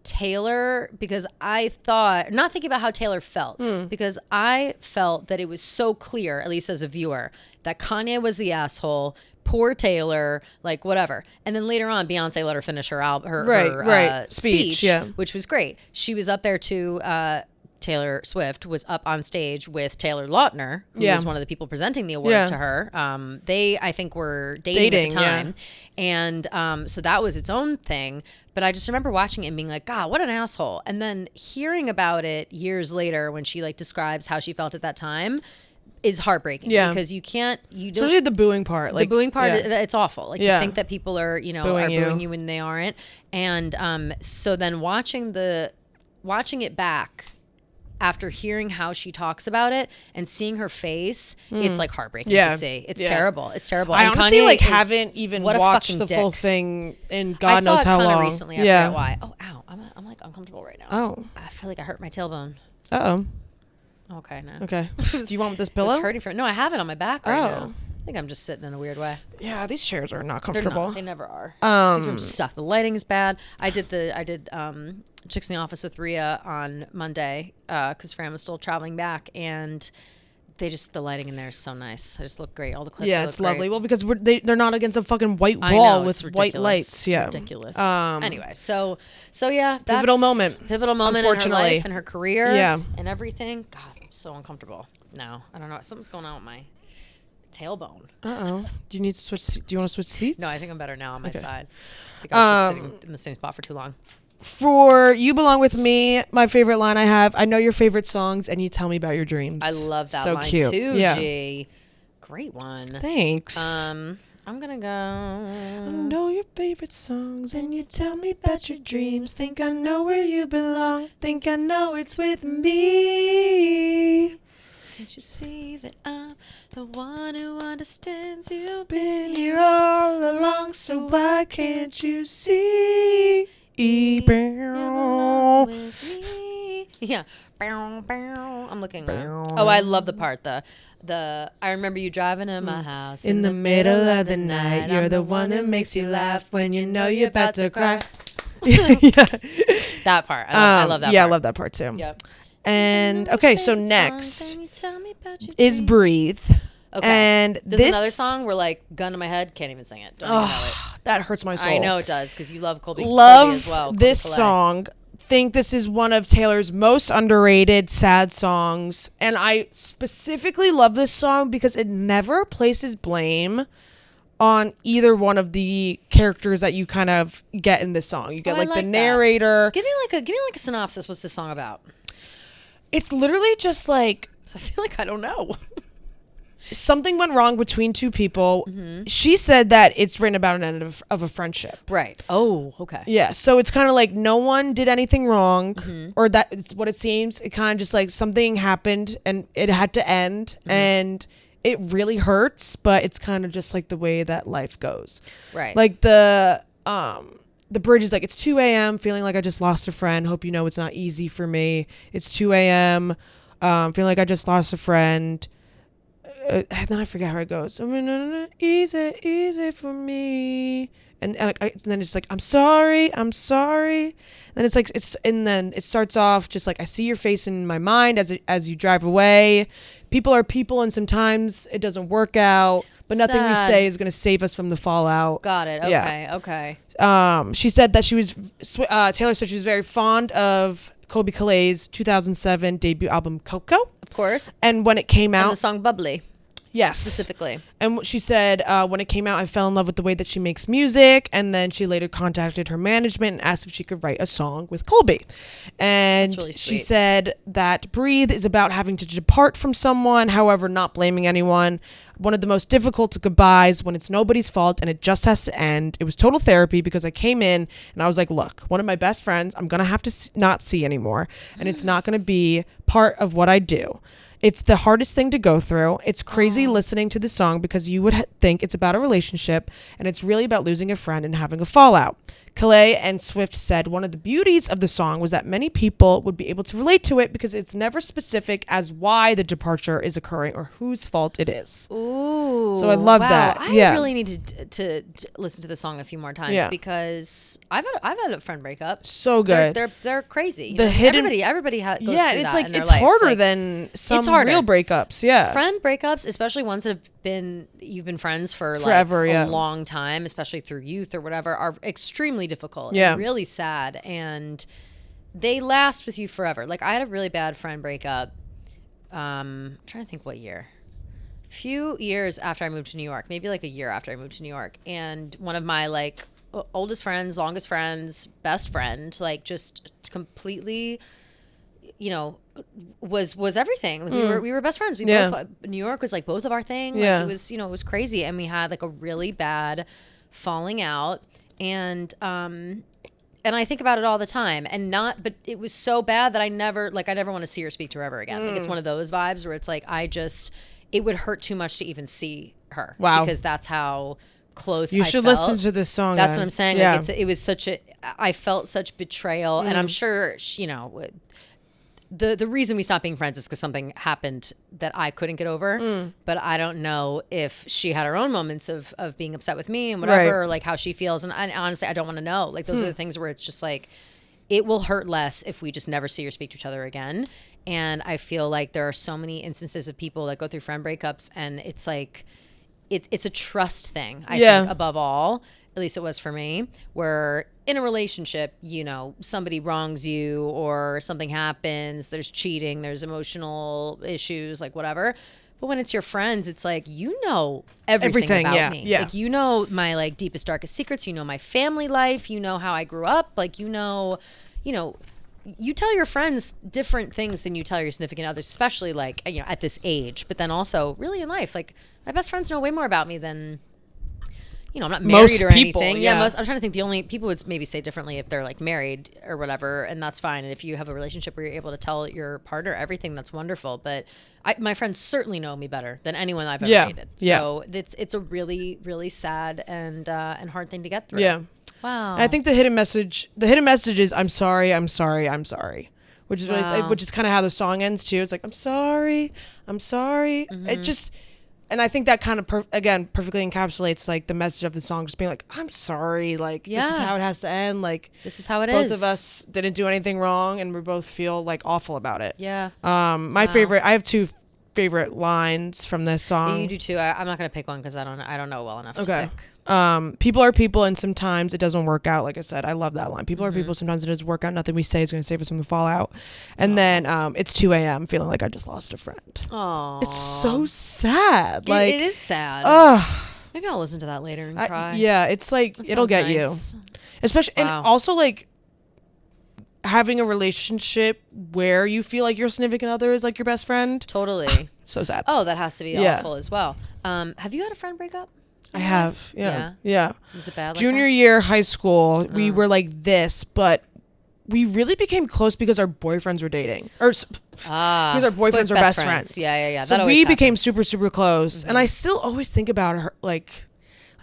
[SPEAKER 1] Taylor, because I thought, not thinking about how Taylor felt, because I felt that it was so clear, at least as a viewer, that Kanye was the asshole, poor Taylor, like whatever. And then later on, Beyonce let her finish her speech, which was great. She was up there to Taylor Swift was up on stage with Taylor Lautner, who was one of the people presenting the award to her. They, I think, were dating at the time. And so that was its own thing. But I just remember watching it and being like, God, what an asshole. And then hearing about it years later when she like describes how she felt at that time is heartbreaking. Because you don't...
[SPEAKER 2] Especially the booing part. Like,
[SPEAKER 1] the booing part, it's awful. Like, to think that people are, booing you when they aren't. And so then watching it back after hearing how she talks about it and seeing her face, it's like heartbreaking to see. It's terrible. It's terrible.
[SPEAKER 2] I
[SPEAKER 1] and
[SPEAKER 2] honestly
[SPEAKER 1] Kanye
[SPEAKER 2] haven't even watched the full thing in God knows how long.
[SPEAKER 1] I saw it kind of recently. I forget why. Oh, ow. I'm like uncomfortable right now.
[SPEAKER 2] Oh.
[SPEAKER 1] I feel like I hurt my tailbone.
[SPEAKER 2] Uh-oh.
[SPEAKER 1] Okay, no.
[SPEAKER 2] Okay. Do you want this pillow?
[SPEAKER 1] It's hurting no, I have it on my back right now. I think I'm just sitting in a weird way.
[SPEAKER 2] Yeah, these chairs are not
[SPEAKER 1] They're
[SPEAKER 2] comfortable.
[SPEAKER 1] not. They never are. These rooms suck. The lighting is bad. I did Chicks in the Office with Rhea on Monday because Fran was still traveling back, and the lighting in there is so nice. I just look great. All the clips.
[SPEAKER 2] Yeah, it's
[SPEAKER 1] great.
[SPEAKER 2] lovely. Well, because they're not against a fucking white
[SPEAKER 1] I
[SPEAKER 2] wall
[SPEAKER 1] know,
[SPEAKER 2] with
[SPEAKER 1] it's
[SPEAKER 2] white
[SPEAKER 1] ridiculous.
[SPEAKER 2] lights. Yeah,
[SPEAKER 1] ridiculous. Anyway, so yeah, that's
[SPEAKER 2] pivotal moment.
[SPEAKER 1] Pivotal moment in her
[SPEAKER 2] Unfortunately.
[SPEAKER 1] life and her career.
[SPEAKER 2] Yeah.
[SPEAKER 1] And everything. God, I'm so uncomfortable. No, I don't know. Something's going on with my tailbone.
[SPEAKER 2] Do you need to switch? Do you want to switch seats?
[SPEAKER 1] No, I think I'm better now on my side. I think I was just sitting in the same spot for too long.
[SPEAKER 2] For You Belong With Me, my favorite line I have, I know your favorite songs and you tell me about your dreams.
[SPEAKER 1] I love that
[SPEAKER 2] so
[SPEAKER 1] line
[SPEAKER 2] cute.
[SPEAKER 1] too,
[SPEAKER 2] Yeah.
[SPEAKER 1] G. Great one.
[SPEAKER 2] Thanks.
[SPEAKER 1] I'm gonna go.
[SPEAKER 2] I know your favorite songs and you tell me about your dreams. Think I know where you belong. Think I know it's with me.
[SPEAKER 1] Can't you see that I'm the one who understands you?
[SPEAKER 2] Been here all along, so why can't you see?
[SPEAKER 1] With me. Yeah. I'm looking now. Oh, I love the part. The I remember you driving in my house
[SPEAKER 2] In the middle of the night, you're the one that makes you laugh when you know you're about to cry. Yeah.
[SPEAKER 1] That part. I love that
[SPEAKER 2] yeah,
[SPEAKER 1] part.
[SPEAKER 2] I love that part too.
[SPEAKER 1] Yep.
[SPEAKER 2] And okay, so next is Breathe.
[SPEAKER 1] Okay.
[SPEAKER 2] And
[SPEAKER 1] There's
[SPEAKER 2] this
[SPEAKER 1] another song where, like, gun to my head, can't even sing it. Don't even know it.
[SPEAKER 2] that hurts my soul.
[SPEAKER 1] I know it does because you love Colby.
[SPEAKER 2] Love
[SPEAKER 1] Colby as well. Colby
[SPEAKER 2] this
[SPEAKER 1] Collette.
[SPEAKER 2] song. Think this is one of Taylor's most underrated sad songs, and I specifically love this song because it never places blame on either one of the characters that you kind of get in this song. You get
[SPEAKER 1] I
[SPEAKER 2] like the
[SPEAKER 1] like that.
[SPEAKER 2] narrator.
[SPEAKER 1] Give me like a synopsis. What's this song about?
[SPEAKER 2] It's literally just like
[SPEAKER 1] So I feel like I don't know.
[SPEAKER 2] something went wrong between two people.
[SPEAKER 1] Mm-hmm.
[SPEAKER 2] She said that it's written about an end of a friendship.
[SPEAKER 1] Right. Oh, okay.
[SPEAKER 2] Yeah, so it's kind of like no one did anything wrong,
[SPEAKER 1] Mm-hmm.
[SPEAKER 2] or that's what it seems. It kind of just like something happened and it had to end,
[SPEAKER 1] Mm-hmm.
[SPEAKER 2] and it really hurts, but it's kind of just like the way that life goes.
[SPEAKER 1] Right.
[SPEAKER 2] Like the bridge is like, it's 2 a.m. feeling like I just lost a friend. Hope you know it's not easy for me. It's 2 a.m. Feeling like I just lost a friend. And then I forget how it goes. Easy for me. And then it's like, I'm sorry. Then it's like, and then it starts off just like, I see your face in my mind as you drive away. People are people, and sometimes it doesn't work out, but nothing we
[SPEAKER 1] Sad.
[SPEAKER 2] say is going to save us from the fallout.
[SPEAKER 1] Got it. Okay.
[SPEAKER 2] Yeah.
[SPEAKER 1] Okay.
[SPEAKER 2] She said that Taylor said she was very fond of Colby Caillat's 2007 debut album Coco.
[SPEAKER 1] Of course.
[SPEAKER 2] And when it came
[SPEAKER 1] And
[SPEAKER 2] out,
[SPEAKER 1] the song Bubbly,
[SPEAKER 2] yes,
[SPEAKER 1] specifically.
[SPEAKER 2] And she said when it came out, I fell in love with the way that she makes music. And then she later contacted her management and asked if she could write a song with Colby. And
[SPEAKER 1] That's really
[SPEAKER 2] she
[SPEAKER 1] sweet.
[SPEAKER 2] said that Breathe is about having to depart from someone, however, not blaming anyone. One of the most difficult goodbyes when it's nobody's fault and it just has to end. It was total therapy because I came in and I was like, look, one of my best friends, I'm going to have to not see anymore. And it's not going to be part of what I do. It's the hardest thing to go through. It's crazy listening to the song because you would think it's about a relationship and it's really about losing a friend and having a fallout. Caillat and Swift said one of the beauties of the song was that many people would be able to relate to it because it's never specific as why the departure is occurring or whose fault it is.
[SPEAKER 1] Ooh.
[SPEAKER 2] So I love
[SPEAKER 1] wow.
[SPEAKER 2] that.
[SPEAKER 1] I
[SPEAKER 2] Yeah.
[SPEAKER 1] really need to listen to the song a few more times
[SPEAKER 2] Yeah.
[SPEAKER 1] because I've had a friend break up.
[SPEAKER 2] So good.
[SPEAKER 1] They're crazy. You
[SPEAKER 2] The
[SPEAKER 1] know,
[SPEAKER 2] hidden-
[SPEAKER 1] everybody goes
[SPEAKER 2] Yeah,
[SPEAKER 1] through
[SPEAKER 2] it's
[SPEAKER 1] that
[SPEAKER 2] like
[SPEAKER 1] in their
[SPEAKER 2] it's
[SPEAKER 1] life.
[SPEAKER 2] harder
[SPEAKER 1] Like,
[SPEAKER 2] than some
[SPEAKER 1] harder.
[SPEAKER 2] real breakups. Yeah.
[SPEAKER 1] friend breakups, especially ones that have been you've been friends for like
[SPEAKER 2] Forever,
[SPEAKER 1] a
[SPEAKER 2] yeah.
[SPEAKER 1] long time, especially through youth or whatever, are extremely difficult.
[SPEAKER 2] Yeah.
[SPEAKER 1] And really sad, and they last with you forever. Like I had a really bad friend breakup. I'm trying to think what year. Few years after I moved to New York, maybe like a year after I moved to New York, and one of my like oldest friends, longest friends, best friend, like just completely, you know, was everything. Like, we were best friends. We
[SPEAKER 2] Yeah.
[SPEAKER 1] both, New York was like both of our thing.
[SPEAKER 2] Yeah.
[SPEAKER 1] Like it was, you know, it was crazy, and we had like a really bad falling out, and I think about it all the time, but it was so bad that I never want to see or speak to her ever again. Like it's one of those vibes where it's like it would hurt too much to even see her.
[SPEAKER 2] Wow.
[SPEAKER 1] Because that's how close
[SPEAKER 2] You
[SPEAKER 1] I
[SPEAKER 2] should
[SPEAKER 1] felt.
[SPEAKER 2] listen to this song.
[SPEAKER 1] That's
[SPEAKER 2] then.
[SPEAKER 1] what I'm saying.
[SPEAKER 2] Yeah.
[SPEAKER 1] Like it was such I felt such betrayal, and I'm sure you know. The reason we stopped being friends is because something happened that I couldn't get over. But I don't know if she had her own moments of being upset with me and whatever,
[SPEAKER 2] Right.
[SPEAKER 1] or like how she feels. And honestly, I don't want to know. Like those are the things where it's just like, it will hurt less if we just never see or speak to each other again. And I feel like there are so many instances of people that go through friend breakups, and it's like, it's a trust thing, I
[SPEAKER 2] Yeah.
[SPEAKER 1] think, above all. At least it was for me, where in a relationship, you know, somebody wrongs you or something happens, there's cheating, there's emotional issues, like whatever. But when it's your friends, it's like, you know everything about
[SPEAKER 2] yeah,
[SPEAKER 1] me.
[SPEAKER 2] yeah.
[SPEAKER 1] Like, you know my like deepest, darkest secrets. You know my family life. You know how I grew up. Like, you know, you tell your friends different things than you tell your significant others, especially like, you know, at this age. But then also really in life, like my best friends know way more about me than, you know, I'm not married
[SPEAKER 2] Most
[SPEAKER 1] or
[SPEAKER 2] people,
[SPEAKER 1] anything.
[SPEAKER 2] yeah.
[SPEAKER 1] I'm trying to think the only people would maybe say differently if they're like married or whatever, and that's fine. And if you have a relationship where you're able to tell your partner everything, that's wonderful. But my friends certainly know me better than anyone I've ever
[SPEAKER 2] Yeah,
[SPEAKER 1] dated.
[SPEAKER 2] yeah.
[SPEAKER 1] So it's a really, really sad and hard thing to get through.
[SPEAKER 2] Yeah.
[SPEAKER 1] Wow.
[SPEAKER 2] And I think the hidden message is I'm sorry, I'm sorry, I'm sorry. Which is
[SPEAKER 1] Wow.
[SPEAKER 2] which is kind of how the song ends too. It's like I'm sorry.
[SPEAKER 1] Mm-hmm.
[SPEAKER 2] It just, and I think that kind of perfectly encapsulates like the message of the song, just being like I'm sorry, like this is
[SPEAKER 1] Yeah.
[SPEAKER 2] how it has to end. Like
[SPEAKER 1] This is how it
[SPEAKER 2] both
[SPEAKER 1] is.
[SPEAKER 2] of us didn't do anything wrong, and we both feel like awful about it.
[SPEAKER 1] Yeah.
[SPEAKER 2] My favorite, I have two favorite lines from this song.
[SPEAKER 1] You do too. I'm not gonna pick one because I don't know well enough to
[SPEAKER 2] Okay.
[SPEAKER 1] pick.
[SPEAKER 2] People are people, and sometimes it doesn't work out. Like I said, I love that line. People
[SPEAKER 1] Mm-hmm.
[SPEAKER 2] are people. Sometimes it doesn't work out. Nothing we say is going to save us from the fallout. And then it's 2 a.m. feeling like I just lost a friend.
[SPEAKER 1] Oh,
[SPEAKER 2] It's so sad. Like,
[SPEAKER 1] it is sad.
[SPEAKER 2] ugh.
[SPEAKER 1] Maybe I'll listen to that later and cry.
[SPEAKER 2] Yeah, it's like
[SPEAKER 1] That
[SPEAKER 2] it'll
[SPEAKER 1] sounds
[SPEAKER 2] get
[SPEAKER 1] nice.
[SPEAKER 2] you. Especially,
[SPEAKER 1] Wow.
[SPEAKER 2] and also like having a relationship where you feel like your significant other is like your best friend.
[SPEAKER 1] Totally.
[SPEAKER 2] So sad.
[SPEAKER 1] Oh, that has to be
[SPEAKER 2] Yeah.
[SPEAKER 1] awful as well. Have you had a friend break up?
[SPEAKER 2] I have. Yeah. Yeah.
[SPEAKER 1] Was it bad? Like
[SPEAKER 2] Junior
[SPEAKER 1] that?
[SPEAKER 2] year high school, we were like this, but we really became close because our boyfriends were dating, because our boyfriends are best friends.
[SPEAKER 1] Yeah.
[SPEAKER 2] So
[SPEAKER 1] That
[SPEAKER 2] we
[SPEAKER 1] always
[SPEAKER 2] became
[SPEAKER 1] happens.
[SPEAKER 2] super, super close, and I still always think about her. Like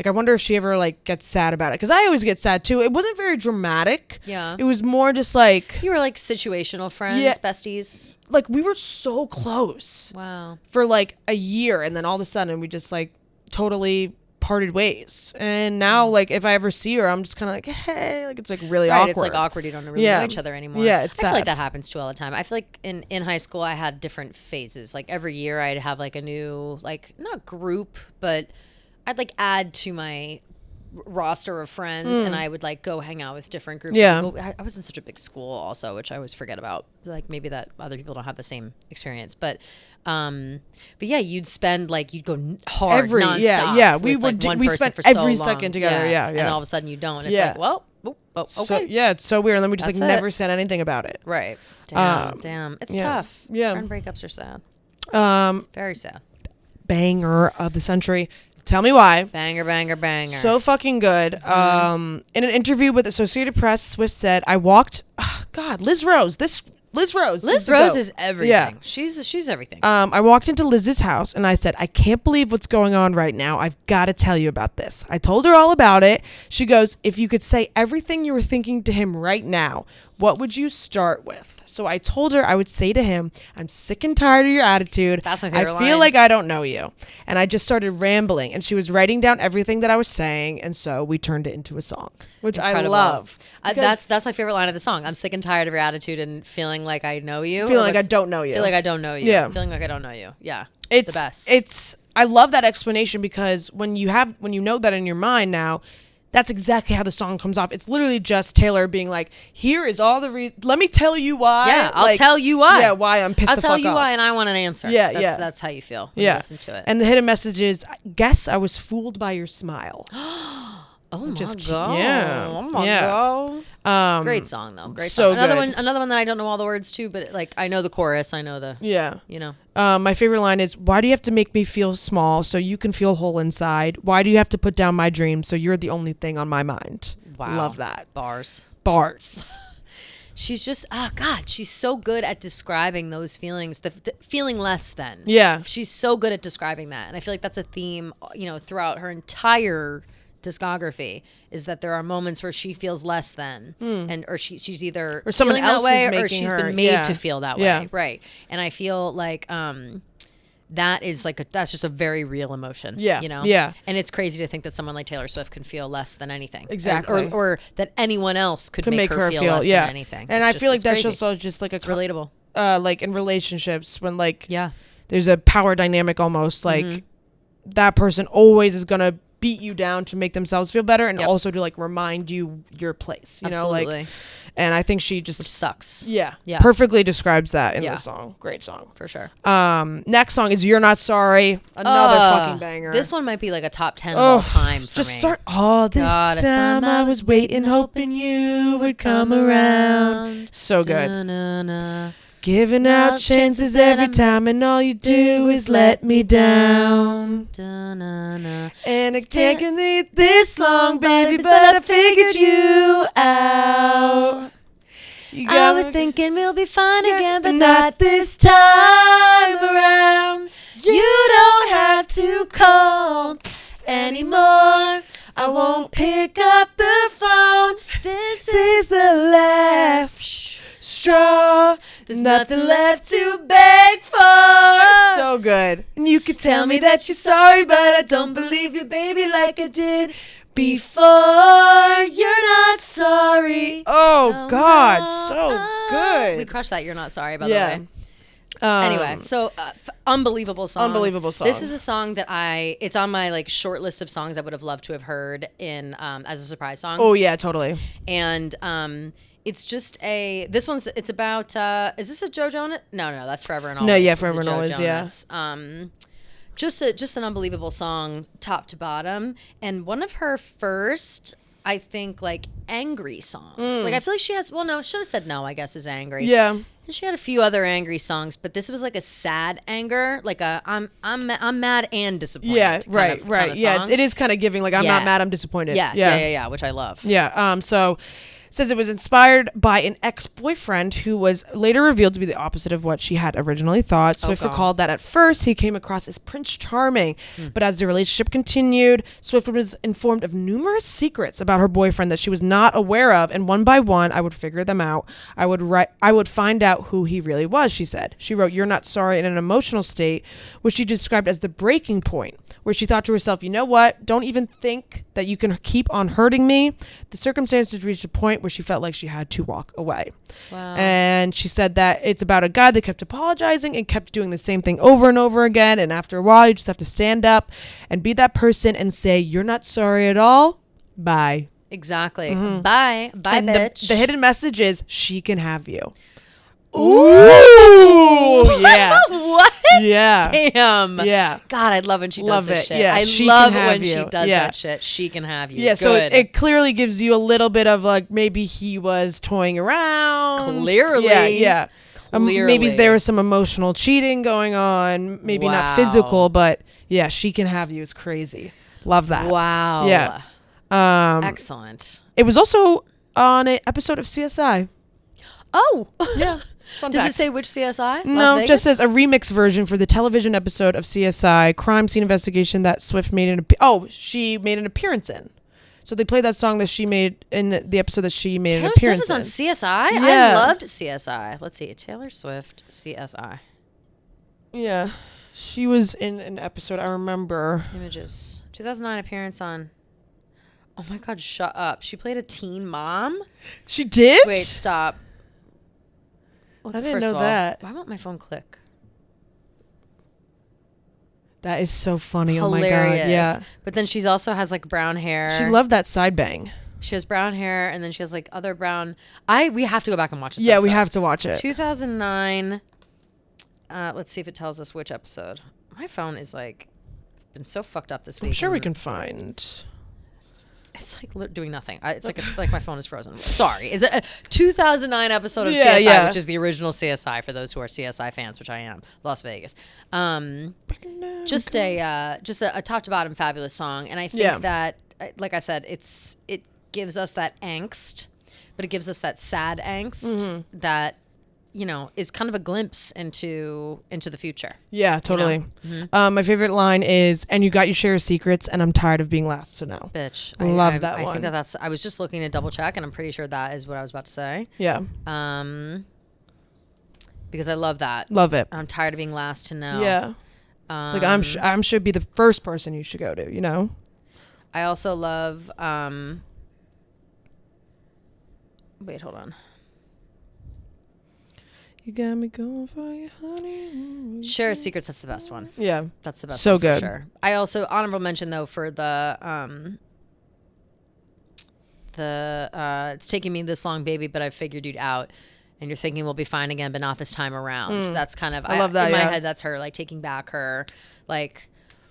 [SPEAKER 2] I wonder if she ever like gets sad about it, because I always get sad too. It wasn't very dramatic.
[SPEAKER 1] Yeah.
[SPEAKER 2] It was more just like
[SPEAKER 1] You were like situational friends,
[SPEAKER 2] Yeah.
[SPEAKER 1] besties.
[SPEAKER 2] we were so close
[SPEAKER 1] Wow.
[SPEAKER 2] for like a year, and then all of a sudden we just like totally parted ways. And now like if I ever see her, I'm just kind of like, hey, like it's like really
[SPEAKER 1] Right,
[SPEAKER 2] awkward.
[SPEAKER 1] it's like awkward. You don't really
[SPEAKER 2] Yeah.
[SPEAKER 1] know each other anymore.
[SPEAKER 2] Yeah, it's
[SPEAKER 1] I feel like
[SPEAKER 2] sad.
[SPEAKER 1] that happens too all the time. I feel like in high school I had different phases. Like every year I'd have like a new, like not group, but I'd like add to my roster of friends, and I would like go hang out with different groups.
[SPEAKER 2] Yeah.
[SPEAKER 1] Of people. I was in such a big school also, which I always forget about. Like maybe that other people don't have the same experience, but yeah, you'd spend like you'd go hard nonstop.
[SPEAKER 2] Yeah.
[SPEAKER 1] with,
[SPEAKER 2] We
[SPEAKER 1] like,
[SPEAKER 2] would.
[SPEAKER 1] one
[SPEAKER 2] We
[SPEAKER 1] person
[SPEAKER 2] spent
[SPEAKER 1] for so
[SPEAKER 2] every
[SPEAKER 1] long.
[SPEAKER 2] second together. Yeah.
[SPEAKER 1] And all of a sudden you don't. It's
[SPEAKER 2] Yeah.
[SPEAKER 1] like, well, okay.
[SPEAKER 2] So, yeah, it's so weird. And then we just
[SPEAKER 1] That's
[SPEAKER 2] like
[SPEAKER 1] it.
[SPEAKER 2] never said anything about it.
[SPEAKER 1] Right. Damn. It's
[SPEAKER 2] yeah.
[SPEAKER 1] tough.
[SPEAKER 2] Yeah.
[SPEAKER 1] Friend breakups are sad. Very sad.
[SPEAKER 2] Banger of the century. Tell me why.
[SPEAKER 1] Banger, banger, banger.
[SPEAKER 2] So fucking good. In an interview with Associated Press, Swift said, "I walked." God, Liz Rose. Liz Rose
[SPEAKER 1] is everything.
[SPEAKER 2] Yeah.
[SPEAKER 1] She's everything.
[SPEAKER 2] I walked into Liz's house and I said, "I can't believe what's going on right now. I've got to tell you about this." I told her all about it. She goes, "If you could say everything you were thinking to him right now, what would you start with?" So I told her I would say to him, "I'm sick and tired of your attitude.
[SPEAKER 1] That's my favorite
[SPEAKER 2] I feel
[SPEAKER 1] line.
[SPEAKER 2] like I don't know you." And I just started rambling and she was writing down everything that I was saying. And so we turned it into a song, which
[SPEAKER 1] Incredible.
[SPEAKER 2] I love.
[SPEAKER 1] That's my favorite line of the song. I'm sick and tired of your attitude and feeling like I know you.
[SPEAKER 2] Feeling
[SPEAKER 1] Or
[SPEAKER 2] like I
[SPEAKER 1] what's-
[SPEAKER 2] don't know you.
[SPEAKER 1] Feel like I don't know you.
[SPEAKER 2] Yeah.
[SPEAKER 1] Feeling like I don't know you. Yeah.
[SPEAKER 2] It's
[SPEAKER 1] the best.
[SPEAKER 2] I love that explanation because when you know that in your mind now, that's exactly how the song comes off. It's literally just Taylor being like, "Here is all the let me tell you why."
[SPEAKER 1] Yeah, I'll
[SPEAKER 2] Like,
[SPEAKER 1] tell you why.
[SPEAKER 2] Yeah, why I'm pissed
[SPEAKER 1] I'll
[SPEAKER 2] the
[SPEAKER 1] tell
[SPEAKER 2] fuck
[SPEAKER 1] you
[SPEAKER 2] off.
[SPEAKER 1] why, and I want an answer.
[SPEAKER 2] Yeah,
[SPEAKER 1] that's,
[SPEAKER 2] yeah.
[SPEAKER 1] That's how you feel when
[SPEAKER 2] Yeah.
[SPEAKER 1] you listen to it.
[SPEAKER 2] And the hidden message is, "Guess I was fooled by your smile."
[SPEAKER 1] oh my
[SPEAKER 2] just-
[SPEAKER 1] god.
[SPEAKER 2] yeah,
[SPEAKER 1] Oh my
[SPEAKER 2] yeah.
[SPEAKER 1] god. Great song though. Great
[SPEAKER 2] so
[SPEAKER 1] song. Another
[SPEAKER 2] good.
[SPEAKER 1] one that I don't know all the words to, but like I know the chorus. I know the.
[SPEAKER 2] Yeah.
[SPEAKER 1] You know.
[SPEAKER 2] My favorite line is, "Why do you have to make me feel small so you can feel whole inside? Why do you have to put down my dreams so you're the only thing on my mind?"
[SPEAKER 1] Wow.
[SPEAKER 2] Love that.
[SPEAKER 1] Bars.
[SPEAKER 2] She's
[SPEAKER 1] just God, she's so good at describing those feelings, the feeling less than.
[SPEAKER 2] Yeah.
[SPEAKER 1] She's so good at describing that. And I feel like that's a theme, throughout her entire discography, is that there are moments where she feels less than or she's either
[SPEAKER 2] Or someone
[SPEAKER 1] feeling
[SPEAKER 2] else
[SPEAKER 1] that way
[SPEAKER 2] is
[SPEAKER 1] or
[SPEAKER 2] making
[SPEAKER 1] she's
[SPEAKER 2] her-
[SPEAKER 1] been made
[SPEAKER 2] yeah.
[SPEAKER 1] to feel that
[SPEAKER 2] Yeah.
[SPEAKER 1] way. Right. And I feel like that is that's just a very real emotion.
[SPEAKER 2] Yeah.
[SPEAKER 1] You know?
[SPEAKER 2] Yeah.
[SPEAKER 1] And it's crazy to think that someone like Taylor Swift can feel less than anything.
[SPEAKER 2] Exactly.
[SPEAKER 1] Or that anyone else could make her feel less
[SPEAKER 2] yeah.
[SPEAKER 1] than anything.
[SPEAKER 2] And
[SPEAKER 1] It's
[SPEAKER 2] I feel like
[SPEAKER 1] it's
[SPEAKER 2] that's
[SPEAKER 1] crazy.
[SPEAKER 2] also just like
[SPEAKER 1] It's relatable.
[SPEAKER 2] like in relationships when like
[SPEAKER 1] Yeah.
[SPEAKER 2] there's a power dynamic almost like
[SPEAKER 1] Mm-hmm.
[SPEAKER 2] that person always is gonna beat you down to make themselves feel better and
[SPEAKER 1] Yep.
[SPEAKER 2] also to like remind you your place. You know,
[SPEAKER 1] Absolutely.
[SPEAKER 2] like, and I think she just
[SPEAKER 1] Which sucks.
[SPEAKER 2] yeah
[SPEAKER 1] Yeah.
[SPEAKER 2] perfectly describes that in
[SPEAKER 1] Yeah.
[SPEAKER 2] the song. Great song.
[SPEAKER 1] For sure.
[SPEAKER 2] Next song is "You're Not Sorry," another fucking banger.
[SPEAKER 1] This one might be like a top 10 of all time for
[SPEAKER 2] just
[SPEAKER 1] me.
[SPEAKER 2] start all this
[SPEAKER 1] God,
[SPEAKER 2] time I was waiting, hoping you would come around. So good.
[SPEAKER 1] Da-na-na.
[SPEAKER 2] Giving out chances every time, and all you do is let me down.
[SPEAKER 1] Da-na-na.
[SPEAKER 2] And it taken me this long, baby, but I figured you out. You
[SPEAKER 1] I was thinking we'll be fine again, but
[SPEAKER 2] not this time around.
[SPEAKER 1] you don't have to call anymore.
[SPEAKER 2] I won't pick up the phone. This is the last straw. There's nothing left to beg for. So good. And you could tell me that you're sorry, but I don't believe you, baby, like I did before. You're not sorry. Oh, God. So
[SPEAKER 1] We
[SPEAKER 2] good.
[SPEAKER 1] crushed that. You're not sorry, by
[SPEAKER 2] Yeah.
[SPEAKER 1] the way. Anyway, so unbelievable song.
[SPEAKER 2] Unbelievable song.
[SPEAKER 1] This is a song that it's on my like short list of songs I would have loved to have heard in as a surprise song.
[SPEAKER 2] Oh, yeah, totally.
[SPEAKER 1] And it's just it's about is this a Joe Jonas? No, that's Forever and Always.
[SPEAKER 2] No, yeah,
[SPEAKER 1] This is
[SPEAKER 2] Forever and
[SPEAKER 1] Joe
[SPEAKER 2] Always, yeah.
[SPEAKER 1] Jonas. Just an unbelievable song top to bottom, and one of her first, I think, like angry songs. Like I feel like she has should have said no, I guess is angry.
[SPEAKER 2] Yeah.
[SPEAKER 1] And she had a few other angry songs, but this was like a sad anger, like a I'm mad and disappointed.
[SPEAKER 2] Yeah,
[SPEAKER 1] kind of
[SPEAKER 2] Yeah,
[SPEAKER 1] song.
[SPEAKER 2] it is kind of giving, like, I'm not
[SPEAKER 1] Yeah.
[SPEAKER 2] mad, I'm disappointed.
[SPEAKER 1] Yeah, which I love.
[SPEAKER 2] Yeah. So says it was inspired by an ex-boyfriend who was later revealed to be the opposite of what she had originally thought. Swift
[SPEAKER 1] God.
[SPEAKER 2] recalled that at first he came across as Prince Charming, but as the relationship continued, Swift was informed of numerous secrets about her boyfriend that she was not aware of, and one by one I would figure them out. I would find out who he really was, she said. She wrote "You're Not Sorry" in an emotional state, which she described as the breaking point, where she thought to herself, you know what? Don't even think that you can keep on hurting me. The circumstances reached a point where she felt like she had to walk away.
[SPEAKER 1] Wow.
[SPEAKER 2] And she said that it's about a guy that kept apologizing and kept doing the same thing over and over again. And after a while, you just have to stand up and be that person and say, you're not sorry at all. Bye.
[SPEAKER 1] Exactly. Bye. Bye,
[SPEAKER 2] And
[SPEAKER 1] bitch.
[SPEAKER 2] the hidden message is she can have you. Ooh, yeah.
[SPEAKER 1] What?
[SPEAKER 2] Yeah.
[SPEAKER 1] Damn.
[SPEAKER 2] Yeah.
[SPEAKER 1] God, I love when she
[SPEAKER 2] Love
[SPEAKER 1] does this
[SPEAKER 2] it.
[SPEAKER 1] shit.
[SPEAKER 2] Yeah,
[SPEAKER 1] I
[SPEAKER 2] she
[SPEAKER 1] love
[SPEAKER 2] can have
[SPEAKER 1] when she
[SPEAKER 2] you.
[SPEAKER 1] does
[SPEAKER 2] Yeah.
[SPEAKER 1] that shit. She can have you.
[SPEAKER 2] Yeah, so
[SPEAKER 1] Good.
[SPEAKER 2] it clearly gives you a little bit of like maybe he was toying around.
[SPEAKER 1] Clearly.
[SPEAKER 2] Yeah. Maybe
[SPEAKER 1] Clearly.
[SPEAKER 2] there was some emotional cheating going on. Maybe
[SPEAKER 1] Wow.
[SPEAKER 2] not physical, but yeah, she can have you is crazy. Love that.
[SPEAKER 1] Wow.
[SPEAKER 2] Yeah.
[SPEAKER 1] Excellent.
[SPEAKER 2] It was also on an episode of CSI.
[SPEAKER 1] Oh.
[SPEAKER 2] Yeah. Fun
[SPEAKER 1] Does it
[SPEAKER 2] fact.
[SPEAKER 1] say which CSI?
[SPEAKER 2] No,
[SPEAKER 1] Las
[SPEAKER 2] it
[SPEAKER 1] Vegas?
[SPEAKER 2] just says a remix version for the television episode of CSI crime scene investigation that Swift made she made an appearance in. So they played that song that she made in the episode that she made
[SPEAKER 1] Taylor
[SPEAKER 2] an
[SPEAKER 1] Swift
[SPEAKER 2] appearance
[SPEAKER 1] was on
[SPEAKER 2] in.
[SPEAKER 1] CSI? I
[SPEAKER 2] Yeah.
[SPEAKER 1] loved CSI. Let's see. Taylor Swift, CSI.
[SPEAKER 2] Yeah. She was in an episode, I remember.
[SPEAKER 1] Images. 2009 appearance on... Oh my God, shut up. She played a teen mom?
[SPEAKER 2] She did?
[SPEAKER 1] Wait, stop. Well,
[SPEAKER 2] I didn't
[SPEAKER 1] first
[SPEAKER 2] know
[SPEAKER 1] of all,
[SPEAKER 2] that.
[SPEAKER 1] Why won't my phone click?
[SPEAKER 2] That is so funny.
[SPEAKER 1] Hilarious.
[SPEAKER 2] Oh my God. Yeah.
[SPEAKER 1] But then she's also has like brown hair.
[SPEAKER 2] She loved that side bang.
[SPEAKER 1] She has brown hair, and then she has like other brown... We have to go back and watch this
[SPEAKER 2] Yeah, we
[SPEAKER 1] episode.
[SPEAKER 2] have to watch it.
[SPEAKER 1] 2009. Let's see if it tells us which episode. My phone is like been so fucked up this week.
[SPEAKER 2] I'm sure we
[SPEAKER 1] and
[SPEAKER 2] can find.
[SPEAKER 1] It's like doing nothing. It's like my phone is frozen. Sorry. It's a 2009 episode of
[SPEAKER 2] Yeah,
[SPEAKER 1] CSI,
[SPEAKER 2] yeah.
[SPEAKER 1] which is the original CSI for those who are CSI fans, which I am. Las Vegas. Just a top to bottom fabulous song, and I think that, like I said, it gives us that angst, but it gives us that sad angst that is kind of a glimpse into the future.
[SPEAKER 2] Yeah, totally. My favorite line is, "And you got your share of secrets, and I'm tired of being last to know."
[SPEAKER 1] Bitch,
[SPEAKER 2] Love that
[SPEAKER 1] I
[SPEAKER 2] one.
[SPEAKER 1] think that's. I was just looking to double check, and I'm pretty sure that is what I was about to say.
[SPEAKER 2] Yeah,
[SPEAKER 1] Because I love that.
[SPEAKER 2] love it.
[SPEAKER 1] I'm tired of being last to know.
[SPEAKER 2] Yeah, it's like I'm should be the first person you should go to. You know.
[SPEAKER 1] I also love. Wait, hold on.
[SPEAKER 2] You got me going for you, honey.
[SPEAKER 1] Share of Secrets. That's the best one.
[SPEAKER 2] Yeah,
[SPEAKER 1] That's the best.
[SPEAKER 2] So
[SPEAKER 1] one for
[SPEAKER 2] good.
[SPEAKER 1] Sure. I also honorable mention though for the it's taking me this long, baby, but I figured you'd out, and you're thinking we'll be fine again, but not this time around. That's kind of
[SPEAKER 2] I love that,
[SPEAKER 1] in my
[SPEAKER 2] yeah.
[SPEAKER 1] head. That's her like taking back her like.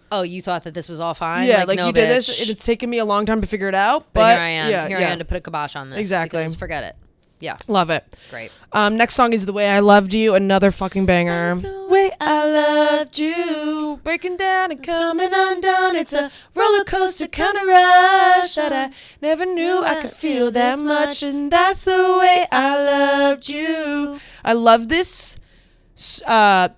[SPEAKER 1] Oh, you thought that this was all fine?
[SPEAKER 2] yeah, like
[SPEAKER 1] no,
[SPEAKER 2] you did this.
[SPEAKER 1] bitch.
[SPEAKER 2] It's taken me a long time to figure it out,
[SPEAKER 1] But
[SPEAKER 2] but
[SPEAKER 1] here I am.
[SPEAKER 2] Yeah,
[SPEAKER 1] here
[SPEAKER 2] yeah.
[SPEAKER 1] I am to put a kibosh on this.
[SPEAKER 2] Exactly.
[SPEAKER 1] Because forget it. Yeah.
[SPEAKER 2] Love it.
[SPEAKER 1] Great.
[SPEAKER 2] Next song is "The Way I Loved You," another fucking banger.
[SPEAKER 1] That's the
[SPEAKER 2] Way I loved you, breaking down and coming undone. It's a roller coaster kind of rush that I never knew I could feel that much, and that's the way I loved you. I love this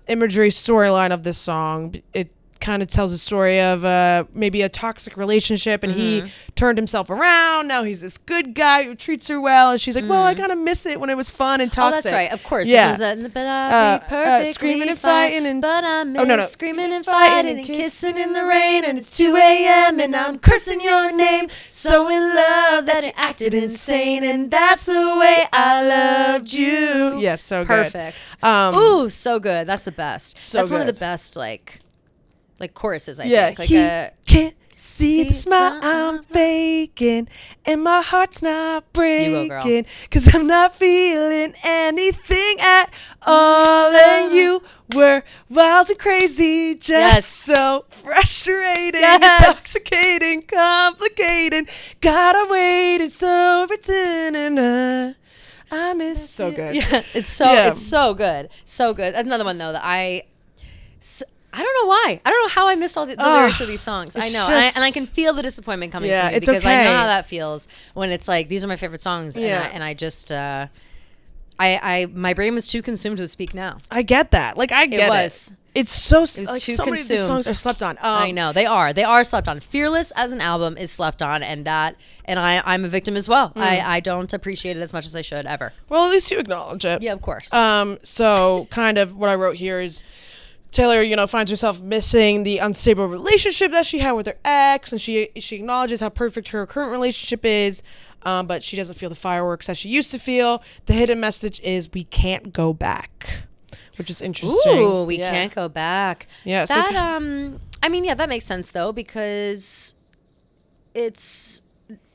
[SPEAKER 2] imagery storyline of this song. It kind of tells a story of maybe a toxic relationship, and he turned himself around. Now he's this good guy who treats her well, and she's like, well, I kind of miss it when it was fun and
[SPEAKER 1] Oh,
[SPEAKER 2] toxic.
[SPEAKER 1] that's right. Of course.
[SPEAKER 2] Yeah.
[SPEAKER 1] This was that. But I'd be perfectly
[SPEAKER 2] screaming and
[SPEAKER 1] fine,
[SPEAKER 2] fighting and-
[SPEAKER 1] but I miss
[SPEAKER 2] no.
[SPEAKER 1] screaming and fighting and kissing in the rain, and it's 2 a.m. and I'm cursing your name. So in love that you acted insane, and that's the way I loved you.
[SPEAKER 2] Yes, so good.
[SPEAKER 1] Perfect.
[SPEAKER 2] Um,
[SPEAKER 1] Ooh, so good. That's the best.
[SPEAKER 2] So
[SPEAKER 1] That's one of the
[SPEAKER 2] good.
[SPEAKER 1] best like choruses. I
[SPEAKER 2] Yeah,
[SPEAKER 1] think. Like
[SPEAKER 2] he
[SPEAKER 1] a
[SPEAKER 2] can't see the
[SPEAKER 1] see
[SPEAKER 2] smile
[SPEAKER 1] smile
[SPEAKER 2] I'm faking, and my heart's not
[SPEAKER 1] You go, girl.
[SPEAKER 2] breaking, 'cause I'm not feeling anything at all, and you were wild and crazy, just
[SPEAKER 1] Yes.
[SPEAKER 2] so frustrating,
[SPEAKER 1] Yes.
[SPEAKER 2] intoxicating, complicated, gotta wait and so pretending I miss. So good.
[SPEAKER 1] Yeah, it's so good, so good. That's another one though that I don't know why. I don't know how I missed all the lyrics of these songs. I
[SPEAKER 2] it's
[SPEAKER 1] know,
[SPEAKER 2] just-
[SPEAKER 1] and I can feel the disappointment coming
[SPEAKER 2] Yeah,
[SPEAKER 1] from me
[SPEAKER 2] it's
[SPEAKER 1] because I
[SPEAKER 2] okay.
[SPEAKER 1] know how that feels when it's like these are my favorite songs,
[SPEAKER 2] Yeah.
[SPEAKER 1] and I just my brain was too consumed with Speak Now.
[SPEAKER 2] I get that. Like I get it.
[SPEAKER 1] was.
[SPEAKER 2] It's so
[SPEAKER 1] was
[SPEAKER 2] like
[SPEAKER 1] too
[SPEAKER 2] so many of these
[SPEAKER 1] consumed.
[SPEAKER 2] songs are slept on.
[SPEAKER 1] I know they are slept on. Fearless as an album is slept on, and I'm a victim as well. I don't appreciate it as much as I should ever.
[SPEAKER 2] Well, at least you acknowledge it.
[SPEAKER 1] Yeah, of course.
[SPEAKER 2] So kind of what I wrote here is Taylor, finds herself missing the unstable relationship that she had with her ex, and she acknowledges how perfect her current relationship is, but she doesn't feel the fireworks that she used to feel. The hidden message is we can't go back, which is interesting.
[SPEAKER 1] Ooh, we
[SPEAKER 2] Yeah.
[SPEAKER 1] can't go back.
[SPEAKER 2] Yeah, so
[SPEAKER 1] That I mean, yeah, that makes sense though because it's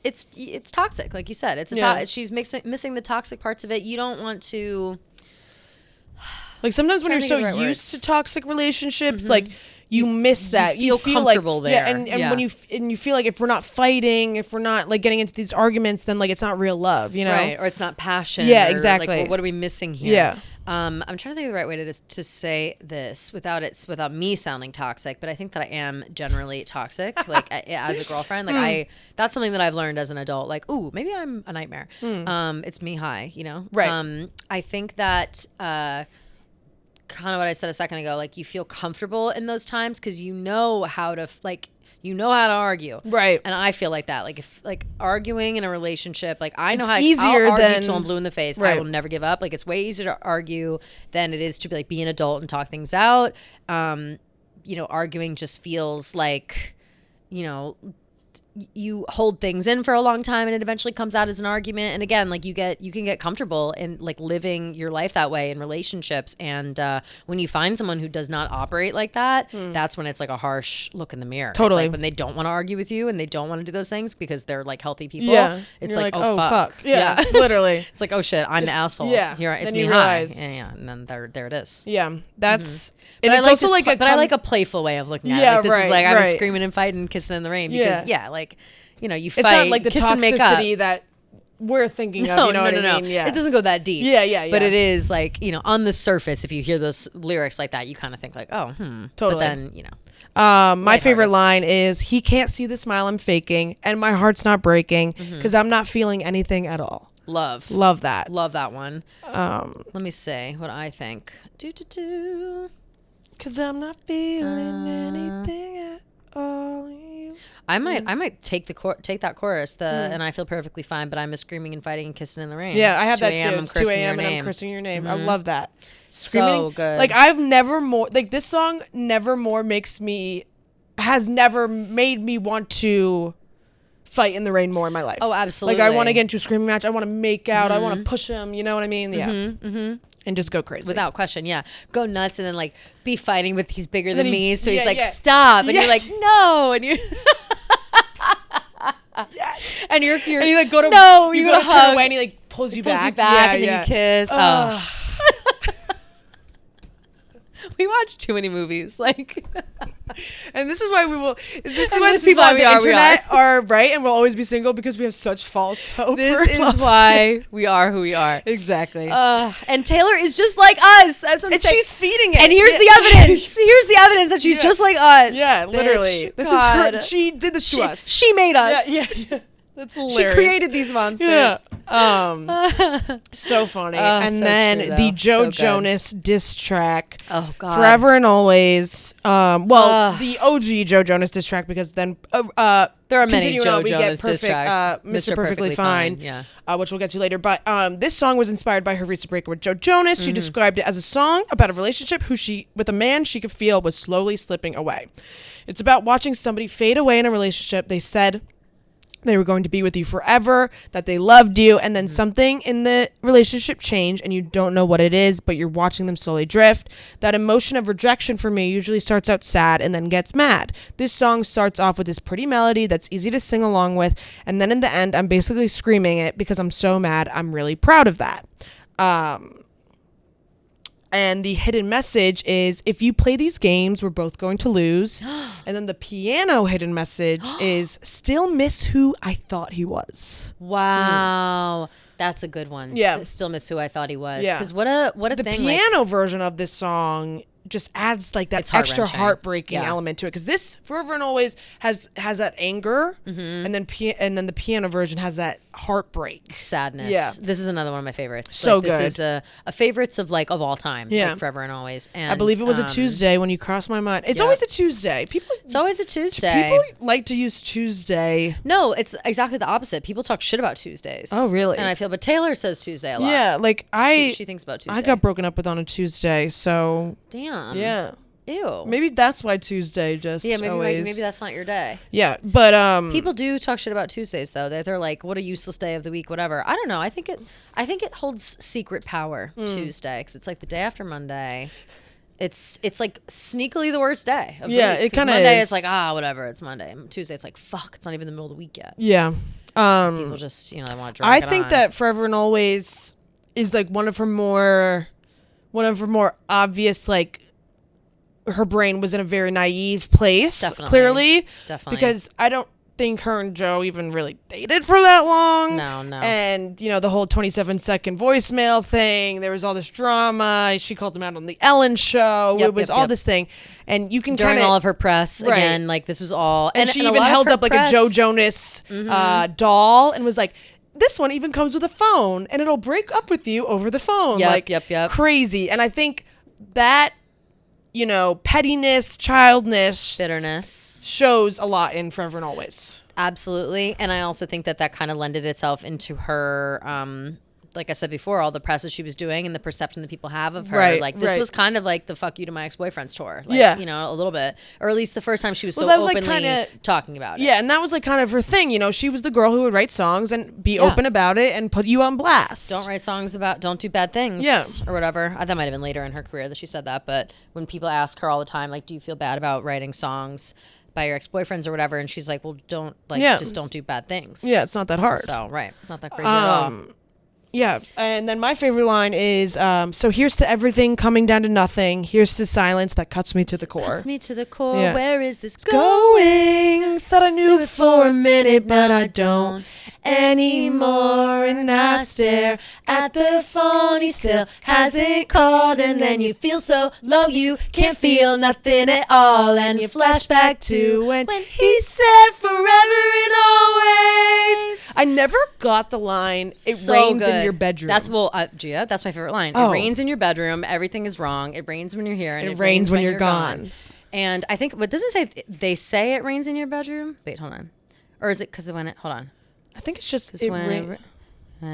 [SPEAKER 1] it's toxic, like you said. It's she's missing the toxic parts of it. You don't want to.
[SPEAKER 2] Like sometimes when you're so used to toxic relationships, like you miss that.
[SPEAKER 1] You feel comfortable
[SPEAKER 2] like,
[SPEAKER 1] there.
[SPEAKER 2] Yeah, and when you feel like if we're not fighting, if we're not like getting into these arguments, then like it's not real love, you know?
[SPEAKER 1] Right, or it's not passion.
[SPEAKER 2] Yeah,
[SPEAKER 1] or,
[SPEAKER 2] exactly.
[SPEAKER 1] Like, well, what are we missing here?
[SPEAKER 2] Yeah.
[SPEAKER 1] I'm trying to think of the right way to say this without me sounding toxic, but I think that I am generally toxic, like as a girlfriend. Like that's something that I've learned as an adult. Like, ooh, maybe I'm a nightmare. It's me high, you know?
[SPEAKER 2] Right.
[SPEAKER 1] I think that kind of what I said a second ago, like you feel comfortable in those times because you know how to argue.
[SPEAKER 2] Right.
[SPEAKER 1] And I feel like that. Like if like arguing in a relationship, like I know how
[SPEAKER 2] easier
[SPEAKER 1] I'll argue
[SPEAKER 2] than
[SPEAKER 1] till I'm blue in the face.
[SPEAKER 2] Right.
[SPEAKER 1] I will never give up. Like it's way easier to argue than it is to be like be an adult and talk things out. Arguing just feels like, you hold things in for a long time and it eventually comes out as an argument. And again, like you can get comfortable in like living your life that way in relationships. And when you find someone who does not operate like that, that's when it's like a harsh look in the mirror.
[SPEAKER 2] Totally.
[SPEAKER 1] It's like when they don't want to argue with you and they don't want to do those things because they're like healthy people.
[SPEAKER 2] Yeah.
[SPEAKER 1] It's
[SPEAKER 2] You're
[SPEAKER 1] like, oh fuck.
[SPEAKER 2] Yeah. Literally.
[SPEAKER 1] It's like, oh shit, I'm the asshole.
[SPEAKER 2] Yeah.
[SPEAKER 1] Here, it's
[SPEAKER 2] Then
[SPEAKER 1] me
[SPEAKER 2] you
[SPEAKER 1] high.
[SPEAKER 2] realize.
[SPEAKER 1] Yeah. And then there it is.
[SPEAKER 2] Yeah. That's
[SPEAKER 1] But
[SPEAKER 2] and
[SPEAKER 1] I
[SPEAKER 2] it's
[SPEAKER 1] like
[SPEAKER 2] also like
[SPEAKER 1] but I like a playful way of looking at it.
[SPEAKER 2] Yeah,
[SPEAKER 1] Like this is like I'm
[SPEAKER 2] right.
[SPEAKER 1] screaming and fighting, kissing in the rain because like you fight.
[SPEAKER 2] It's not like the
[SPEAKER 1] kiss and make up.
[SPEAKER 2] toxicity that we're thinking of.
[SPEAKER 1] No,
[SPEAKER 2] You know
[SPEAKER 1] no,
[SPEAKER 2] what
[SPEAKER 1] no,
[SPEAKER 2] I
[SPEAKER 1] no.
[SPEAKER 2] mean? Yeah.
[SPEAKER 1] It doesn't go that deep.
[SPEAKER 2] Yeah.
[SPEAKER 1] But it is like on the surface, if you hear those lyrics like that, you kind of think like, oh,
[SPEAKER 2] Totally.
[SPEAKER 1] But then
[SPEAKER 2] my favorite line is, "He can't see the smile I'm faking, and my heart's not breaking because I'm not feeling anything at all."
[SPEAKER 1] love
[SPEAKER 2] that.
[SPEAKER 1] love that one. Let me see what I think.
[SPEAKER 2] Because I'm not feeling anything at all.
[SPEAKER 1] I might take that chorus, and I feel perfectly fine, but I'm a screaming and fighting and kissing in the rain.
[SPEAKER 2] Yeah, I
[SPEAKER 1] It's
[SPEAKER 2] have that
[SPEAKER 1] 2
[SPEAKER 2] too.
[SPEAKER 1] a.m.,
[SPEAKER 2] It's
[SPEAKER 1] I'm
[SPEAKER 2] 2
[SPEAKER 1] cursing your
[SPEAKER 2] a.m. and I'm
[SPEAKER 1] name.
[SPEAKER 2] cursing your name. I love that.
[SPEAKER 1] So good.
[SPEAKER 2] Like this song has never made me want to fight in the rain more in my life.
[SPEAKER 1] Oh, absolutely.
[SPEAKER 2] Like I want to get into a screaming match. I want to make out. I want to push him. You know what I mean? Yeah. And just go crazy.
[SPEAKER 1] Without question, yeah. Go nuts and then like be fighting with he's bigger than
[SPEAKER 2] he-
[SPEAKER 1] me. So
[SPEAKER 2] yeah,
[SPEAKER 1] he's like,
[SPEAKER 2] yeah.
[SPEAKER 1] stop. And
[SPEAKER 2] Yeah.
[SPEAKER 1] you're like, no. And you're and you're
[SPEAKER 2] and you like go to
[SPEAKER 1] no,
[SPEAKER 2] you
[SPEAKER 1] you
[SPEAKER 2] go to turn
[SPEAKER 1] hug.
[SPEAKER 2] away and he like pulls you
[SPEAKER 1] Pulls
[SPEAKER 2] back.
[SPEAKER 1] you back
[SPEAKER 2] Yeah,
[SPEAKER 1] and then
[SPEAKER 2] yeah.
[SPEAKER 1] you kiss.
[SPEAKER 2] Ugh.
[SPEAKER 1] Oh. We watch too many movies. Like
[SPEAKER 2] And this is why we will. This is
[SPEAKER 1] And
[SPEAKER 2] why
[SPEAKER 1] this
[SPEAKER 2] the
[SPEAKER 1] is
[SPEAKER 2] people
[SPEAKER 1] why
[SPEAKER 2] on
[SPEAKER 1] we
[SPEAKER 2] the
[SPEAKER 1] are,
[SPEAKER 2] internet are right, and we'll always be single because we have such false hope.
[SPEAKER 1] this
[SPEAKER 2] for
[SPEAKER 1] is
[SPEAKER 2] love.
[SPEAKER 1] why we are who we are.
[SPEAKER 2] Exactly.
[SPEAKER 1] And Taylor is just like us. That's what I'm
[SPEAKER 2] and
[SPEAKER 1] saying.
[SPEAKER 2] she's feeding it.
[SPEAKER 1] And here's the evidence. Here's the evidence that she's
[SPEAKER 2] Yeah.
[SPEAKER 1] just like us.
[SPEAKER 2] Yeah,
[SPEAKER 1] bitch.
[SPEAKER 2] literally. This is
[SPEAKER 1] God.
[SPEAKER 2] her. She did this to us.
[SPEAKER 1] She made us.
[SPEAKER 2] Yeah. That's
[SPEAKER 1] She
[SPEAKER 2] hilarious.
[SPEAKER 1] created these monsters.
[SPEAKER 2] Yeah. So funny. And
[SPEAKER 1] so
[SPEAKER 2] then
[SPEAKER 1] true,
[SPEAKER 2] the
[SPEAKER 1] though.
[SPEAKER 2] Joe
[SPEAKER 1] So good.
[SPEAKER 2] Jonas diss track.
[SPEAKER 1] Oh God.
[SPEAKER 2] Forever and Always.
[SPEAKER 1] Ugh.
[SPEAKER 2] The OG Joe Jonas diss track, because then
[SPEAKER 1] There are many
[SPEAKER 2] continuing
[SPEAKER 1] Joe
[SPEAKER 2] on, we
[SPEAKER 1] Jonas
[SPEAKER 2] get
[SPEAKER 1] diss tracks.
[SPEAKER 2] Mr. Perfectly Fine,
[SPEAKER 1] Yeah.
[SPEAKER 2] which we'll get to later. But this song was inspired by her recent breakup with Joe Jonas. She described it as a song about a relationship with a man she could feel was slowly slipping away. It's about watching somebody fade away in a relationship. They said they were going to be with you forever, that they loved you, and then something in the relationship changed and you don't know what it is, but you're watching them slowly drift. That emotion of rejection for me usually starts out sad and then gets mad. This song starts off with this pretty melody that's easy to sing along with, and then in the end I'm basically screaming it because I'm so mad. I'm really proud of that. And the hidden message is, if you play these games, we're both going to lose. And then the piano hidden message is, still miss who I thought he was.
[SPEAKER 1] Wow. That's a good one.
[SPEAKER 2] Yeah.
[SPEAKER 1] Still miss who I thought he was.
[SPEAKER 2] Yeah.
[SPEAKER 1] Because what a
[SPEAKER 2] The
[SPEAKER 1] thing. Like,
[SPEAKER 2] piano version of this song just adds like that
[SPEAKER 1] It's
[SPEAKER 2] extra
[SPEAKER 1] heart-wrenching.
[SPEAKER 2] heartbreaking
[SPEAKER 1] Yeah.
[SPEAKER 2] element to it, because this Forever and Always has that anger, and then the piano version has that heartbreak.
[SPEAKER 1] sadness.
[SPEAKER 2] Yeah.
[SPEAKER 1] This is another one of my favorites.
[SPEAKER 2] So
[SPEAKER 1] This
[SPEAKER 2] good.
[SPEAKER 1] is a favorites of all time.
[SPEAKER 2] Yeah.
[SPEAKER 1] Like Forever and Always. And
[SPEAKER 2] I believe it was a Tuesday when you crossed my mind. It's
[SPEAKER 1] yeah.
[SPEAKER 2] always a Tuesday.
[SPEAKER 1] It's always a Tuesday.
[SPEAKER 2] People like to use Tuesday.
[SPEAKER 1] No, it's exactly the opposite. People talk shit about Tuesdays.
[SPEAKER 2] Oh, really?
[SPEAKER 1] And I feel, but Taylor says Tuesday a lot.
[SPEAKER 2] Yeah, like
[SPEAKER 1] She thinks about Tuesday.
[SPEAKER 2] I got broken up with on a Tuesday, so
[SPEAKER 1] Damn.
[SPEAKER 2] yeah.
[SPEAKER 1] Ew.
[SPEAKER 2] Maybe that's why Tuesday just
[SPEAKER 1] Yeah, maybe
[SPEAKER 2] always.
[SPEAKER 1] maybe that's not your day.
[SPEAKER 2] Yeah, but
[SPEAKER 1] People do talk shit about Tuesdays though. They're like, what a useless day of the week, whatever. I don't know. I think it holds secret power. Tuesday, because it's like the day after Monday. It's like sneakily the worst day. Of the
[SPEAKER 2] Yeah,
[SPEAKER 1] week.
[SPEAKER 2] it
[SPEAKER 1] 'Cause
[SPEAKER 2] kinda
[SPEAKER 1] Monday
[SPEAKER 2] is.
[SPEAKER 1] it's like whatever. It's Monday. Tuesday it's like fuck. It's not even the middle of the week yet.
[SPEAKER 2] yeah.
[SPEAKER 1] People just, they want to drag
[SPEAKER 2] I
[SPEAKER 1] it
[SPEAKER 2] think
[SPEAKER 1] on.
[SPEAKER 2] that Forever and Always is like one of her more obvious, like, her brain was in a very naive place.
[SPEAKER 1] Definitely.
[SPEAKER 2] Clearly.
[SPEAKER 1] Definitely.
[SPEAKER 2] Because I don't think her and Joe even really dated for that long.
[SPEAKER 1] No.
[SPEAKER 2] And, the whole 27-second voicemail thing, there was all this drama. She called him out on the Ellen show.
[SPEAKER 1] Yep,
[SPEAKER 2] it was
[SPEAKER 1] yep,
[SPEAKER 2] all
[SPEAKER 1] yep.
[SPEAKER 2] this thing. And you can
[SPEAKER 1] During
[SPEAKER 2] kind of...
[SPEAKER 1] all of her press,
[SPEAKER 2] Right.
[SPEAKER 1] again, like, this was all...
[SPEAKER 2] And she
[SPEAKER 1] a
[SPEAKER 2] even
[SPEAKER 1] lot of
[SPEAKER 2] held
[SPEAKER 1] her
[SPEAKER 2] up, like,
[SPEAKER 1] press-
[SPEAKER 2] a Joe Jonas doll and was like, this one even comes with a phone, and it'll break up with you over the phone.
[SPEAKER 1] Yep,
[SPEAKER 2] like,
[SPEAKER 1] yep.
[SPEAKER 2] crazy. And I think that, pettiness, childness
[SPEAKER 1] Bitterness.
[SPEAKER 2] shows a lot in Forever and Always.
[SPEAKER 1] Absolutely. And I also think that kind of lended itself into her, like I said before, all the press that she was doing and the perception that people have of her.
[SPEAKER 2] Right,
[SPEAKER 1] Like, this
[SPEAKER 2] right.
[SPEAKER 1] was kind of like the fuck you to my ex-boyfriend's tour. Like,
[SPEAKER 2] Yeah.
[SPEAKER 1] a little bit. Or at least the first time she was so
[SPEAKER 2] that was, like,
[SPEAKER 1] openly
[SPEAKER 2] kinda-
[SPEAKER 1] talking about it.
[SPEAKER 2] Yeah, and that was like kind of her thing. She was the girl who would write songs and be open about it and put you on blast.
[SPEAKER 1] Don't write songs about, don't do bad things.
[SPEAKER 2] Yeah.
[SPEAKER 1] Or whatever. That might have been later in her career that she said that. But when people ask her all the time, like, do you feel bad about writing songs by your ex-boyfriends or whatever? And she's like, well, just don't do bad things.
[SPEAKER 2] Yeah, it's not that hard.
[SPEAKER 1] So, right. Not that crazy at all.
[SPEAKER 2] Yeah, and then my favorite line is, so here's to everything coming down to nothing. Here's to silence that cuts me to the core.
[SPEAKER 1] Cuts me to the core.
[SPEAKER 2] Yeah.
[SPEAKER 1] Where is this going?
[SPEAKER 2] Going, thought I knew it for a minute, but I don't anymore. And I stare at the phone, he still hasn't called. And then you feel so low, you can't feel nothing at all. And you flash back to when he said forever and always. I never got the line, it
[SPEAKER 1] So
[SPEAKER 2] rains in
[SPEAKER 1] good.
[SPEAKER 2] your bedroom.
[SPEAKER 1] That's Gia. That's my favorite line.
[SPEAKER 2] Oh.
[SPEAKER 1] It rains in your bedroom. Everything is wrong. It rains when you're here, and
[SPEAKER 2] It rains when you're gone.
[SPEAKER 1] And I think what doesn't say they say it rains in your bedroom. Wait, hold on. Or is it because when it? Hold on.
[SPEAKER 2] I think it's just
[SPEAKER 1] When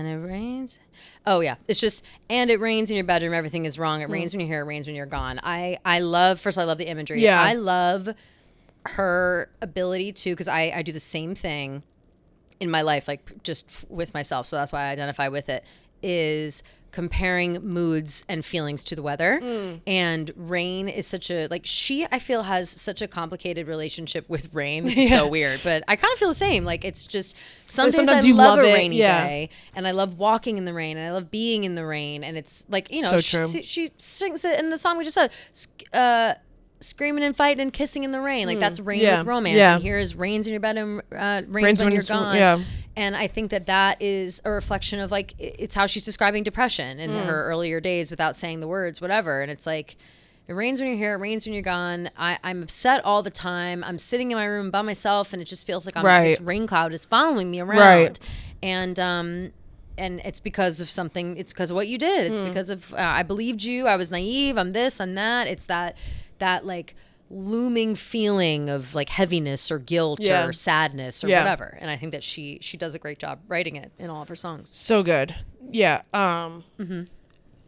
[SPEAKER 1] it rains. Oh yeah, it's just and it rains in your bedroom. Everything is wrong. It rains when you're here. It rains when you're gone. I love. First, I love the imagery.
[SPEAKER 2] Yeah.
[SPEAKER 1] I love her ability to because I do the same thing in my life, like just with myself. So that's why I identify with it. Is comparing moods and feelings to the weather. And rain is such a I feel has such a complicated relationship with rain. This is so weird, but I kind of feel the same. Like it's just some days I
[SPEAKER 2] sometimes you
[SPEAKER 1] love
[SPEAKER 2] love
[SPEAKER 1] a
[SPEAKER 2] it,
[SPEAKER 1] rainy
[SPEAKER 2] yeah.
[SPEAKER 1] day and I love walking in the rain and I love being in the rain and it's like,
[SPEAKER 2] So true.
[SPEAKER 1] she sings it in the song we just said, screaming and fighting and kissing in the rain. Like that's rain
[SPEAKER 2] Yeah.
[SPEAKER 1] with romance.
[SPEAKER 2] Yeah.
[SPEAKER 1] And here's rains in your bedroom, rains when you're
[SPEAKER 2] it's-
[SPEAKER 1] gone.
[SPEAKER 2] yeah.
[SPEAKER 1] And I think that is a reflection of like, it's how she's describing depression in her earlier days without saying the words, whatever. And it's like, it rains when you're here, it rains when you're gone. I'm upset all the time. I'm sitting in my room by myself and it just feels like this rain cloud is following me around.
[SPEAKER 2] Right.
[SPEAKER 1] And it's because of something, it's because of what you did. It's because of, I believed you, I was naive, I'm this, I'm that. It's that like looming feeling of like heaviness or guilt
[SPEAKER 2] Yeah.
[SPEAKER 1] or sadness or
[SPEAKER 2] Yeah.
[SPEAKER 1] whatever. And I think that she does a great job writing it in all of her songs.
[SPEAKER 2] So good. Yeah.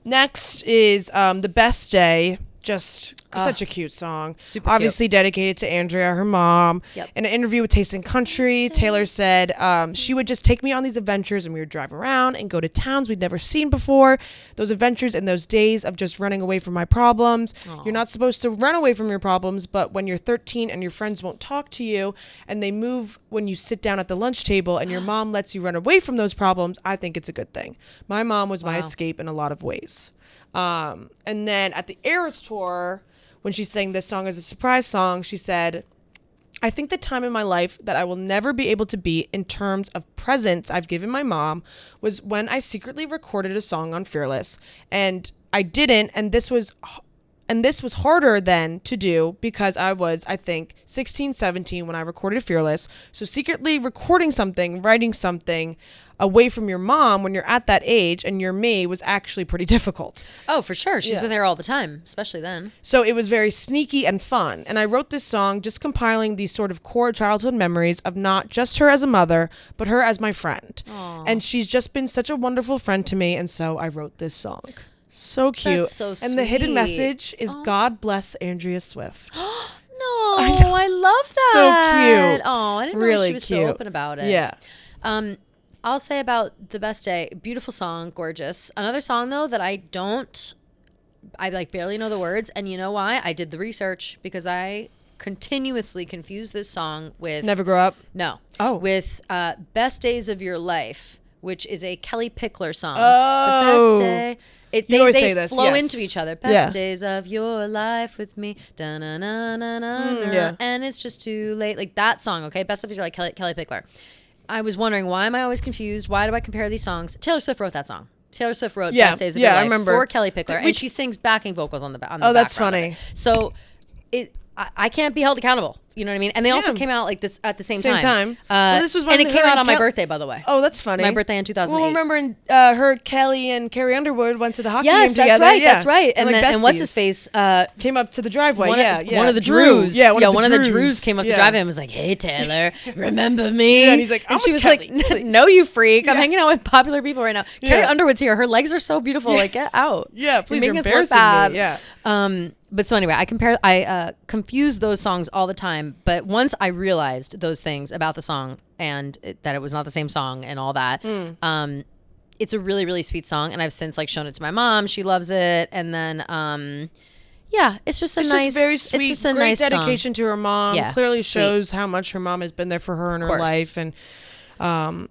[SPEAKER 2] Next is The Best Day. Just such a cute song.
[SPEAKER 1] Super
[SPEAKER 2] Obviously dedicated to Andrea, her mom.
[SPEAKER 1] Yep.
[SPEAKER 2] In an interview with Taste and Country, Taylor said she would just take me on these adventures and we would drive around and go to towns we'd never seen before. Those adventures and those days of just running away from my problems. You're not supposed to run away from your problems, but when you're 13 and your friends won't talk to you and they move when you sit down at the lunch table and your mom lets you run away from those problems, I think it's a good thing. My mom was my escape in a lot of ways. And then at the Eras tour, when she sang this song as a surprise song, she said, I think the time in my life that I will never be able to beat in terms of presents I've given my mom was when I secretly recorded a song on Fearless. And I didn't, and this was harder then to do because I was, I think, 16, 17 when I recorded Fearless. So secretly recording something, writing something away from your mom when you're at that age and you're me was actually pretty difficult.
[SPEAKER 1] Oh, for sure. She's with her all the time, especially then.
[SPEAKER 2] So it was very sneaky and fun. And I wrote this song just compiling these sort of core childhood memories of not just her as a mother, but her as my friend.
[SPEAKER 1] Aww.
[SPEAKER 2] And she's just been such a wonderful friend to me. And so I wrote this song. So cute.
[SPEAKER 1] That's so
[SPEAKER 2] And the hidden
[SPEAKER 1] sweet.
[SPEAKER 2] message is God bless Andrea Swift.
[SPEAKER 1] No, I love that.
[SPEAKER 2] So cute.
[SPEAKER 1] Oh, I didn't
[SPEAKER 2] Really
[SPEAKER 1] know she was
[SPEAKER 2] cute.
[SPEAKER 1] so open about it.
[SPEAKER 2] Yeah.
[SPEAKER 1] I'll say about The Best Day, beautiful song, gorgeous. Another song though that I like barely know the words, and you know why? I did the research because I continuously confuse this song with
[SPEAKER 2] Never Grow Up.
[SPEAKER 1] No.
[SPEAKER 2] Oh.
[SPEAKER 1] With Best Days of Your Life, which is a Kelly Pickler song.
[SPEAKER 2] Oh.
[SPEAKER 1] The best day.
[SPEAKER 2] You always
[SPEAKER 1] they
[SPEAKER 2] say this,
[SPEAKER 1] flow
[SPEAKER 2] yes.
[SPEAKER 1] into each other. Best
[SPEAKER 2] Yeah.
[SPEAKER 1] days of your life with me. Da-na-na-na-na-na.
[SPEAKER 2] yeah.
[SPEAKER 1] And it's just too late. Like that song, okay? Best of your life, Kelly Pickler. I was wondering, why am I always confused? Why do I compare these songs? Taylor Swift wrote that song. Taylor Swift wrote
[SPEAKER 2] Yeah,
[SPEAKER 1] Best Days of
[SPEAKER 2] yeah,
[SPEAKER 1] Your
[SPEAKER 2] I
[SPEAKER 1] Life
[SPEAKER 2] remember.
[SPEAKER 1] for Kelly Pickler. And she sings backing vocals on the
[SPEAKER 2] that's
[SPEAKER 1] background of
[SPEAKER 2] funny.
[SPEAKER 1] it. So I can't be held accountable. You know what I mean? And they also
[SPEAKER 2] Yeah.
[SPEAKER 1] came out like this at the same
[SPEAKER 2] Same time.
[SPEAKER 1] time.
[SPEAKER 2] This was when
[SPEAKER 1] and it
[SPEAKER 2] her
[SPEAKER 1] came out
[SPEAKER 2] and
[SPEAKER 1] on my
[SPEAKER 2] Kel-
[SPEAKER 1] birthday, by the way.
[SPEAKER 2] Oh, that's funny.
[SPEAKER 1] My birthday in 2008.
[SPEAKER 2] Well, remember her, Kelly, and Carrie Underwood went to the hockey
[SPEAKER 1] Yes,
[SPEAKER 2] game
[SPEAKER 1] that's
[SPEAKER 2] together.
[SPEAKER 1] right.
[SPEAKER 2] Yeah.
[SPEAKER 1] That's right. And
[SPEAKER 2] like
[SPEAKER 1] then, and what's his
[SPEAKER 2] besties.
[SPEAKER 1] face?
[SPEAKER 2] Came up to the driveway.
[SPEAKER 1] One of the
[SPEAKER 2] Drew.
[SPEAKER 1] Drews.
[SPEAKER 2] Yeah,
[SPEAKER 1] one of the Drews came up to driveway and was like, "Hey Taylor, remember me?"
[SPEAKER 2] Yeah, and he's like,
[SPEAKER 1] and
[SPEAKER 2] "I'm
[SPEAKER 1] she
[SPEAKER 2] with
[SPEAKER 1] was
[SPEAKER 2] Kelly,
[SPEAKER 1] like,
[SPEAKER 2] please."
[SPEAKER 1] "No, you freak! I'm hanging out with popular people right now." Carrie
[SPEAKER 2] Yeah.
[SPEAKER 1] Underwood's here. Her legs are so beautiful. Like, get out.
[SPEAKER 2] Yeah, please,
[SPEAKER 1] You're
[SPEAKER 2] you're
[SPEAKER 1] making us look
[SPEAKER 2] embarrassing
[SPEAKER 1] bad.
[SPEAKER 2] me. Yeah.
[SPEAKER 1] But so anyway, I confuse those songs all the time. But once I realized those things about the song and that it was not the same song and all that, it's a really, really sweet song. And I've since like shown it to my mom. She loves it. And then, yeah, it's just a
[SPEAKER 2] It's
[SPEAKER 1] nice,
[SPEAKER 2] just very sweet.
[SPEAKER 1] it's just a
[SPEAKER 2] great
[SPEAKER 1] nice song.
[SPEAKER 2] dedication to her mom.
[SPEAKER 1] Yeah,
[SPEAKER 2] Clearly
[SPEAKER 1] sweet.
[SPEAKER 2] shows how much her mom has been there for her in her
[SPEAKER 1] course.
[SPEAKER 2] life, and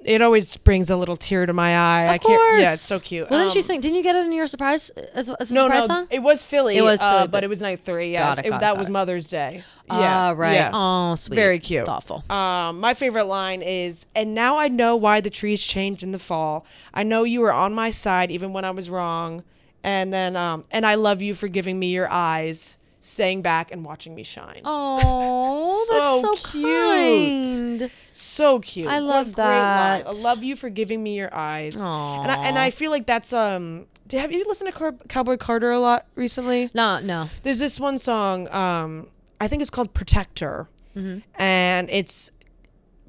[SPEAKER 2] it always brings a little tear to my eye.
[SPEAKER 1] Of course.
[SPEAKER 2] Yeah, it's so cute.
[SPEAKER 1] Well, didn't she sing? Didn't you get it in your surprise as a
[SPEAKER 2] No,
[SPEAKER 1] surprise song?
[SPEAKER 2] it was Philly.
[SPEAKER 1] It was Philly,
[SPEAKER 2] but it was night 3. Yeah,
[SPEAKER 1] Got it, got it,
[SPEAKER 2] that
[SPEAKER 1] got
[SPEAKER 2] was
[SPEAKER 1] it.
[SPEAKER 2] Mother's Day. Yeah,
[SPEAKER 1] right.
[SPEAKER 2] Yeah.
[SPEAKER 1] Oh, sweet.
[SPEAKER 2] Very cute.
[SPEAKER 1] Thoughtful.
[SPEAKER 2] My favorite line is, "And now I know why the trees changed in the fall. I know you were on my side even when I was wrong. And then, and I love you for giving me your eyes, staying back and watching me shine."
[SPEAKER 1] Oh,
[SPEAKER 2] So
[SPEAKER 1] that's so
[SPEAKER 2] cute.
[SPEAKER 1] kind.
[SPEAKER 2] So cute.
[SPEAKER 1] I
[SPEAKER 2] What a
[SPEAKER 1] love
[SPEAKER 2] great line.
[SPEAKER 1] that.
[SPEAKER 2] I love you for giving me your eyes.
[SPEAKER 1] Aw.
[SPEAKER 2] And I feel like that's have you listened to Cowboy Carter a lot recently?
[SPEAKER 1] No.
[SPEAKER 2] There's this one song, I think it's called Protector. And it's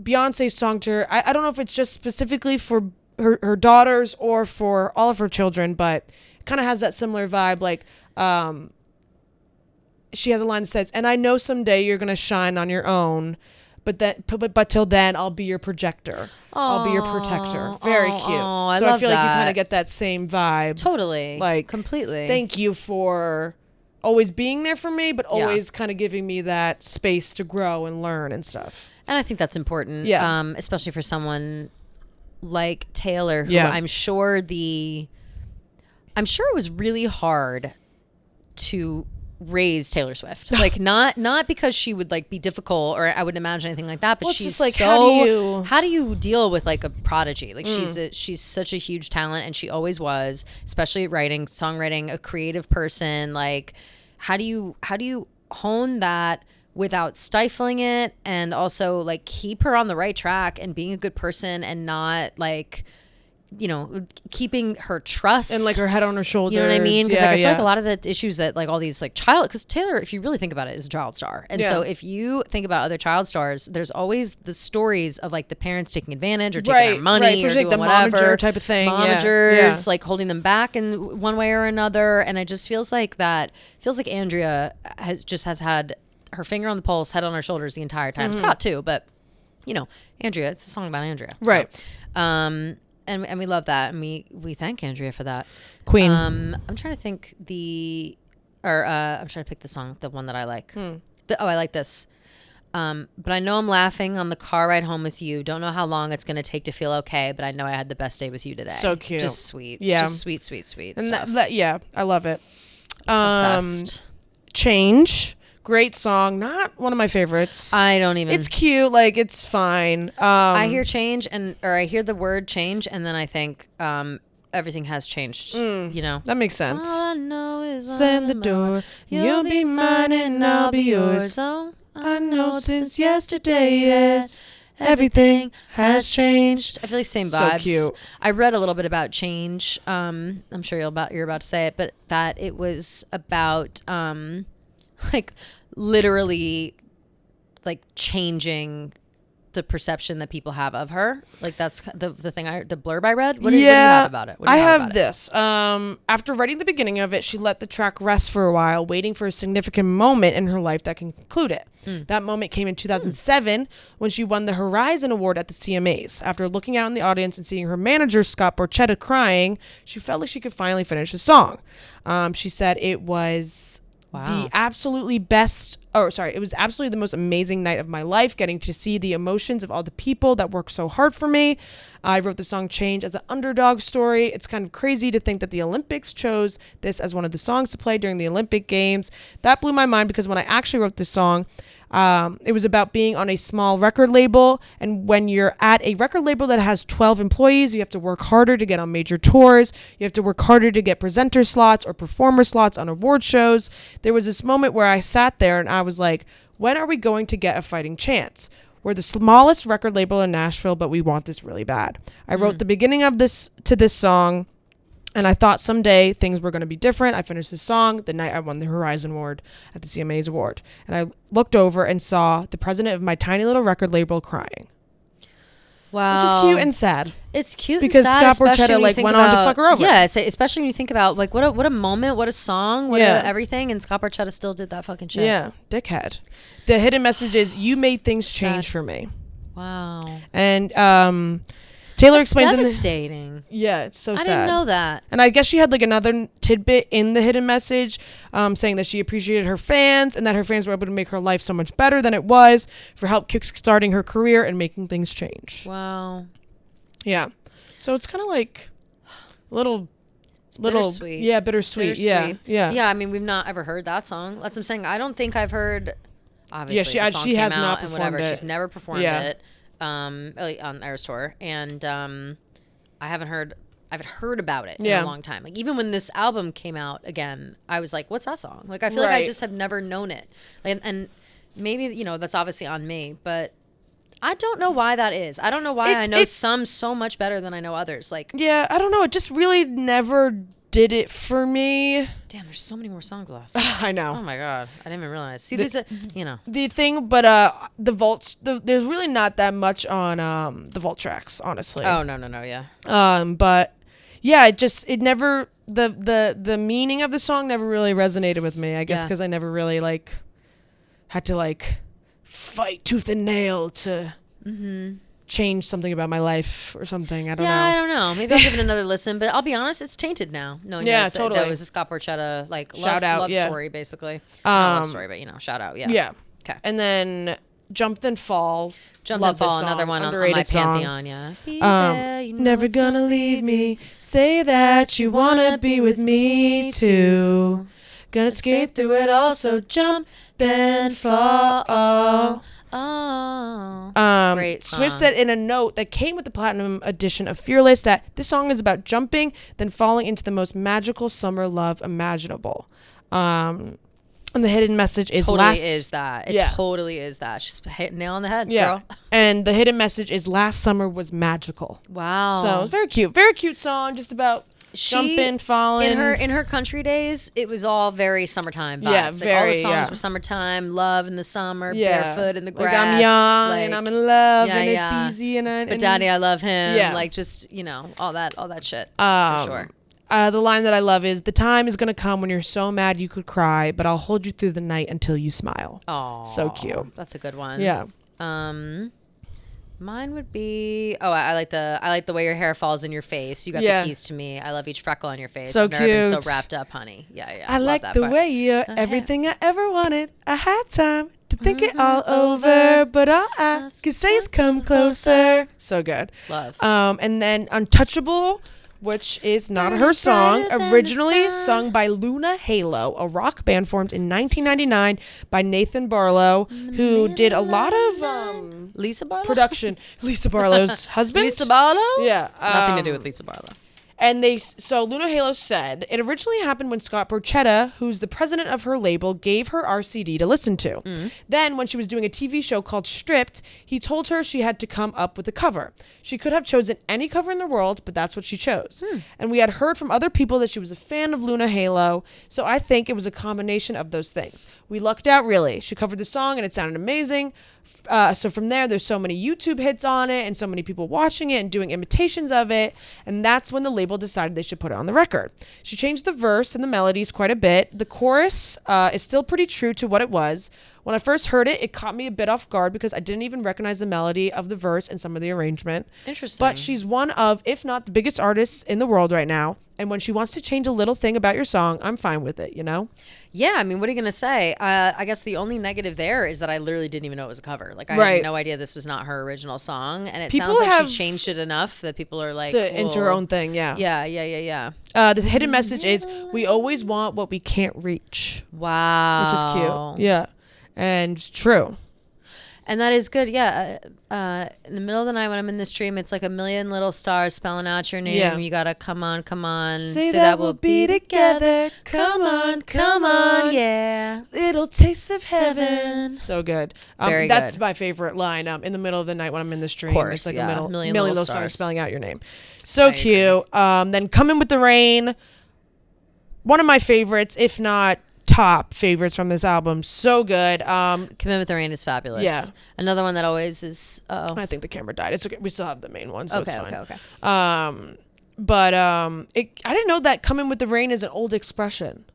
[SPEAKER 2] Beyonce's song to her. I don't know if it's just specifically for her daughters or for all of her children, but it kind of has that similar vibe. Like, she has a line that says, "And I know someday you're going to shine on your own, but till then I'll be your projector. I'll be your protector." Very cute.
[SPEAKER 1] I
[SPEAKER 2] So
[SPEAKER 1] love
[SPEAKER 2] I feel like you kind
[SPEAKER 1] that.
[SPEAKER 2] of get that same vibe.
[SPEAKER 1] Totally.
[SPEAKER 2] Like,
[SPEAKER 1] completely.
[SPEAKER 2] Thank you for always being there for me, but always kind of giving me that space to grow and learn and stuff.
[SPEAKER 1] And I think that's important.
[SPEAKER 2] Yeah.
[SPEAKER 1] Especially for someone like Taylor, who
[SPEAKER 2] Yeah.
[SPEAKER 1] I'm sure it was really hard to raise Taylor Swift. Like not because she would like be difficult or I wouldn't imagine anything like that, but
[SPEAKER 2] Well, it's
[SPEAKER 1] she's
[SPEAKER 2] just like,
[SPEAKER 1] so
[SPEAKER 2] how do you-
[SPEAKER 1] deal with like a prodigy? Like she's such a huge talent and she always was, especially at writing, songwriting, a creative person. Like how do you hone that without stifling it and also like keep her on the right track and being a good person and not like, you know, keeping her trust
[SPEAKER 2] And like her head on her shoulders.
[SPEAKER 1] you know what I mean? Because like, I feel like
[SPEAKER 2] yeah.
[SPEAKER 1] a lot of the issues that like all these like because Taylor, if you really think about it, is a child star. And so
[SPEAKER 2] Yeah.
[SPEAKER 1] if you think about other child stars, there's always the stories of like the parents taking advantage or taking their money or
[SPEAKER 2] especially
[SPEAKER 1] doing
[SPEAKER 2] like the
[SPEAKER 1] whatever.
[SPEAKER 2] momager type of thing.
[SPEAKER 1] Momagers like holding them back in one way or another. And it just feels like Andrea has had her finger on the pulse, head on her shoulders the entire time. Scott too, but you know, Andrea, it's a song about Andrea. So,
[SPEAKER 2] Right.
[SPEAKER 1] and we love that, and we thank Andrea for that.
[SPEAKER 2] Queen.
[SPEAKER 1] I'm trying to think I'm trying to pick the song, the one that I like. I like this. But I know I'm laughing on the car ride home with you. Don't know how long it's going to take to feel okay, but I know I had the best day with you today.
[SPEAKER 2] So cute.
[SPEAKER 1] Just sweet.
[SPEAKER 2] Yeah.
[SPEAKER 1] Just sweet, sweet, sweet
[SPEAKER 2] And
[SPEAKER 1] stuff.
[SPEAKER 2] yeah, I love it.
[SPEAKER 1] Obsessed.
[SPEAKER 2] Change. Great song. Not one of my favorites.
[SPEAKER 1] I don't even.
[SPEAKER 2] It's cute. Like, it's fine.
[SPEAKER 1] I hear change or I hear the word change, and then I think everything has changed. You know.
[SPEAKER 2] That makes sense.
[SPEAKER 1] All I know is
[SPEAKER 2] Slam the
[SPEAKER 1] I'm
[SPEAKER 2] door.
[SPEAKER 1] You'll be mine and I'll be yours. Oh,
[SPEAKER 2] I know since yesterday, yes, everything has changed.
[SPEAKER 1] I feel like same
[SPEAKER 2] So
[SPEAKER 1] vibes.
[SPEAKER 2] cute.
[SPEAKER 1] I read a little bit about change. I'm sure you're about to say it, but that it was about like literally like changing the perception that people have of her. Like that's the thing the blurb I read. What do you have about it? What do
[SPEAKER 2] I
[SPEAKER 1] you
[SPEAKER 2] have
[SPEAKER 1] about it?
[SPEAKER 2] this. After writing the beginning of it, she let the track rest for a while, waiting for a significant moment in her life that can conclude it. That moment came in 2007 when she won the Horizon Award at the CMAs. After looking out in the audience and seeing her manager, Scott Borchetta, crying, she felt like she could finally finish the song. She said it was
[SPEAKER 1] Wow.
[SPEAKER 2] the absolutely best, or sorry, it was absolutely the most amazing night of my life, getting to see the emotions of all the people that worked so hard for me. I wrote the song Change as an underdog story. It's kind of crazy to think that the Olympics chose this as one of the songs to play during the Olympic Games. That blew my mind because when I actually wrote this song, it was about being on a small record label. And when you're at a record label that has 12 employees, you have to work harder to get on major tours. You have to work harder to get presenter slots or performer slots on award shows. There was this moment where I sat there and I was like, when are we going to get a fighting chance? We're the smallest record label in Nashville, but we want this really bad. I wrote the beginning of this to this song, and I thought someday things were going to be different. I finished the song the night I won the Horizon Award at the CMA's Award. And I looked over and saw the president of my tiny little record label crying.
[SPEAKER 1] Wow.
[SPEAKER 2] Which is cute and sad.
[SPEAKER 1] It's cute
[SPEAKER 2] because
[SPEAKER 1] and sad,
[SPEAKER 2] Scott
[SPEAKER 1] especially
[SPEAKER 2] Borchetta
[SPEAKER 1] when you
[SPEAKER 2] like
[SPEAKER 1] think
[SPEAKER 2] went on to
[SPEAKER 1] about-
[SPEAKER 2] fuck her over.
[SPEAKER 1] Yeah, especially when you think about like what a moment, what a song, what
[SPEAKER 2] Yeah.
[SPEAKER 1] everything, and Scott Borchetta still did that fucking shit.
[SPEAKER 2] Yeah, dickhead. The hidden message is, you made things
[SPEAKER 1] Sad.
[SPEAKER 2] change for me.
[SPEAKER 1] Wow.
[SPEAKER 2] And Taylor
[SPEAKER 1] That's
[SPEAKER 2] explains
[SPEAKER 1] devastating.
[SPEAKER 2] yeah, it's so
[SPEAKER 1] I
[SPEAKER 2] sad.
[SPEAKER 1] didn't know that.
[SPEAKER 2] And I guess she had like another tidbit in the hidden message, saying that she appreciated her fans and that her fans were able to make her life so much better than it was, for help kickstarting her career and making things change.
[SPEAKER 1] Wow.
[SPEAKER 2] Yeah. So it's kind of like little
[SPEAKER 1] bittersweet.
[SPEAKER 2] Yeah, bittersweet.
[SPEAKER 1] Bittersweet.
[SPEAKER 2] Yeah.
[SPEAKER 1] Yeah, I mean, we've not ever heard that song. That's what I'm saying. I don't think I've heard. Obviously,
[SPEAKER 2] Yeah,
[SPEAKER 1] the song
[SPEAKER 2] she
[SPEAKER 1] came
[SPEAKER 2] has
[SPEAKER 1] out
[SPEAKER 2] not
[SPEAKER 1] and
[SPEAKER 2] performed
[SPEAKER 1] whatever.
[SPEAKER 2] it.
[SPEAKER 1] She's never performed
[SPEAKER 2] Yeah.
[SPEAKER 1] it. Like, on Eras Tour, and I haven't heard about it in
[SPEAKER 2] Yeah.
[SPEAKER 1] a long time. Like, even when this album came out again, I was like, "What's that song?" Like, I feel like I
[SPEAKER 2] Right.
[SPEAKER 1] just have never known it. Like, and maybe that's obviously on me, but I don't know why that is. I don't know why I know some so much better than I know others. Like,
[SPEAKER 2] Yeah, I don't know. It just really never did it for me.
[SPEAKER 1] damn, there's so many more songs left.
[SPEAKER 2] I know.
[SPEAKER 1] Oh my god, I didn't even realize. See, these are,
[SPEAKER 2] The thing, but the vaults, there's really not that much on the vault tracks, honestly.
[SPEAKER 1] Oh no, yeah.
[SPEAKER 2] But yeah, it never, the meaning of the song never really resonated with me. I guess
[SPEAKER 1] Yeah.
[SPEAKER 2] because I never really like had to like fight tooth and nail to change something about my life or something. I don't know.
[SPEAKER 1] I don't know. Maybe I'll give it another listen, but I'll be honest, it's tainted now. Knowing
[SPEAKER 2] Yeah,
[SPEAKER 1] that
[SPEAKER 2] totally.
[SPEAKER 1] that was a Scott Borchetta
[SPEAKER 2] Shout out,
[SPEAKER 1] love
[SPEAKER 2] yeah.
[SPEAKER 1] story, basically. Not love story, but shout out. Yeah.
[SPEAKER 2] Yeah.
[SPEAKER 1] Okay.
[SPEAKER 2] And then Jump Then Fall.
[SPEAKER 1] Jump
[SPEAKER 2] Love
[SPEAKER 1] Then Fall,
[SPEAKER 2] this song.
[SPEAKER 1] another one on my
[SPEAKER 2] Underrated song.
[SPEAKER 1] pantheon. Yeah. Be there, you know
[SPEAKER 2] Never
[SPEAKER 1] it's
[SPEAKER 2] gonna leave me. Say that you wanna be with me too. Gonna skate through it all, so jump then fall.
[SPEAKER 1] Oh. Great
[SPEAKER 2] Swift
[SPEAKER 1] song.
[SPEAKER 2] said in a note that came with the platinum edition of Fearless that this song is about jumping, then falling into the most magical summer love imaginable. And the hidden message is
[SPEAKER 1] Totally is that. It
[SPEAKER 2] Yeah.
[SPEAKER 1] totally is that. She's hit nail on the head,
[SPEAKER 2] yeah.
[SPEAKER 1] girl.
[SPEAKER 2] And the hidden message is last summer was magical.
[SPEAKER 1] Wow.
[SPEAKER 2] So it's very cute song, just about jumping, falling.
[SPEAKER 1] in her country days, it was all very summertime vibes.
[SPEAKER 2] Yeah,
[SPEAKER 1] Like, all the
[SPEAKER 2] very,
[SPEAKER 1] songs
[SPEAKER 2] yeah.
[SPEAKER 1] were summertime, love in the summer,
[SPEAKER 2] Yeah.
[SPEAKER 1] barefoot in the grass.
[SPEAKER 2] Like I'm young
[SPEAKER 1] like,
[SPEAKER 2] and I'm in love
[SPEAKER 1] yeah,
[SPEAKER 2] and
[SPEAKER 1] yeah.
[SPEAKER 2] it's easy
[SPEAKER 1] but daddy, I love him.
[SPEAKER 2] Yeah.
[SPEAKER 1] Like just, all that shit. For sure.
[SPEAKER 2] The line that I love is, the time is going to come when you're so mad you could cry, but I'll hold you through the night until you smile.
[SPEAKER 1] Oh,
[SPEAKER 2] So cute.
[SPEAKER 1] That's a good one.
[SPEAKER 2] Yeah.
[SPEAKER 1] Mine would be I like the way your hair falls in your face. You got
[SPEAKER 2] Yeah.
[SPEAKER 1] the keys to me. I love each freckle on your face.
[SPEAKER 2] So
[SPEAKER 1] I've never been
[SPEAKER 2] cute.
[SPEAKER 1] so wrapped up, honey. Yeah.
[SPEAKER 2] I
[SPEAKER 1] love
[SPEAKER 2] like
[SPEAKER 1] that
[SPEAKER 2] the
[SPEAKER 1] part.
[SPEAKER 2] way you're everything I ever wanted. I had time to think it all over, but all I could say is come closer. So good.
[SPEAKER 1] Love.
[SPEAKER 2] And then Untouchable, which is not her song,
[SPEAKER 1] brighter than the
[SPEAKER 2] originally
[SPEAKER 1] sun.
[SPEAKER 2] sung by Luna Halo, a rock band formed in 1999 by Nathan Barlow, who did a lot of
[SPEAKER 1] Lisa Barlow.
[SPEAKER 2] production. Lisa Barlow's husband.
[SPEAKER 1] Lisa Barlow.
[SPEAKER 2] Yeah.
[SPEAKER 1] Nothing to do with Lisa Barlow.
[SPEAKER 2] And so Luna Halo said it originally happened when Scott Borchetta, who's the president of her label, gave her our CD to listen to. Then when she was doing a TV show called Stripped, he told her she had to come up with a cover. She could have chosen any cover in the world, but that's what she chose. And we had heard from other people that she was a fan of Luna Halo, so I think it was a combination of those things. We lucked out, really. She covered the song and it sounded amazing. So from there's so many YouTube hits on it and so many people watching it and doing imitations of it, and that's when the label decided they should put it on the record. She changed the verse and the melodies quite a bit. The chorus is still pretty true to what it was. When I first heard it, it caught me a bit off guard because I didn't even recognize the melody of the verse and some of the arrangement.
[SPEAKER 1] Interesting.
[SPEAKER 2] But she's one of, if not the biggest artists in the world right now. And when she wants to change a little thing about your song, I'm fine with it, you know?
[SPEAKER 1] Yeah, I mean, what are you going to say? I guess the only negative there is that I literally didn't even know it was a cover. Like, I had no idea this was not her original song. And it sounds like she changed it enough that people are like...
[SPEAKER 2] into her own thing, yeah.
[SPEAKER 1] Yeah.
[SPEAKER 2] The hidden message is, we always want what we can't reach.
[SPEAKER 1] Wow.
[SPEAKER 2] Which is cute. Yeah. And true.
[SPEAKER 1] And that is good. Yeah. In the middle of the night when I'm in this dream, it's like a million little stars spelling out your name. Yeah. You got to come on.
[SPEAKER 2] Say that we'll be together.
[SPEAKER 1] Come on. Yeah.
[SPEAKER 2] Little taste of heaven. So good.
[SPEAKER 1] Very
[SPEAKER 2] that's
[SPEAKER 1] good.
[SPEAKER 2] my favorite line. In the middle of the night when I'm in this dream.
[SPEAKER 1] Of course,
[SPEAKER 2] it's like
[SPEAKER 1] yeah.
[SPEAKER 2] a million little stars spelling out your name. So cute. Then Come In With The Rain. One of my favorites, if not top favorites from this album. So good.
[SPEAKER 1] Come In With The Rain is fabulous.
[SPEAKER 2] Yeah.
[SPEAKER 1] Another one that always is...
[SPEAKER 2] I think the camera died. It's okay. We still have the main one, so it's fine.
[SPEAKER 1] Okay.
[SPEAKER 2] But I didn't know that Come In With The Rain is an old expression.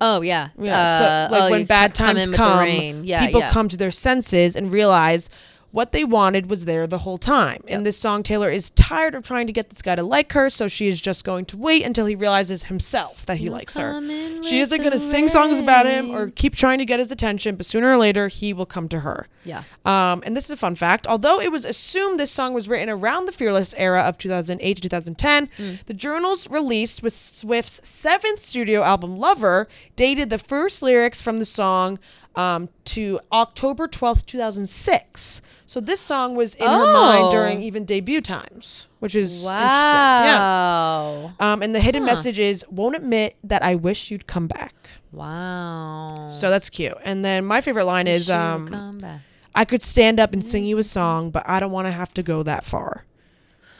[SPEAKER 1] Oh, yeah.
[SPEAKER 2] Yeah. So when bad times come, people come to their senses and realize what they wanted was there the whole time. In this song, Taylor is tired of trying to get this guy to like her, so she is just going to wait until he realizes himself that he likes her. She isn't going to sing songs about him or keep trying to get his attention, but sooner or later, he will come to her.
[SPEAKER 1] Yeah.
[SPEAKER 2] And this is a fun fact. Although it was assumed this song was written around the Fearless era of 2008 to 2010, the journals released with Swift's 7th studio album, Lover, dated the first lyrics from the song to October 12th, 2006. So this song was in her mind during even debut times, which is interesting. Yeah. And the hidden message is, won't admit that I wish you'd come back.
[SPEAKER 1] Wow.
[SPEAKER 2] So that's cute. And then my favorite line is,
[SPEAKER 1] come back.
[SPEAKER 2] I could stand up and sing you a song, but I don't want to have to go that far.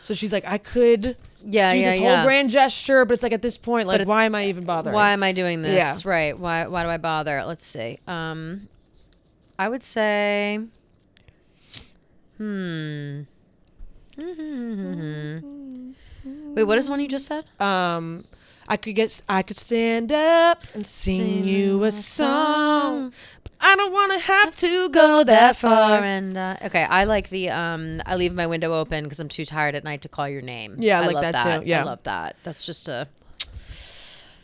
[SPEAKER 2] So she's like, I could do this whole grand gesture, but it's like at this point, like, why am I even bothering?
[SPEAKER 1] Why am I doing this?
[SPEAKER 2] Yeah.
[SPEAKER 1] Right. Why do I bother? Let's see. I would say... Wait, what is the one you just said?
[SPEAKER 2] I could stand up and sing you a song, but I don't want to have to go that far.
[SPEAKER 1] And okay, I like the I leave my window open because I'm too tired at night to call your name.
[SPEAKER 2] Yeah, I
[SPEAKER 1] love
[SPEAKER 2] like that too. Yeah,
[SPEAKER 1] I love that. That's just a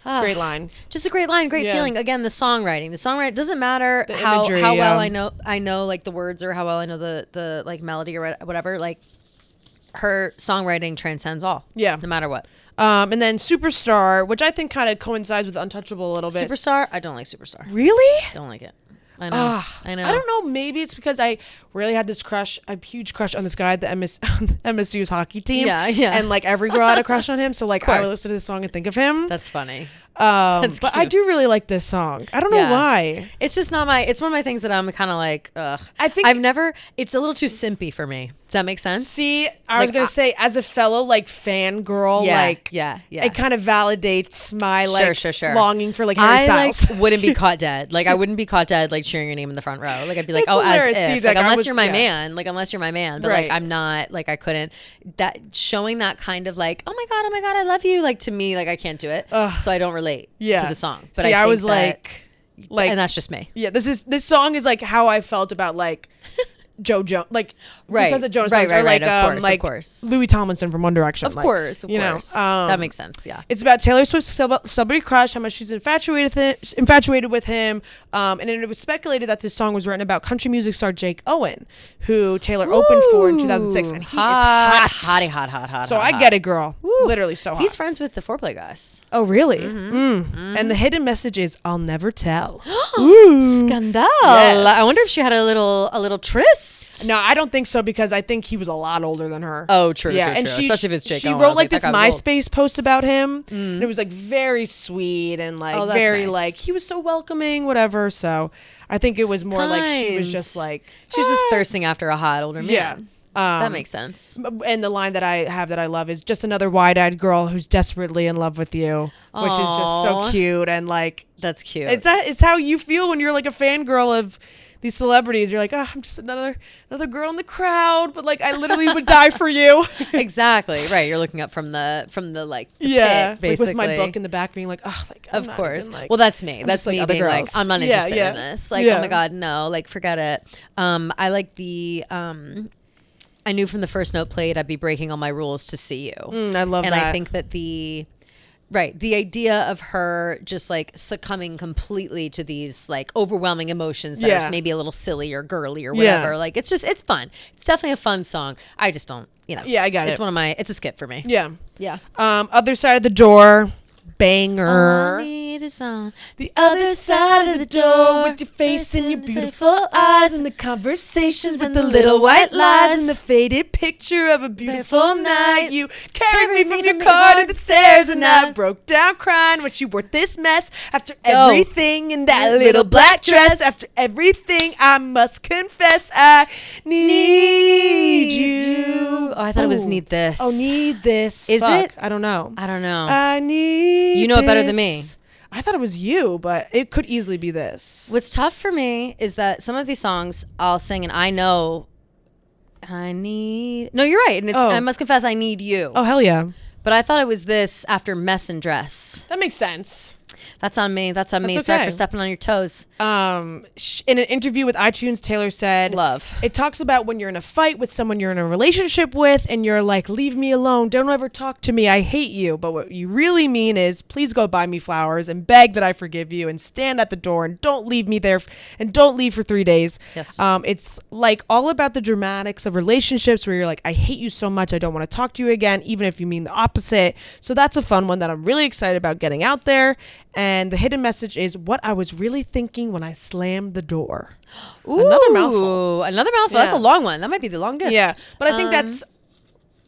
[SPEAKER 2] great line.
[SPEAKER 1] Just a great line, great feeling. Again, the songwriting doesn't matter how
[SPEAKER 2] imagery,
[SPEAKER 1] well I know like the words or how well I know the like melody or whatever. Like her songwriting transcends all.
[SPEAKER 2] Yeah,
[SPEAKER 1] no matter what.
[SPEAKER 2] And then Superstar, which I think kind of coincides with Untouchable a little bit.
[SPEAKER 1] Superstar, I don't like Superstar.
[SPEAKER 2] Really?
[SPEAKER 1] Don't like it. I know.
[SPEAKER 2] I don't know. Maybe it's because I really had this crush, a huge crush on this guy at the MSU's hockey team.
[SPEAKER 1] Yeah.
[SPEAKER 2] And like every girl had a crush on him. So like I would listen to this song and think of him.
[SPEAKER 1] That's funny.
[SPEAKER 2] But I do really like this song. I don't know why.
[SPEAKER 1] It's just not it's one of my things that I'm kind of like, ugh.
[SPEAKER 2] I think
[SPEAKER 1] it's a little too simpy for me. Does that make sense?
[SPEAKER 2] See, I was going to say, as a fellow like fangirl, it kind of validates my like
[SPEAKER 1] sure.
[SPEAKER 2] longing for like Harry Styles.
[SPEAKER 1] Like wouldn't be caught dead. Like I wouldn't be caught dead like cheering your name in the front row. Like I'd be like,
[SPEAKER 2] That's hilarious.
[SPEAKER 1] as if.
[SPEAKER 2] See,
[SPEAKER 1] like unless you're my man. Like unless you're my man. But like I'm not, like I couldn't. That showing that kind of like, oh my god, I love you. Like to me, like I can't do it. So I don't relate to the song. But
[SPEAKER 2] see,
[SPEAKER 1] I
[SPEAKER 2] was
[SPEAKER 1] like, and that's just me.
[SPEAKER 2] Yeah, this song is like how I felt about like Joe Jonas, like because of Jonas Brothers, or like
[SPEAKER 1] of course.
[SPEAKER 2] Louis Tomlinson from One Direction,
[SPEAKER 1] of course, that makes sense. Yeah,
[SPEAKER 2] it's about Taylor Swift's celebrity crush, how much she's infatuated with him, and it was speculated that this song was written about country music star Jake Owen, who Taylor opened for in 2006, and he is hot. So I get it, girl. Woo. Literally so hot.
[SPEAKER 1] He's friends with the Foreplay guys.
[SPEAKER 2] Oh, really? And the hidden message is, I'll never tell.
[SPEAKER 1] Scandal. Yes. I wonder if she had a little tryst.
[SPEAKER 2] No, I don't think so, because I think he was a lot older than her.
[SPEAKER 1] Oh, true.
[SPEAKER 2] Yeah,
[SPEAKER 1] true. Especially if it's Jake Owen.
[SPEAKER 2] She wrote like this MySpace post about him, and it was like very sweet and like very nice. Like he was so welcoming, whatever. So I think it was more like she was just like
[SPEAKER 1] she was just thirsting after a hot older man.
[SPEAKER 2] Yeah.
[SPEAKER 1] That makes sense.
[SPEAKER 2] And the line that I have that I love is, just another wide-eyed girl who's desperately in love with you, which is just so cute and like
[SPEAKER 1] that's cute.
[SPEAKER 2] It's how you feel when you're like a fangirl of these celebrities. You're like, oh, I'm just another girl in the crowd, but like I literally would die for you.
[SPEAKER 1] Exactly. Right. You're looking up from the like the
[SPEAKER 2] Yeah,
[SPEAKER 1] pit, basically.
[SPEAKER 2] like with my book in the back, being like, oh, like I'm
[SPEAKER 1] Of
[SPEAKER 2] not
[SPEAKER 1] course.
[SPEAKER 2] even, like,
[SPEAKER 1] Well, that's me.
[SPEAKER 2] I'm
[SPEAKER 1] That's
[SPEAKER 2] just like
[SPEAKER 1] me
[SPEAKER 2] other
[SPEAKER 1] being like,
[SPEAKER 2] girls.
[SPEAKER 1] I'm not
[SPEAKER 2] Yeah,
[SPEAKER 1] interested
[SPEAKER 2] yeah.
[SPEAKER 1] in this. Like,
[SPEAKER 2] Yeah.
[SPEAKER 1] oh my God, no. Like, forget it. I like the I knew from the first note played I'd be breaking all my rules to see you.
[SPEAKER 2] I love
[SPEAKER 1] and
[SPEAKER 2] that.
[SPEAKER 1] I think that the idea of her just like succumbing completely to these like overwhelming emotions that
[SPEAKER 2] Yeah.
[SPEAKER 1] are maybe a little silly or girly or
[SPEAKER 2] Yeah.
[SPEAKER 1] whatever. Like, it's fun. It's definitely a fun song. I just don't,
[SPEAKER 2] Yeah, I got
[SPEAKER 1] it's
[SPEAKER 2] it.
[SPEAKER 1] one of my, it's a skip for me.
[SPEAKER 2] Yeah.
[SPEAKER 1] Yeah.
[SPEAKER 2] Other side of the door, banger.
[SPEAKER 1] All I need is on
[SPEAKER 2] The other side of the door, with your face and your beautiful eyes, and the conversations with the little white lies, and the faded picture of a beautiful night. You carried me from your car to the stairs, and I broke down crying when you wore this mess. After everything in that little black dress, after everything, I must confess, I need you.
[SPEAKER 1] Oh, I thought it was Need This.
[SPEAKER 2] Oh, need this.
[SPEAKER 1] Is
[SPEAKER 2] Fuck,
[SPEAKER 1] it?
[SPEAKER 2] I don't know.
[SPEAKER 1] I don't know.
[SPEAKER 2] I need
[SPEAKER 1] You know it better than me.
[SPEAKER 2] this. I thought it was you, but it could easily be this.
[SPEAKER 1] What's tough for me is that some of these songs I'll sing and I know I need. No, you're right. And it's
[SPEAKER 2] Oh.
[SPEAKER 1] I must confess I need you.
[SPEAKER 2] Oh, hell yeah.
[SPEAKER 1] But I thought it was this after Mess and Dress.
[SPEAKER 2] That makes sense.
[SPEAKER 1] That's on me. That's on me.
[SPEAKER 2] That's
[SPEAKER 1] Sorry
[SPEAKER 2] okay.
[SPEAKER 1] for stepping on your toes.
[SPEAKER 2] In an interview with iTunes, Taylor said,
[SPEAKER 1] Love.
[SPEAKER 2] It talks about when you're in a fight with someone you're in a relationship with and you're like, leave me alone. Don't ever talk to me. I hate you. But what you really mean is, please go buy me flowers and beg that I forgive you and stand at the door and don't leave me there and don't leave for 3 days.
[SPEAKER 1] Yes.
[SPEAKER 2] It's like all about the dramatics of relationships where you're like, I hate you so much. I don't want to talk to you again, even if you mean the opposite. So that's a fun one that I'm really excited about getting out there. And the hidden message is what I was really thinking when I slammed the door. Another mouthful.
[SPEAKER 1] Another mouthful. That's
[SPEAKER 2] Yeah.
[SPEAKER 1] a long one. That might be the longest.
[SPEAKER 2] Yeah, but I think that's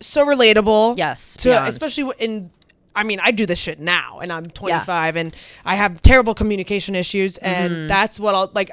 [SPEAKER 2] so relatable.
[SPEAKER 1] Yes,
[SPEAKER 2] to
[SPEAKER 1] beyond.
[SPEAKER 2] especially in. I mean, I do this shit now, and I'm 25, and I have terrible communication issues, and that's what I'll like.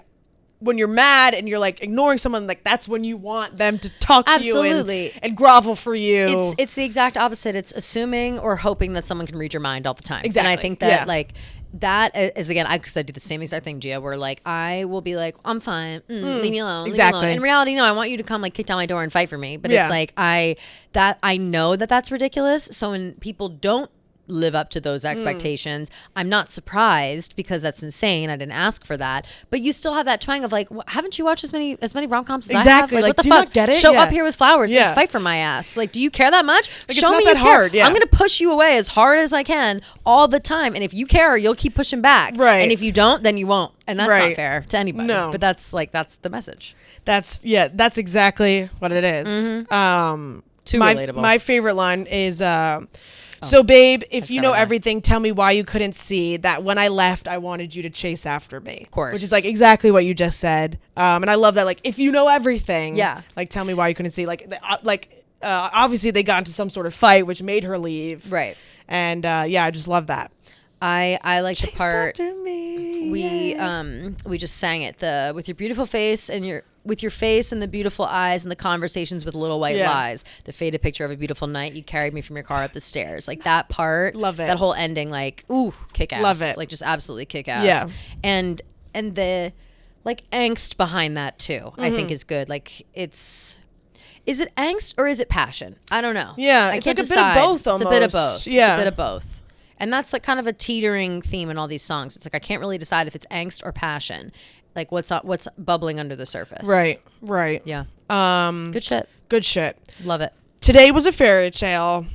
[SPEAKER 2] When you're mad and you're like ignoring someone, like that's when you want them to talk to
[SPEAKER 1] Absolutely.
[SPEAKER 2] you and grovel for you.
[SPEAKER 1] It's the exact opposite. It's assuming or hoping that someone can read your mind all the time.
[SPEAKER 2] Exactly.
[SPEAKER 1] And I think that like that is again, because I do the same exact thing, Gia, where like I will be like, I'm fine, leave me alone.
[SPEAKER 2] exactly.
[SPEAKER 1] Leave me alone. In reality, no, I want you to come like kick down my door and fight for me. But
[SPEAKER 2] Yeah.
[SPEAKER 1] it's like I know that that's ridiculous. So when people don't live up to those expectations, I'm not surprised because that's insane. I didn't ask for that, but you still have that twang of like, haven't you watched as many rom-coms as
[SPEAKER 2] Exactly.
[SPEAKER 1] I have?
[SPEAKER 2] Like,
[SPEAKER 1] What the
[SPEAKER 2] do you
[SPEAKER 1] fuck?
[SPEAKER 2] not get it?
[SPEAKER 1] Show
[SPEAKER 2] Yeah.
[SPEAKER 1] up here with flowers
[SPEAKER 2] Yeah.
[SPEAKER 1] and fight for my ass. Like, do you care that much?
[SPEAKER 2] Like,
[SPEAKER 1] Show
[SPEAKER 2] it's not
[SPEAKER 1] me
[SPEAKER 2] that
[SPEAKER 1] you care.
[SPEAKER 2] hard, yeah.
[SPEAKER 1] I'm gonna push you away as hard as I can all the time, and if you care, you'll keep pushing back.
[SPEAKER 2] Right.
[SPEAKER 1] And if you don't, then you won't, and that's
[SPEAKER 2] Right.
[SPEAKER 1] not fair to anybody.
[SPEAKER 2] No.
[SPEAKER 1] But that's the message.
[SPEAKER 2] That's exactly what it is.
[SPEAKER 1] Too
[SPEAKER 2] my,
[SPEAKER 1] relatable.
[SPEAKER 2] My favorite line is so babe, if you
[SPEAKER 1] got
[SPEAKER 2] know
[SPEAKER 1] it.
[SPEAKER 2] everything, tell me why you couldn't see that when I left I wanted you to chase after me. Of
[SPEAKER 1] course.
[SPEAKER 2] Which is like exactly what you just said. And I love that, like, if you know everything,
[SPEAKER 1] Yeah.
[SPEAKER 2] like tell me why you couldn't see. Obviously they got into some sort of fight which made her leave.
[SPEAKER 1] Right.
[SPEAKER 2] And I just love that.
[SPEAKER 1] I like the
[SPEAKER 2] Chase
[SPEAKER 1] part
[SPEAKER 2] after me.
[SPEAKER 1] we just sang it, the with your beautiful face and the beautiful eyes and the conversations with little white
[SPEAKER 2] Yeah.
[SPEAKER 1] lies, the faded picture of a beautiful night, you carried me from your car up the stairs, like that part.
[SPEAKER 2] Love it.
[SPEAKER 1] That whole ending, like, ooh, kick ass.
[SPEAKER 2] Love it.
[SPEAKER 1] Like, just absolutely kick ass.
[SPEAKER 2] Yeah.
[SPEAKER 1] And the like angst behind that too, I
[SPEAKER 2] Mm-hmm.
[SPEAKER 1] think is good. Like, is it angst or is it passion? I don't know.
[SPEAKER 2] Yeah,
[SPEAKER 1] I
[SPEAKER 2] it's
[SPEAKER 1] can't
[SPEAKER 2] like a bit of
[SPEAKER 1] decide.
[SPEAKER 2] both
[SPEAKER 1] It's a bit of
[SPEAKER 2] almost.
[SPEAKER 1] both.
[SPEAKER 2] Yeah.
[SPEAKER 1] It's a bit of both. And that's like kind of a teetering theme in all these songs. It's like I can't really decide if it's angst or passion. Like what's bubbling under the surface.
[SPEAKER 2] Right.
[SPEAKER 1] Yeah.
[SPEAKER 2] Good
[SPEAKER 1] Good shit. Love it.
[SPEAKER 2] Today was a fairy tale.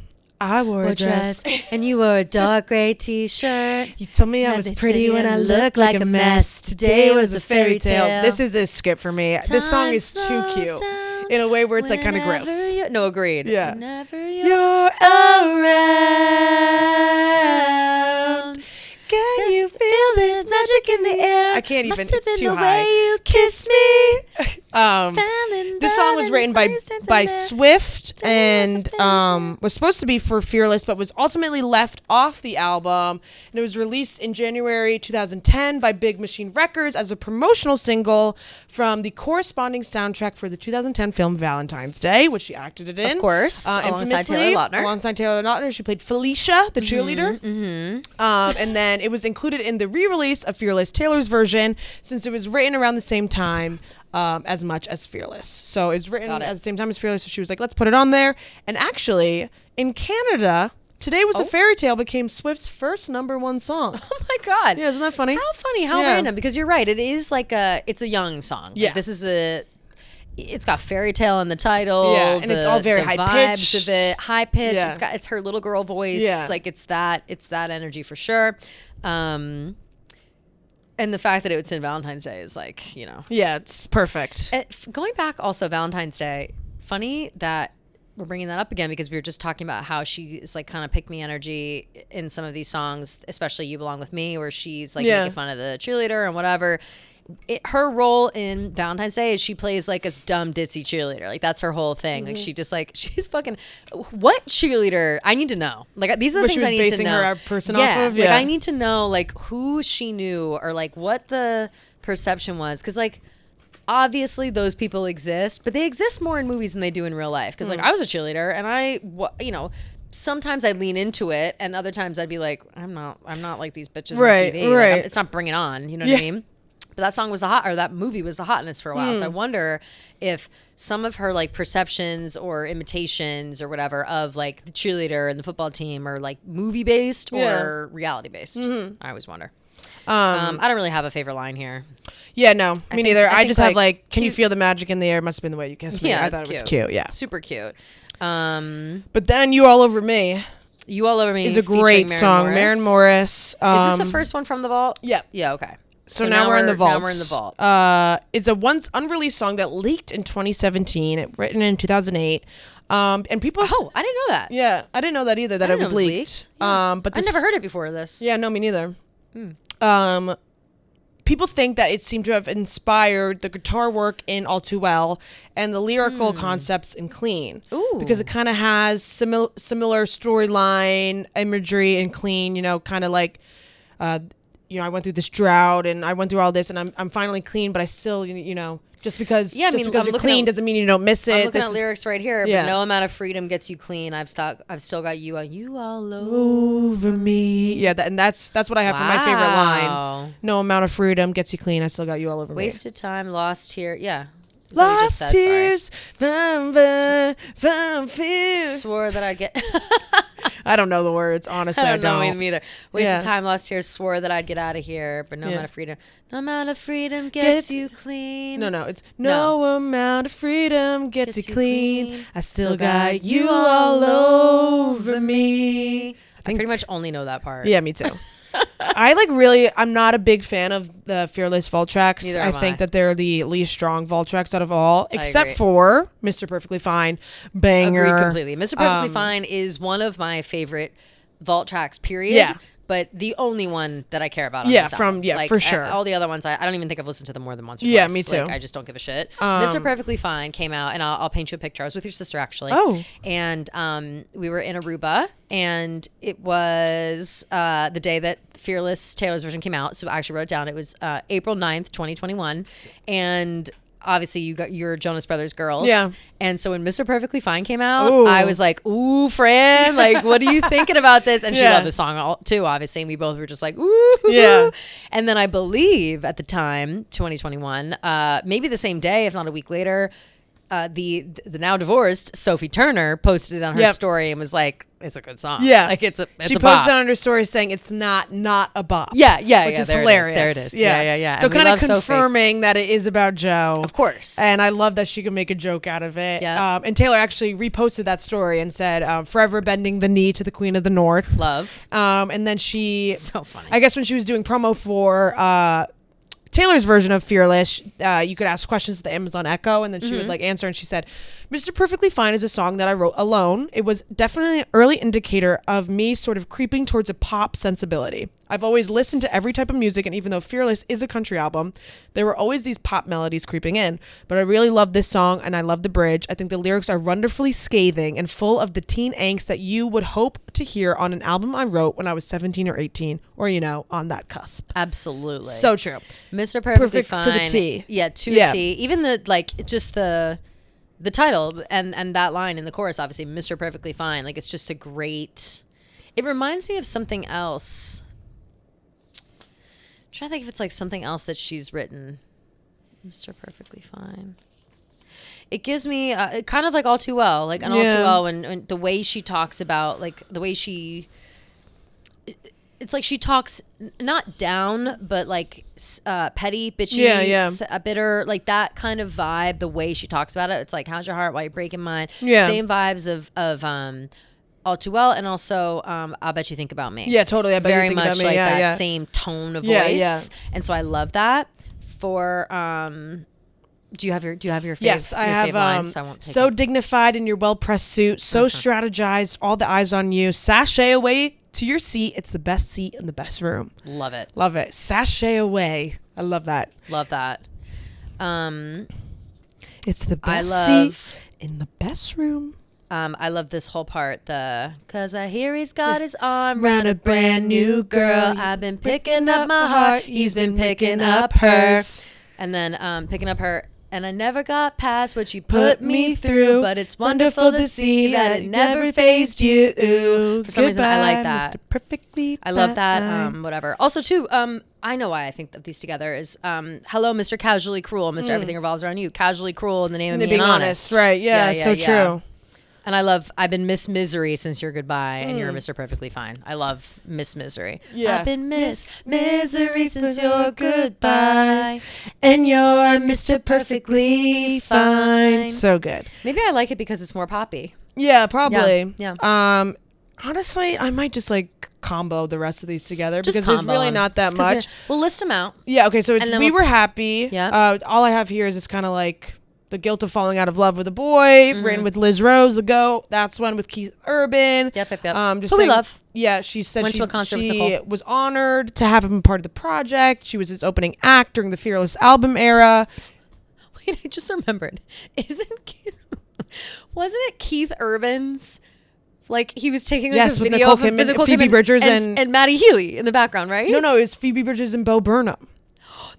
[SPEAKER 2] I wore a dress.
[SPEAKER 1] And you wore a dark gray t-shirt.
[SPEAKER 2] You told me I was pretty when I looked like a mess. Today was a fairy tale. This is a skip for me. This song is too cute in a way where it's like kind of gross.
[SPEAKER 1] No, agreed.
[SPEAKER 2] Yeah.
[SPEAKER 1] Whenever
[SPEAKER 2] You're around. Can you feel
[SPEAKER 1] this magic in the air?
[SPEAKER 2] I can't even.
[SPEAKER 1] Must have
[SPEAKER 2] It's
[SPEAKER 1] been
[SPEAKER 2] too
[SPEAKER 1] the
[SPEAKER 2] high.
[SPEAKER 1] way you kissed me.
[SPEAKER 2] This song was written by Swift and was supposed to be for Fearless, but was ultimately left off the album. And it was released in January 2010 by Big Machine Records as a promotional single from the corresponding soundtrack for the 2010 film Valentine's Day, which she acted it in.
[SPEAKER 1] Of course, alongside Taylor Lautner.
[SPEAKER 2] Alongside Taylor Lautner, she played Felicia, the cheerleader. And then it was included in the re-release of Fearless, Taylor's version, since it was written around the same time as much as Fearless. So it's written at the same time as Fearless, so she was like, let's put it on there. And actually, in Canada, Today Was a Fairy Tale became Swift's first #1 song.
[SPEAKER 1] Oh my God.
[SPEAKER 2] Yeah, isn't that funny?
[SPEAKER 1] How funny, how random, because you're right, it is like it's a young song.
[SPEAKER 2] Yeah.
[SPEAKER 1] Like, this is it's got fairy tale in the title.
[SPEAKER 2] Yeah, and it's all very high pitched.
[SPEAKER 1] Vibes of it, high pitched.
[SPEAKER 2] Yeah.
[SPEAKER 1] It's her little girl voice.
[SPEAKER 2] Yeah.
[SPEAKER 1] Like it's that energy for sure. And the fact that it would sing Valentine's Day is like,
[SPEAKER 2] Yeah, it's perfect.
[SPEAKER 1] Going back also Valentine's Day, funny that we're bringing that up again because we were just talking about how she is like kind of pick me energy in some of these songs, especially You Belong With Me, where she's like making fun of the cheerleader and whatever. Her role in Valentine's Day is she plays like a dumb ditzy cheerleader. Like that's her whole thing. Like she's fucking, what cheerleader? I need to know. Like these are the things I need to know.
[SPEAKER 2] She was basing her person off of?
[SPEAKER 1] Like I need to know like who she knew or like what the perception was. Cause like obviously those people exist, but they exist more in movies than they do in real life. Cause like I was a cheerleader and sometimes I'd lean into it and other times I'd be like, I'm not like these bitches on TV.
[SPEAKER 2] Right.
[SPEAKER 1] Like, it's not Bring It On. You know what I mean? But that song was that movie was the hotness for a while. So I wonder if some of her like perceptions or imitations or whatever of like the cheerleader and the football team are like movie based or reality based. I always wonder. I don't really have a favorite line here.
[SPEAKER 2] Yeah, no, me neither. I just have like, can
[SPEAKER 1] cute.
[SPEAKER 2] you feel the magic in the air? Must have been the way you kissed me.
[SPEAKER 1] Yeah,
[SPEAKER 2] I thought it was cute. Yeah,
[SPEAKER 1] super cute.
[SPEAKER 2] But then You All Over Me.
[SPEAKER 1] You All Over Me
[SPEAKER 2] is a great song. Maren Morris.
[SPEAKER 1] Is this the first one from the vault?
[SPEAKER 2] Yeah.
[SPEAKER 1] Yeah. Okay.
[SPEAKER 2] So now we're in the vault.
[SPEAKER 1] Now we're in the vault.
[SPEAKER 2] It's a once unreleased song that leaked in 2017. It written in 2008. And people.
[SPEAKER 1] Oh, I didn't know that.
[SPEAKER 2] Yeah, I didn't know that either. That it was leaked.
[SPEAKER 1] Yeah.
[SPEAKER 2] But
[SPEAKER 1] I never heard it before this.
[SPEAKER 2] Yeah, no, me neither. People think that it seemed to have inspired the guitar work in All Too Well and the lyrical concepts in Clean.
[SPEAKER 1] Ooh.
[SPEAKER 2] Because it kind of has similar storyline imagery in Clean. Kind of like. I went through this drought and I went through all this and I'm finally clean, but I still, just because you're clean doesn't mean you don't miss it.
[SPEAKER 1] I'm looking at lyrics right here. Yeah. But no amount of freedom gets you clean. I've still got you all over me.
[SPEAKER 2] Yeah, that's what I have for my favorite line. No amount of freedom gets you clean. I still got you all over me.
[SPEAKER 1] Wasted time, lost here. Yeah.
[SPEAKER 2] Lost tears.
[SPEAKER 1] Swore that I'd get.
[SPEAKER 2] I don't know the words, honestly. I don't
[SPEAKER 1] know them either. Wasted time, lost tears. Swore that I'd get out of here, but no amount of freedom. No amount of freedom gets you clean.
[SPEAKER 2] No, it's no amount of freedom gets you clean. I still got you all over me.
[SPEAKER 1] I pretty much only know that part.
[SPEAKER 2] Yeah, me too. I'm not a big fan of the Fearless vault tracks.
[SPEAKER 1] Neither
[SPEAKER 2] I
[SPEAKER 1] am
[SPEAKER 2] think
[SPEAKER 1] I.
[SPEAKER 2] that they're the least strong vault tracks out of all, except for Mr. Perfectly Fine, banger.
[SPEAKER 1] Agreed completely. Mr. Perfectly Fine is one of my favorite vault tracks, period.
[SPEAKER 2] Yeah.
[SPEAKER 1] But the only one that I care about on this album.
[SPEAKER 2] For sure.
[SPEAKER 1] All the other ones, I don't even think I've listened to them more than once or twice.
[SPEAKER 2] Yeah, me too.
[SPEAKER 1] Like, I just don't give a shit. Mr. Perfectly Fine came out, and I'll paint you a picture. I was with your sister, actually.
[SPEAKER 2] Oh.
[SPEAKER 1] And we were in Aruba, and it was the day that Fearless Taylor's version came out. So I actually wrote it down. It was April 9th, 2021. And obviously you got your Jonas Brothers girls.
[SPEAKER 2] Yeah.
[SPEAKER 1] And so when Mr. Perfectly Fine came out,
[SPEAKER 2] Ooh.
[SPEAKER 1] I was like, ooh, Fran, like, what are you thinking about this? And she
[SPEAKER 2] Yeah.
[SPEAKER 1] loved the song too, obviously. And we both were just like, ooh.
[SPEAKER 2] Yeah.
[SPEAKER 1] And then I believe at the time, 2021, maybe the same day, if not a week later, the now divorced Sophie Turner posted it on her story and was like, it's a good song.
[SPEAKER 2] Yeah.
[SPEAKER 1] Like it's a
[SPEAKER 2] She
[SPEAKER 1] bop.
[SPEAKER 2] posted on her story saying it's not a bop.
[SPEAKER 1] Yeah,
[SPEAKER 2] which is
[SPEAKER 1] there
[SPEAKER 2] hilarious.
[SPEAKER 1] There it is. Yeah.
[SPEAKER 2] So
[SPEAKER 1] And we
[SPEAKER 2] kind of
[SPEAKER 1] love Sophie.
[SPEAKER 2] confirming that it is about Joe.
[SPEAKER 1] Of course.
[SPEAKER 2] And I love that she could make a joke out of it.
[SPEAKER 1] Yeah.
[SPEAKER 2] And Taylor actually reposted that story and said, forever bending the knee to the Queen of the North.
[SPEAKER 1] Love.
[SPEAKER 2] And then she,
[SPEAKER 1] So funny.
[SPEAKER 2] I guess when she was doing promo for Taylor's version of Fearless, you could ask questions to the Amazon Echo, and then she would like answer. And she said, "Mr. Perfectly Fine is a song that I wrote alone. It was definitely an early indicator of me sort of creeping towards a pop sensibility. I've always listened to every type of music, and even though Fearless is a country album, there were always these pop melodies creeping in. But I really love this song, and I love the bridge. I think the lyrics are wonderfully scathing and full of the teen angst that you would hope to hear on an album I wrote when I was 17 or 18, or, you know, on that cusp."
[SPEAKER 1] Absolutely.
[SPEAKER 2] So true.
[SPEAKER 1] Mr. Perfectly
[SPEAKER 2] Perfect
[SPEAKER 1] Fine.
[SPEAKER 2] to the T.
[SPEAKER 1] Yeah, to
[SPEAKER 2] Yeah.
[SPEAKER 1] a T. Even the like just the title and that line in the chorus, obviously, Mr. Perfectly Fine. Like it's just a great. It reminds me of something else. I'm trying to think if it's like something else that she's written. Mr. Perfectly Fine. It gives me kind of like All Too Well, like an All Too Well, when the way she talks about, like the way she. It's like she talks not down, but like petty, bitchy, bitter, like that kind of vibe. The way she talks about it, it's like, "How's your heart? Why you breaking mine?"
[SPEAKER 2] Yeah.
[SPEAKER 1] Same vibes of All Too Well, and also I'll Bet You Think About Me.
[SPEAKER 2] Yeah, totally. I bet you
[SPEAKER 1] Very
[SPEAKER 2] think
[SPEAKER 1] much
[SPEAKER 2] about me.
[SPEAKER 1] like
[SPEAKER 2] Yeah,
[SPEAKER 1] that
[SPEAKER 2] yeah.
[SPEAKER 1] same tone of voice.
[SPEAKER 2] Yeah, yeah.
[SPEAKER 1] And so I love that. For do you have your favorite?
[SPEAKER 2] Yes, I have.
[SPEAKER 1] Lines, so I won't take
[SPEAKER 2] So
[SPEAKER 1] them.
[SPEAKER 2] dignified in your well-pressed suit, so strategized, all the eyes on you. Sashay away to your seat. It's the best seat in the best room.
[SPEAKER 1] Love it.
[SPEAKER 2] Love it. Sashay away. I love that.
[SPEAKER 1] Love that.
[SPEAKER 2] It's the
[SPEAKER 1] I
[SPEAKER 2] best
[SPEAKER 1] love-
[SPEAKER 2] seat in the best room.
[SPEAKER 1] I love this whole part. Cause I hear he's got his arm
[SPEAKER 2] Round
[SPEAKER 1] around
[SPEAKER 2] a
[SPEAKER 1] a brand new girl. I've been picking up my heart. He's been picking up hers. And then picking up her. And I never got past what you put me through, but it's wonderful to see that it never phased you. For some reason, I like that.
[SPEAKER 2] Mr. Perfectly
[SPEAKER 1] I love that.
[SPEAKER 2] Fine.
[SPEAKER 1] Whatever. Also, too, I know why I think of these together is hello, Mr. Casually Cruel. Mr. Everything Revolves Around You. Casually Cruel in the name of being honest.
[SPEAKER 2] Right. Yeah, so true.
[SPEAKER 1] And I love, I've been Miss Misery since your goodbye, and you're Mr. Perfectly Fine. I love Miss Misery.
[SPEAKER 2] Yeah.
[SPEAKER 1] I've been Miss Misery since your goodbye, and you're Mr. Perfectly Fine.
[SPEAKER 2] So good.
[SPEAKER 1] Maybe I like it because it's more poppy.
[SPEAKER 2] Yeah, probably.
[SPEAKER 1] Yeah.
[SPEAKER 2] Honestly, I might just like combo the rest of these together
[SPEAKER 1] Just
[SPEAKER 2] because there's
[SPEAKER 1] combo
[SPEAKER 2] really
[SPEAKER 1] 'em.
[SPEAKER 2] not that
[SPEAKER 1] 'Cause
[SPEAKER 2] much.
[SPEAKER 1] We'll list them out.
[SPEAKER 2] Yeah, okay, so it's
[SPEAKER 1] And then
[SPEAKER 2] We
[SPEAKER 1] we'll-
[SPEAKER 2] Were Happy.
[SPEAKER 1] Yeah.
[SPEAKER 2] All I have here is just kind of like the guilt of falling out of love with a boy, written with Liz Rose, The Goat. That's one with Keith Urban.
[SPEAKER 1] Yep.
[SPEAKER 2] Just
[SPEAKER 1] Who we
[SPEAKER 2] saying-
[SPEAKER 1] love.
[SPEAKER 2] Yeah, she said
[SPEAKER 1] Went
[SPEAKER 2] she,
[SPEAKER 1] to a concert with
[SPEAKER 2] she
[SPEAKER 1] Nicole.
[SPEAKER 2] was honored to have him part of the project. She was his opening act during the Fearless album era.
[SPEAKER 1] Wait, I just remembered. Wasn't it Keith Urban's? Like he was taking like,
[SPEAKER 2] Yes,
[SPEAKER 1] a
[SPEAKER 2] with
[SPEAKER 1] video
[SPEAKER 2] Nicole
[SPEAKER 1] of him-
[SPEAKER 2] Kidman,
[SPEAKER 1] Nicole
[SPEAKER 2] Phoebe
[SPEAKER 1] Kidman
[SPEAKER 2] Bridgers,
[SPEAKER 1] and Maddie Healy in the background, right?
[SPEAKER 2] No, it was Phoebe Bridgers and Bo Burnham.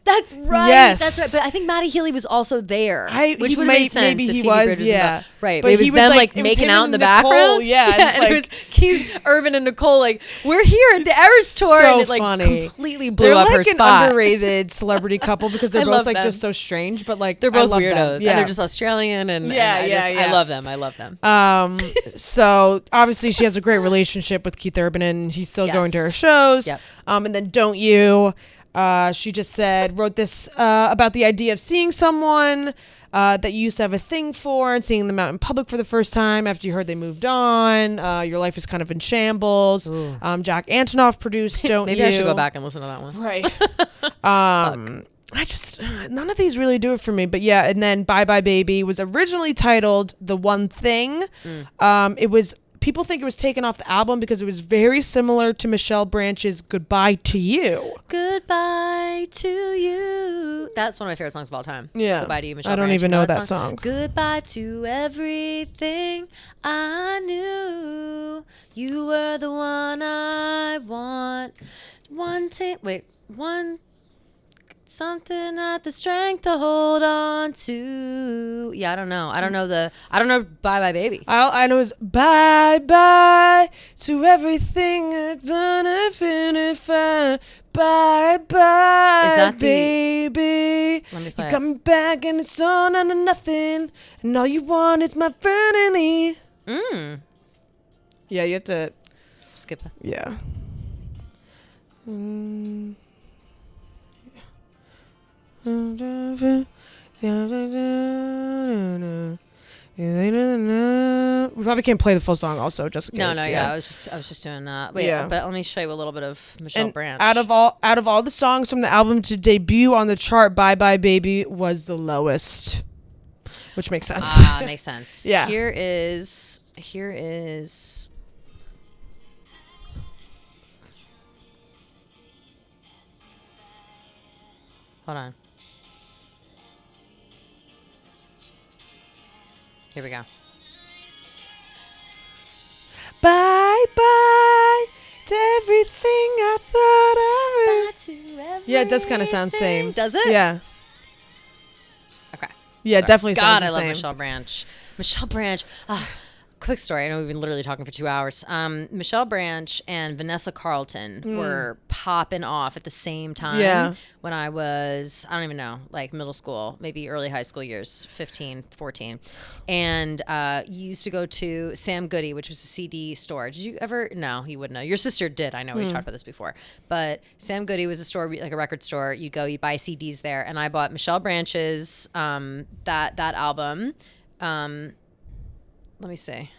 [SPEAKER 1] That's right.
[SPEAKER 2] Yes.
[SPEAKER 1] That's right. But I think Maddie Healy was also there, which
[SPEAKER 2] he
[SPEAKER 1] would have made sense.
[SPEAKER 2] maybe
[SPEAKER 1] if
[SPEAKER 2] he
[SPEAKER 1] Phoebe
[SPEAKER 2] was,
[SPEAKER 1] Bridgers and
[SPEAKER 2] yeah.
[SPEAKER 1] Bo- right.
[SPEAKER 2] But
[SPEAKER 1] But it was
[SPEAKER 2] he was
[SPEAKER 1] them
[SPEAKER 2] like-
[SPEAKER 1] like
[SPEAKER 2] it was
[SPEAKER 1] making
[SPEAKER 2] him
[SPEAKER 1] out in
[SPEAKER 2] and
[SPEAKER 1] the
[SPEAKER 2] Nicole,
[SPEAKER 1] background.
[SPEAKER 2] yeah,
[SPEAKER 1] and
[SPEAKER 2] like-
[SPEAKER 1] it was Keith Urban and Nicole like, we're here at the Eras tour,
[SPEAKER 2] So
[SPEAKER 1] and it like
[SPEAKER 2] funny.
[SPEAKER 1] completely blew
[SPEAKER 2] They're
[SPEAKER 1] up
[SPEAKER 2] like
[SPEAKER 1] her
[SPEAKER 2] an
[SPEAKER 1] spot.
[SPEAKER 2] underrated celebrity couple because they're
[SPEAKER 1] I
[SPEAKER 2] both
[SPEAKER 1] love
[SPEAKER 2] like
[SPEAKER 1] them.
[SPEAKER 2] just so strange, but like
[SPEAKER 1] They're
[SPEAKER 2] I
[SPEAKER 1] both
[SPEAKER 2] love them.
[SPEAKER 1] weirdos,
[SPEAKER 2] Yeah.
[SPEAKER 1] and they're just Australian, and
[SPEAKER 2] Yeah,
[SPEAKER 1] and I
[SPEAKER 2] yeah.
[SPEAKER 1] I love them. I love them.
[SPEAKER 2] So obviously she has a great relationship with Keith Urban, and he's still going to her shows.
[SPEAKER 1] Yep.
[SPEAKER 2] And then Don't You? She just wrote this about the idea of seeing someone that you used to have a thing for and seeing them out in public for the first time after you heard they moved on. Your life is kind of in shambles. Jack Antonoff produced Don't
[SPEAKER 1] Maybe
[SPEAKER 2] You?
[SPEAKER 1] I should go back and listen to that one.
[SPEAKER 2] Right. I just none of these really do it for me, but yeah. And then Bye Bye Baby was originally titled The One Thing. It was people think it was taken off the album because it was very similar to Michelle Branch's Goodbye to You.
[SPEAKER 1] Goodbye to you. That's one of my favorite songs of all time.
[SPEAKER 2] Yeah.
[SPEAKER 1] Goodbye to you, Michelle
[SPEAKER 2] I don't
[SPEAKER 1] Branch.
[SPEAKER 2] even
[SPEAKER 1] You
[SPEAKER 2] know that song.
[SPEAKER 1] Goodbye to everything I knew. You were the one I want. Something at the strength to hold on to. Yeah, I don't know. I don't know Bye Bye Baby.
[SPEAKER 2] I know it's Bye Bye to everything that Bye Bye,
[SPEAKER 1] Is that the-
[SPEAKER 2] baby.
[SPEAKER 1] Let me
[SPEAKER 2] You
[SPEAKER 1] play it.
[SPEAKER 2] got me back and it's all out of nothing, and all you want is my friendly. Yeah, you have to.
[SPEAKER 1] Skip it.
[SPEAKER 2] Yeah. probably can't play the full song also, just in
[SPEAKER 1] No,
[SPEAKER 2] case.
[SPEAKER 1] yeah. I was just doing that. Wait,
[SPEAKER 2] Yeah.
[SPEAKER 1] but let me show you a little bit of Michelle
[SPEAKER 2] And
[SPEAKER 1] Branch.
[SPEAKER 2] out of all the songs from the album to debut on the chart, Bye Bye Baby was the lowest, which makes sense.
[SPEAKER 1] Makes sense.
[SPEAKER 2] Yeah.
[SPEAKER 1] Here is. Hold on. Here we go.
[SPEAKER 2] Bye bye to everything I thought I would. Yeah, it does kind of sound same.
[SPEAKER 1] Does it?
[SPEAKER 2] Yeah.
[SPEAKER 1] Okay.
[SPEAKER 2] Yeah, it definitely
[SPEAKER 1] God,
[SPEAKER 2] sounds
[SPEAKER 1] I
[SPEAKER 2] the
[SPEAKER 1] love
[SPEAKER 2] same.
[SPEAKER 1] Michelle Branch. Michelle Branch. Quick story. I know we've been literally talking for 2 hours. Michelle Branch and Vanessa Carlton were popping off at the same time.
[SPEAKER 2] Yeah.
[SPEAKER 1] When I was, I don't even know, like middle school, maybe early high school years, 15, 14. And you used to go to Sam Goody, which was a CD store. Did you ever? No, you wouldn't know. Your sister did. I know we've talked about this before. But Sam Goody was a store, like a record store. You'd go, you'd buy CDs there. And I bought Michelle Branch's, that album. Let me see.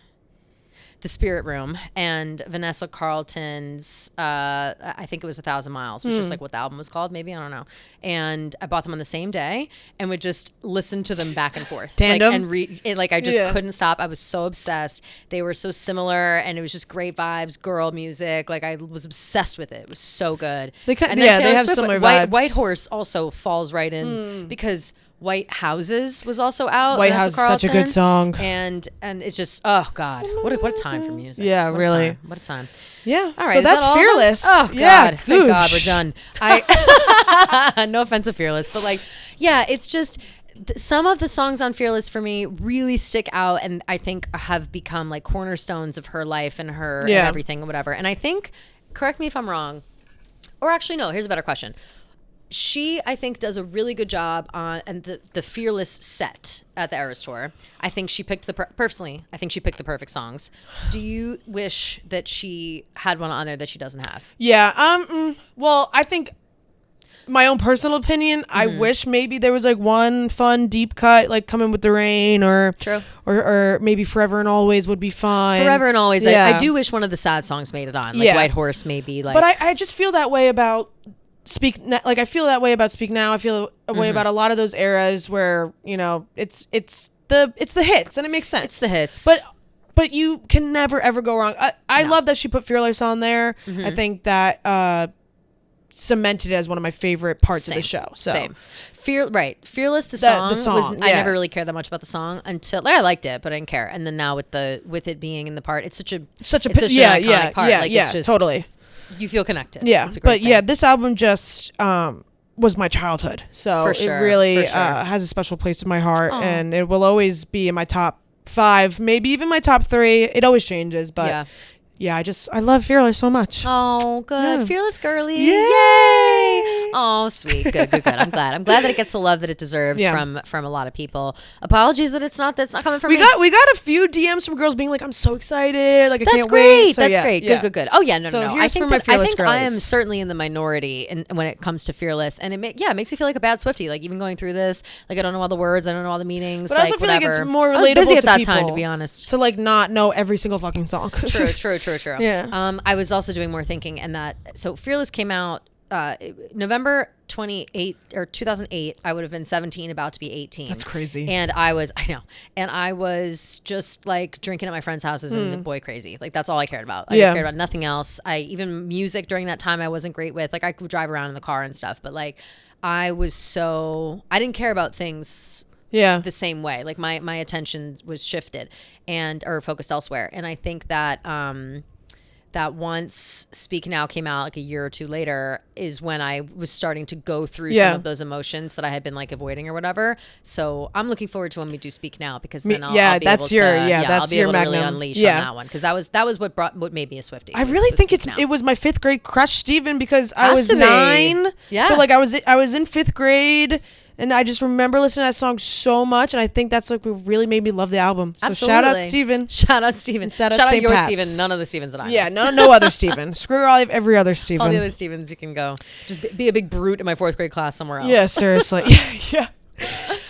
[SPEAKER 1] The Spirit Room, and Vanessa Carlton's, I think it was 1,000 Miles, which is like what the album was called, maybe, I don't know. And I bought them on the same day and would just listen to them back and forth.
[SPEAKER 2] Tandem?
[SPEAKER 1] Like, and read it, like I just
[SPEAKER 2] Yeah.
[SPEAKER 1] couldn't stop. I was so obsessed. They were so similar, and it was just great vibes, girl music. Like I was obsessed with it. It was so good.
[SPEAKER 2] They
[SPEAKER 1] And then
[SPEAKER 2] they
[SPEAKER 1] Taylor
[SPEAKER 2] have
[SPEAKER 1] Swift,
[SPEAKER 2] similar
[SPEAKER 1] White,
[SPEAKER 2] vibes.
[SPEAKER 1] White Horse also falls right in because White Houses was also out.
[SPEAKER 2] White
[SPEAKER 1] Vanessa
[SPEAKER 2] House is such a good
[SPEAKER 1] Carlton.
[SPEAKER 2] song.
[SPEAKER 1] And it's just, oh God, what a time for music.
[SPEAKER 2] Yeah,
[SPEAKER 1] What a
[SPEAKER 2] really.
[SPEAKER 1] time. What a time.
[SPEAKER 2] Yeah.
[SPEAKER 1] All right,
[SPEAKER 2] So
[SPEAKER 1] is that
[SPEAKER 2] that's
[SPEAKER 1] all of them?
[SPEAKER 2] Fearless.
[SPEAKER 1] Oh God,
[SPEAKER 2] Yeah,
[SPEAKER 1] thank God we're
[SPEAKER 2] goosh.
[SPEAKER 1] done. I no offense to Fearless, but like, yeah, it's just some of the songs on Fearless for me really stick out, and I think have become like cornerstones of her life and her and
[SPEAKER 2] Yeah.
[SPEAKER 1] everything and whatever. And I think, correct me if I'm wrong, or actually no, here's a better question. She, I think, does a really good job on and the Fearless set at the Eras Tour. I think she picked personally, I think she picked the perfect songs. Do you wish that she had one on there that she doesn't have?
[SPEAKER 2] Yeah. Well, I think my own personal opinion, I wish maybe there was like one fun deep cut, like Coming with the Rain, or
[SPEAKER 1] True.
[SPEAKER 2] or maybe Forever and Always would be fine.
[SPEAKER 1] Forever and Always.
[SPEAKER 2] Yeah.
[SPEAKER 1] I do wish one of the sad songs made it on. Like
[SPEAKER 2] Yeah.
[SPEAKER 1] White Horse, maybe. Like,
[SPEAKER 2] But I just feel that way about I feel that way about Speak Now. I feel a way about a lot of those eras where, you know, it's the hits, and it makes sense.
[SPEAKER 1] It's the hits.
[SPEAKER 2] But you can never ever go wrong. I love that she put Fearless on there. I think that cemented it as one of my favorite parts of the show. So
[SPEAKER 1] Same. Fearless, the
[SPEAKER 2] The
[SPEAKER 1] song, was,
[SPEAKER 2] song,
[SPEAKER 1] I
[SPEAKER 2] yeah.
[SPEAKER 1] never really cared that much about the song until I liked it, but I didn't care. And then now with it being in the part, it's such an iconic part. Like, it's just,
[SPEAKER 2] totally.
[SPEAKER 1] You feel connected.
[SPEAKER 2] Yeah,
[SPEAKER 1] It's a great
[SPEAKER 2] but yeah,
[SPEAKER 1] thing.
[SPEAKER 2] this album just was my childhood, so
[SPEAKER 1] For sure,
[SPEAKER 2] it really
[SPEAKER 1] for sure.
[SPEAKER 2] has a special place in my heart,
[SPEAKER 1] Aw.
[SPEAKER 2] and it will always be in my top 5, maybe even my top 3. It always changes, but
[SPEAKER 1] Yeah.
[SPEAKER 2] I love Fearless so much.
[SPEAKER 1] Oh, good.
[SPEAKER 2] Yeah.
[SPEAKER 1] Fearless girly.
[SPEAKER 2] Yay!
[SPEAKER 1] Oh, sweet. Good. I'm glad. I'm glad that it gets the love that it deserves
[SPEAKER 2] Yeah.
[SPEAKER 1] from a lot of people. Apologies that that's not coming from
[SPEAKER 2] We
[SPEAKER 1] me.
[SPEAKER 2] got a few DMs from girls being like, "I'm so excited! Like I
[SPEAKER 1] That's
[SPEAKER 2] can't
[SPEAKER 1] great.
[SPEAKER 2] wait." So,
[SPEAKER 1] That's
[SPEAKER 2] yeah,
[SPEAKER 1] great.
[SPEAKER 2] yeah.
[SPEAKER 1] Good. Oh yeah, no.
[SPEAKER 2] So
[SPEAKER 1] I
[SPEAKER 2] here's
[SPEAKER 1] think
[SPEAKER 2] for my
[SPEAKER 1] I
[SPEAKER 2] Fearless
[SPEAKER 1] think I am
[SPEAKER 2] girlies.
[SPEAKER 1] certainly in the minority when it comes to Fearless, and it makes me feel like a bad Swiftie. Like even going through this, like I don't know all the words, I don't know all the meanings.
[SPEAKER 2] But I also
[SPEAKER 1] like,
[SPEAKER 2] feel like
[SPEAKER 1] whatever.
[SPEAKER 2] it's more
[SPEAKER 1] I was busy
[SPEAKER 2] relatable
[SPEAKER 1] at
[SPEAKER 2] to
[SPEAKER 1] that time,
[SPEAKER 2] people
[SPEAKER 1] to be honest.
[SPEAKER 2] to like not know every single fucking song.
[SPEAKER 1] True.
[SPEAKER 2] Yeah.
[SPEAKER 1] I was also doing more thinking, and so Fearless came out November 28 or 2008. I would have been 17, about to be 18.
[SPEAKER 2] That's crazy.
[SPEAKER 1] And I was just like drinking at my friends' houses and boy crazy. Like that's all I cared about. I
[SPEAKER 2] Yeah.
[SPEAKER 1] cared about nothing else. Even music during that time I wasn't great with. Like I could drive around in the car and stuff, but like I didn't care about things
[SPEAKER 2] Yeah.
[SPEAKER 1] the same way. Like my attention was shifted or focused elsewhere. And I think that that once Speak Now came out like a year or two later is when I was starting to go through some of those emotions that I had been like avoiding or whatever. So I'm looking forward to when we do Speak Now, because then I'll be able
[SPEAKER 2] that's
[SPEAKER 1] to,
[SPEAKER 2] your
[SPEAKER 1] I'll be able to really
[SPEAKER 2] magnum.
[SPEAKER 1] unleash
[SPEAKER 2] Yeah.
[SPEAKER 1] on that one, because that was what made me a Swiftie.
[SPEAKER 2] I
[SPEAKER 1] was-
[SPEAKER 2] really
[SPEAKER 1] was
[SPEAKER 2] think
[SPEAKER 1] Speak Now.
[SPEAKER 2] it was my 5th grade crush, Steven, because I
[SPEAKER 1] Has
[SPEAKER 2] was
[SPEAKER 1] to be.
[SPEAKER 2] 9.
[SPEAKER 1] Yeah.
[SPEAKER 2] So like I was in 5th grade, and I just remember listening to that song so much, and I think that's like what really made me love the album. So shout out
[SPEAKER 1] Absolutely.
[SPEAKER 2] Steven.
[SPEAKER 1] Shout out Steven.
[SPEAKER 2] Shout out
[SPEAKER 1] Shout out
[SPEAKER 2] St.
[SPEAKER 1] your
[SPEAKER 2] Pat's.
[SPEAKER 1] Steven. None of the Stevens that I know.
[SPEAKER 2] Yeah, no other Steven. Screw every other Steven.
[SPEAKER 1] All the other Stevens, you can go. Just be a big brute in my 4th grade class somewhere else.
[SPEAKER 2] Yeah, seriously. Yeah.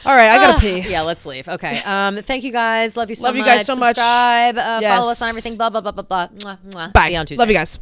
[SPEAKER 2] All right, I gotta pee.
[SPEAKER 1] Yeah, let's leave. Okay. Thank you guys. Love you so much.
[SPEAKER 2] Love you guys so much.
[SPEAKER 1] Subscribe. Follow
[SPEAKER 2] Yes.
[SPEAKER 1] us on everything. Blah blah blah blah blah. Mwah, mwah.
[SPEAKER 2] Bye.
[SPEAKER 1] See you on Tuesday.
[SPEAKER 2] Love you guys.